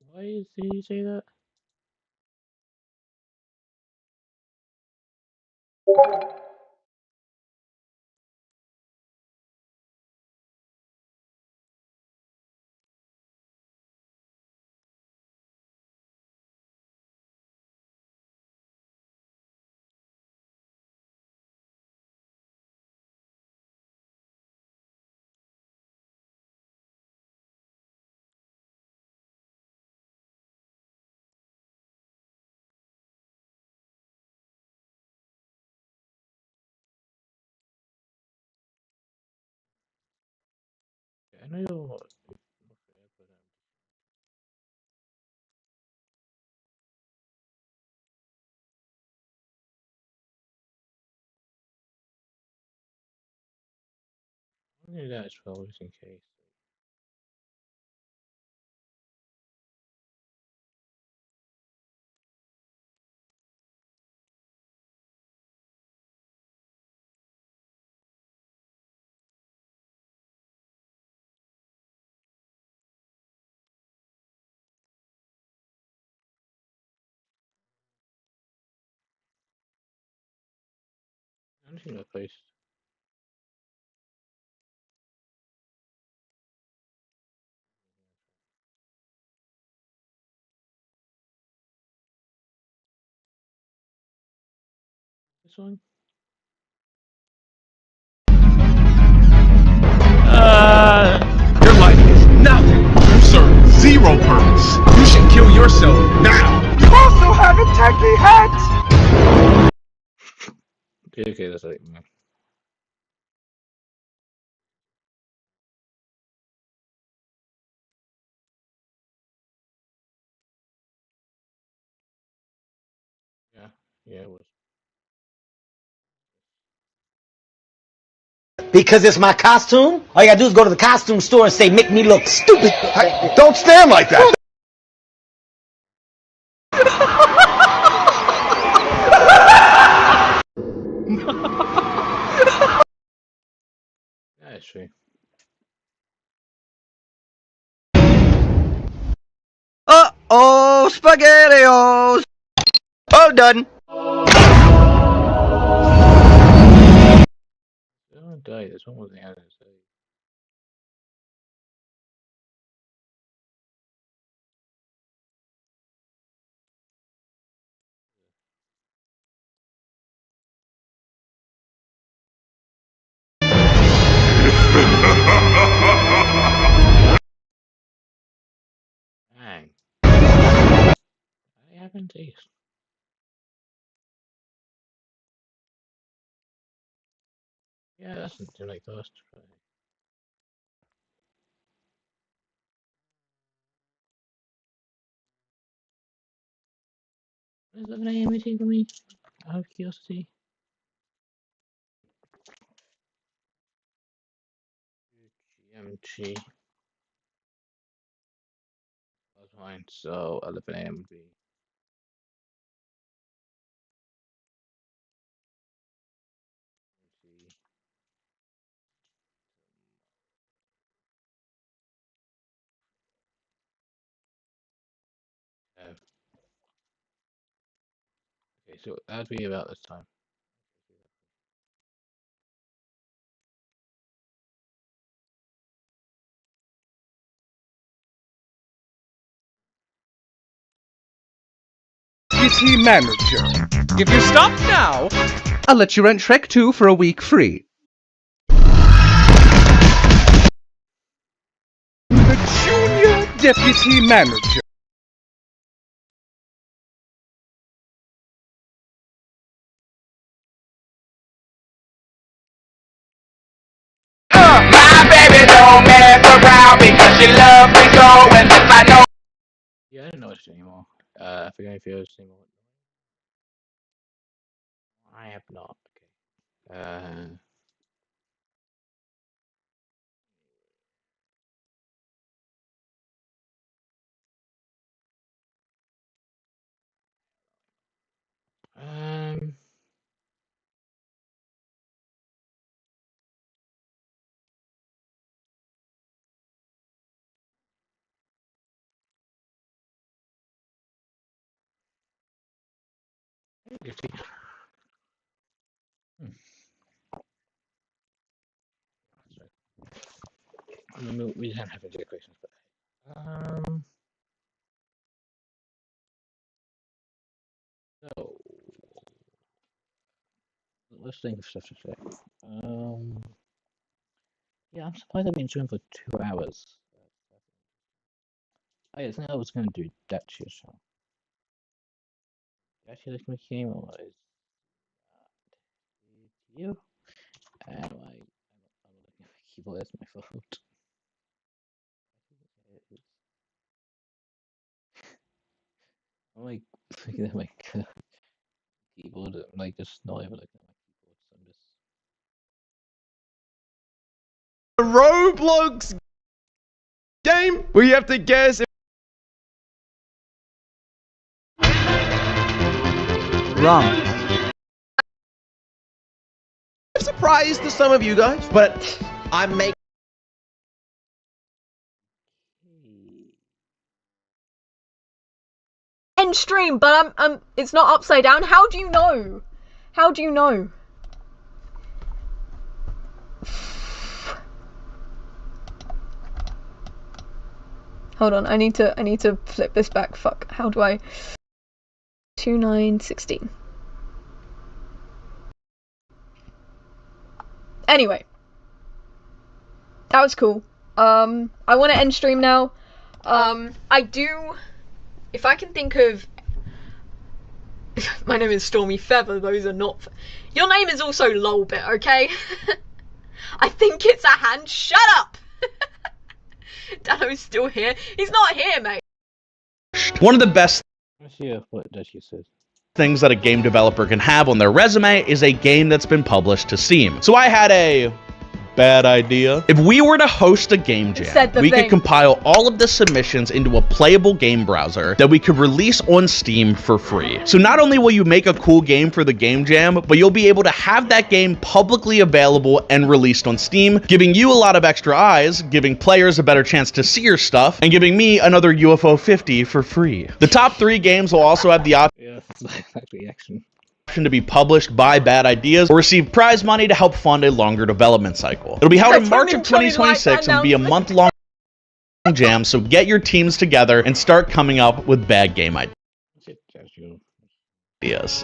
Why did he say that? I know. I'm gonna do that as well, just in case. I'm just gonna place. This one. Your life is nothing. You serve zero purpose. You should kill yourself now. You also have a techie hat. Okay, that's like. Yeah, it was. Because it's my costume? All you gotta do is go to the costume store and say, make me look stupid. Don't stand like that. Nice. true. Uh-oh, SpaghettiOs! Oh, done. Oh, die. This one was the answer. Dang. I haven't tasted. Yeah, that's not too like first try. What is the name eating for me? Out of curiosity. GMT. That's fine. So 11 AM would be. Okay, so that'd be about this time. Deputy Manager. If you stop now, I'll let you rent Shrek 2 for a week free. The Junior Deputy Manager. My baby don't mess around because she loves me so, and if I know. Yeah, I don't know it anymore. I forget if you anymore. I have not. Okay. Um. I mean, we don't have any questions, but so let's think of stuff to say. Yeah, I'm surprised I've been streaming for 2 hours. Oh yeah, something I was gonna do that shit. So actually, like my game was you. And I'm looking at my keyboard. That's my fault. I'm like looking at my keyboard. I'm like just not even looking at my keyboard. So I'm just. A Roblox game where you have to guess. Wrong. I'm surprised to some of you guys, but I make. End stream, but it's not upside down. How do you know? How do you know? Hold on, I need to flip this back. Fuck. How do I? 2916. Anyway, that was cool. I want to end stream now. I do. If I can think of. My name is Stormy Feather. Those are not. Your name is also Lolbit, okay? I think it's a hand. Shut up. Dano's still here. He's not here, mate. One of the best Let's see what Dutchie says. things that a game developer can have on their resume is a game that's been published to Steam. So I had a Bad idea. If we were to host a game jam, we could compile all of the submissions into a playable game browser that we could release on Steam for free. So not only will you make a cool game for the game jam, but you'll be able to have that game publicly available and released on Steam, giving you a lot of extra eyes, giving players a better chance to see your stuff, and giving me another UFO 50 for free. The top 3 games will also have the option to be published by Bad Ideas or receive prize money to help fund a longer development cycle. It'll be held in March of 2026 and be a month-long jam, so get your teams together and start coming up with bad game ideas.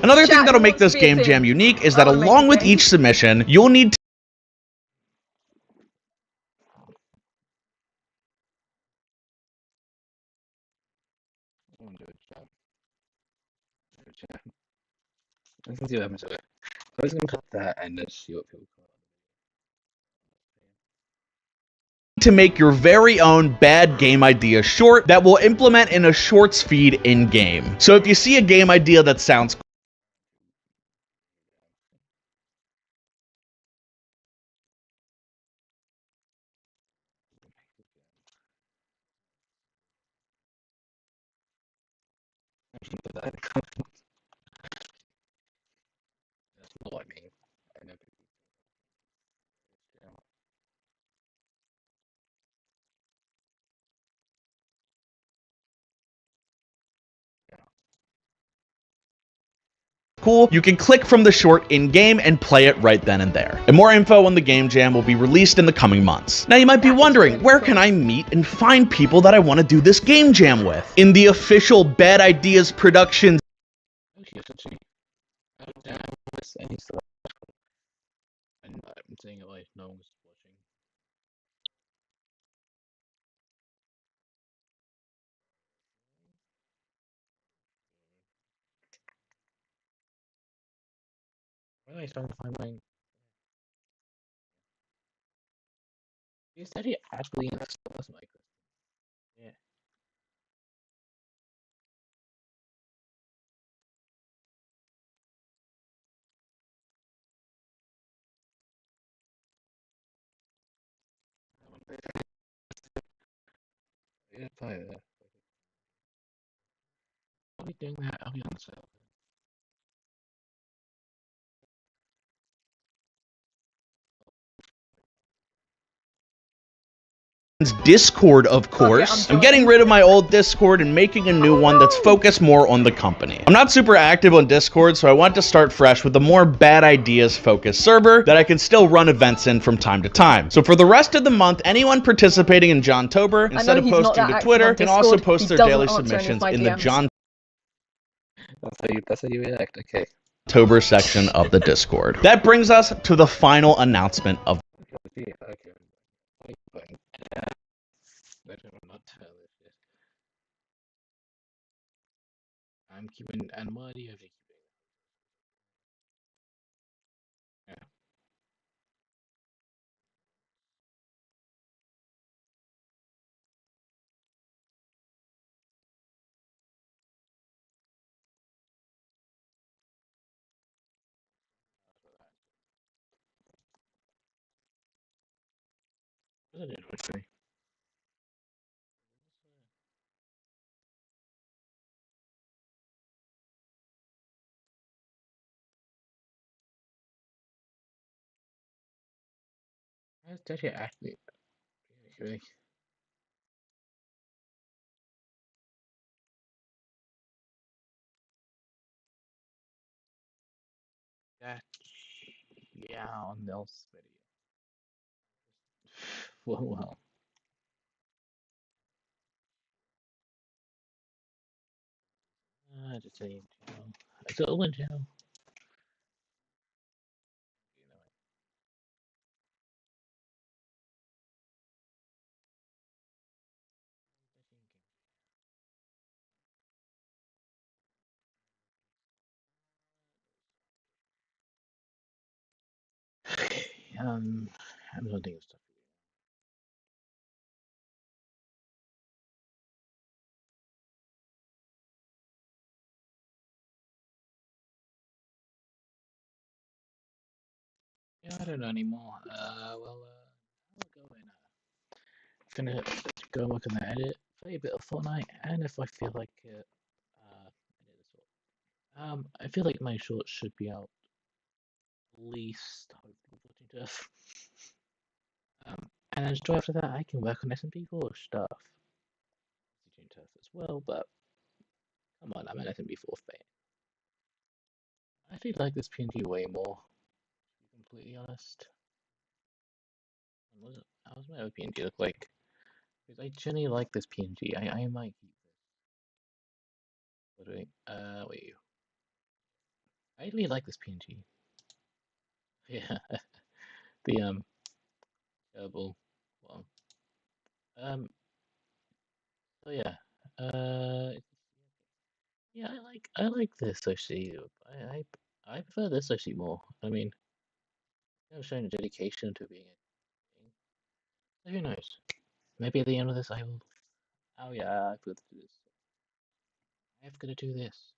Another thing that'll make this game jam unique is that along with each submission, you'll need to Let's see what happens to it. I was gonna cut that and then see what people call make your very own bad game idea short that will implement in a shorts feed in-game. So if you see a game idea that sounds That's not what I mean. I know people. cool, you can click from the short in-game and play it right then and there. And more info on the game jam will be released in the coming months. Now you might be wondering, where can I meet and find people that I want to do this game jam with? In the official Bad Ideas Productions I'm saying it like no one's watching. Why am I trying to find my? You said he actually installs my question. Yeah. Yeah, probably that. I'll be doing that. I'll be on the sale. Discord, of course. I'm getting rid of my old Discord and making a new one that's focused more on the company. I'm not super active on Discord, so I want to start fresh with a more Bad Ideas focused server that I can still run events in from time to time. So for the rest of the month, anyone participating in Johntober, instead of posting to Twitter, can also post their daily submissions in the Johntober That's how you react. Okay. section of the Discord. That brings us to the final announcement of Okay. Let him not tell it yet. I'm keeping animality of keeping. Yeah. What did it say? Where's Daddy actually? Okay. That. Yeah, on Nels video. Well. Just saying. It's an open channel. I'm not doing stuff. Yeah, I don't know anymore. Well. gonna go and work on the edit, play a bit of Fortnite, and if I feel like it, edit as well. I feel like my shorts should be out at least hopefully 14 turf. And then straight after that, I can work on SMP4 stuff. 14 turf as well, but come on, I'm an SMP4 fan. I actually like this PNG way more, to be completely honest. How does my other PNG look like? Because I genuinely like this PNG. I might keep this. What do I, wait. I really like this PNG. Yeah, the terrible one. So yeah, yeah, I like this actually. I prefer this actually more. I mean, showing dedication to being a thing. So who knows? Maybe at the end of this, I will. Oh yeah, I've got to do this. I've got to do this.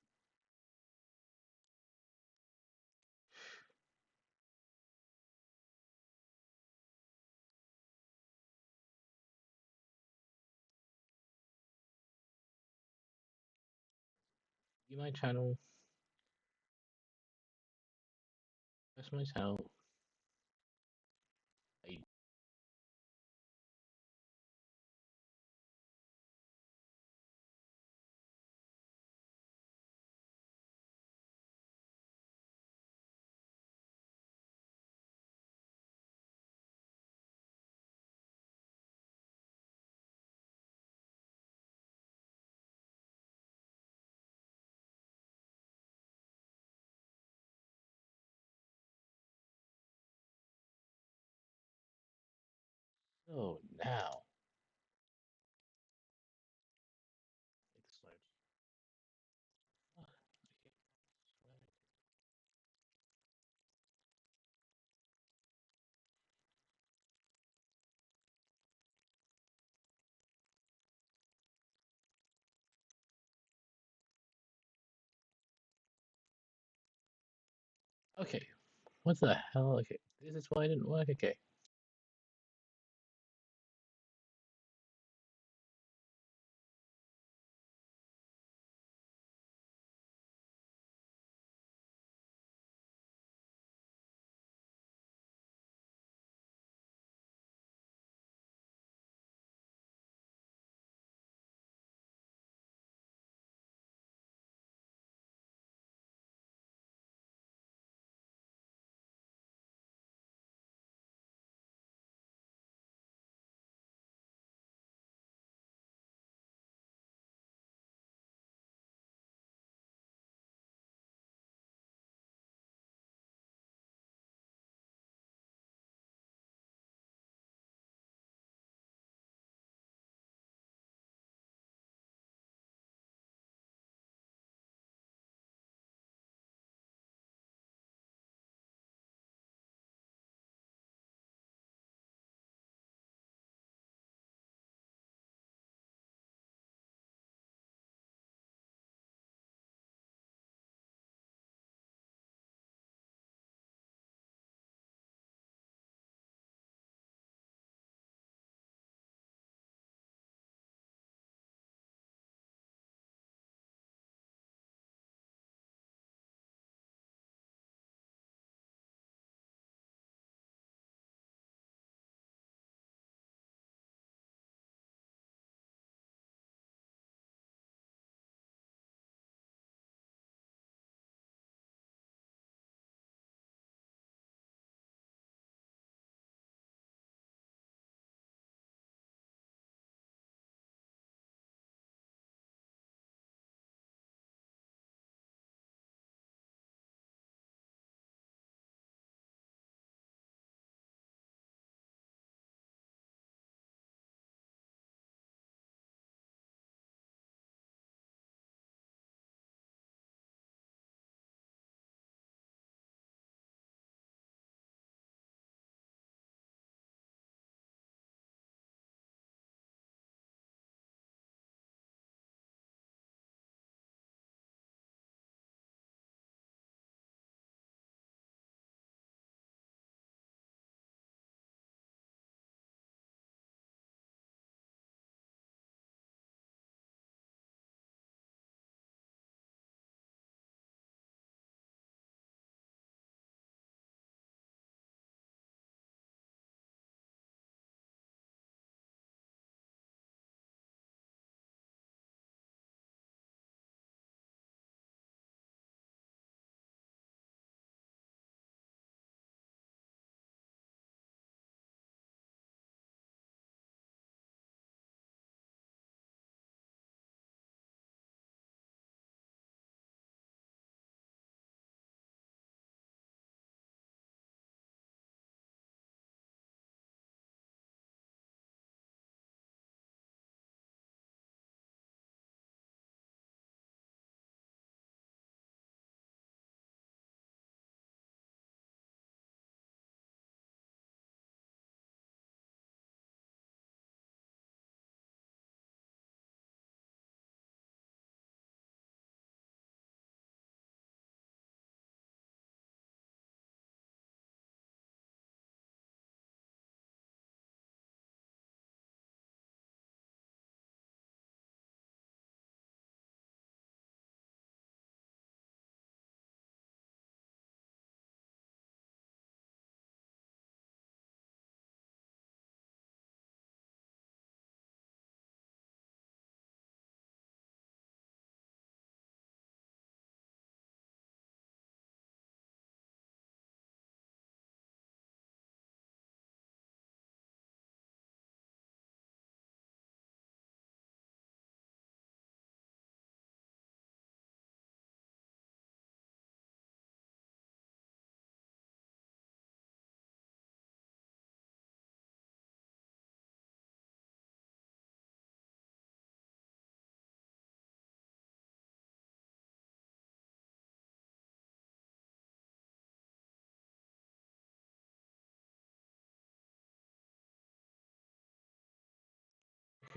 You my channel. Press my channel. I So now, it's like, okay, what the hell? Okay, this is why it didn't work. Okay.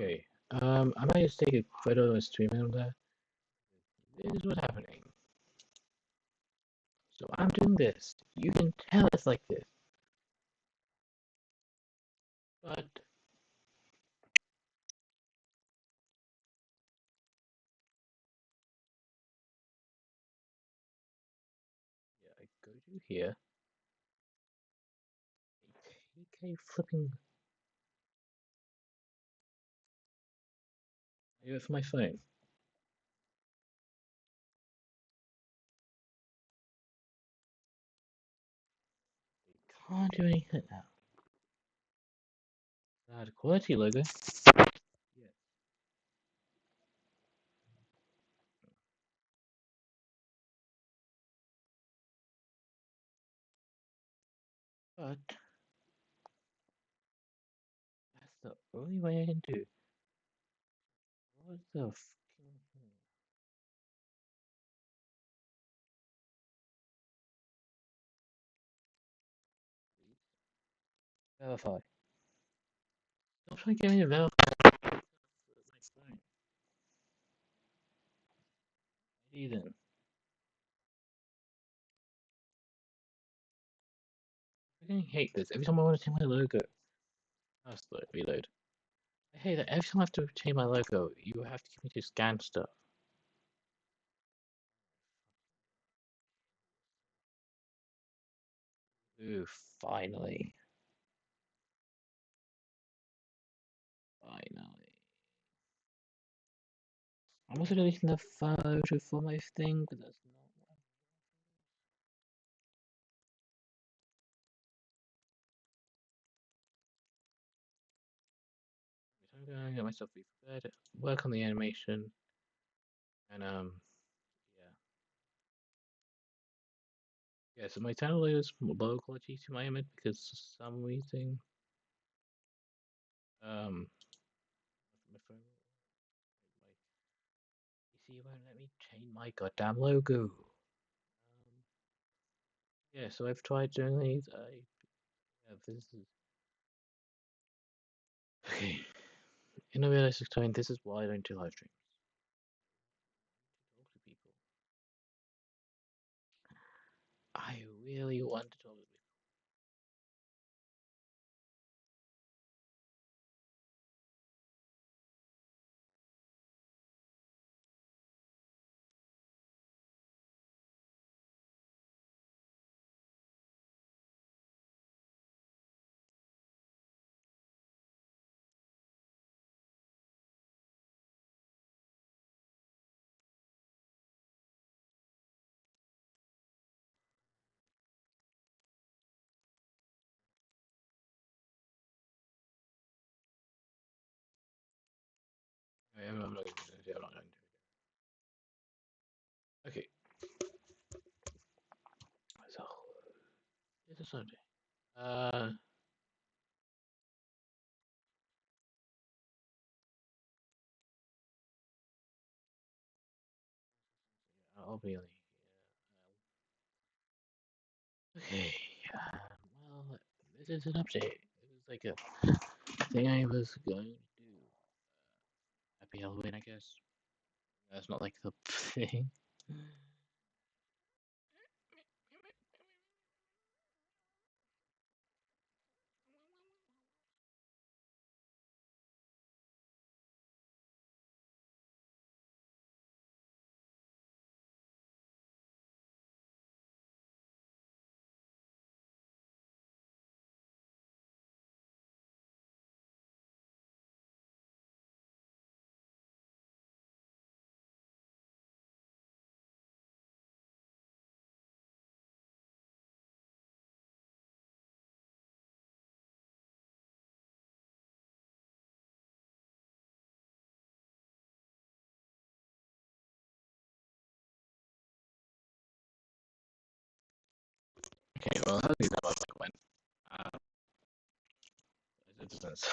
Okay. I might just take a photo and stream it on there. This is what's happening. So I'm doing this. You can tell it's like this. But yeah, I go to here. TK flipping. I do it for my phone. Can't do anything now. Bad quality logo. Yeah. But that's the only way I can do. What the fucking thing? Verify. Stop trying to get me to verify. My phone. Then. I fucking hate this. Every time I want to change my logo. Oh, slow. Reload. I hate that every time I have to change my logo, you have to get me to scan stuff. Ooh, finally. Finally. I'm also deleting the photo for my thing, but that's not what I'm gonna get myself prepared, work on the animation, and yeah. Yeah, so my channel is low quality to my image because for some reason, my phone, my PC won't let me change my goddamn logo. Yeah, so I've tried doing these. Yeah, this is okay. In a realistic time, this is why I don't do live streams. Talk to people. I really want to talk to people. I'm not going to do it. I'm not going to. Okay. So, it's a Sunday. I'll be late. Okay. Well, this is an update. It was like a thing I was going to do. Happy Halloween, I guess. That's not like the thing. Okay, well, how do that was like when? It depends.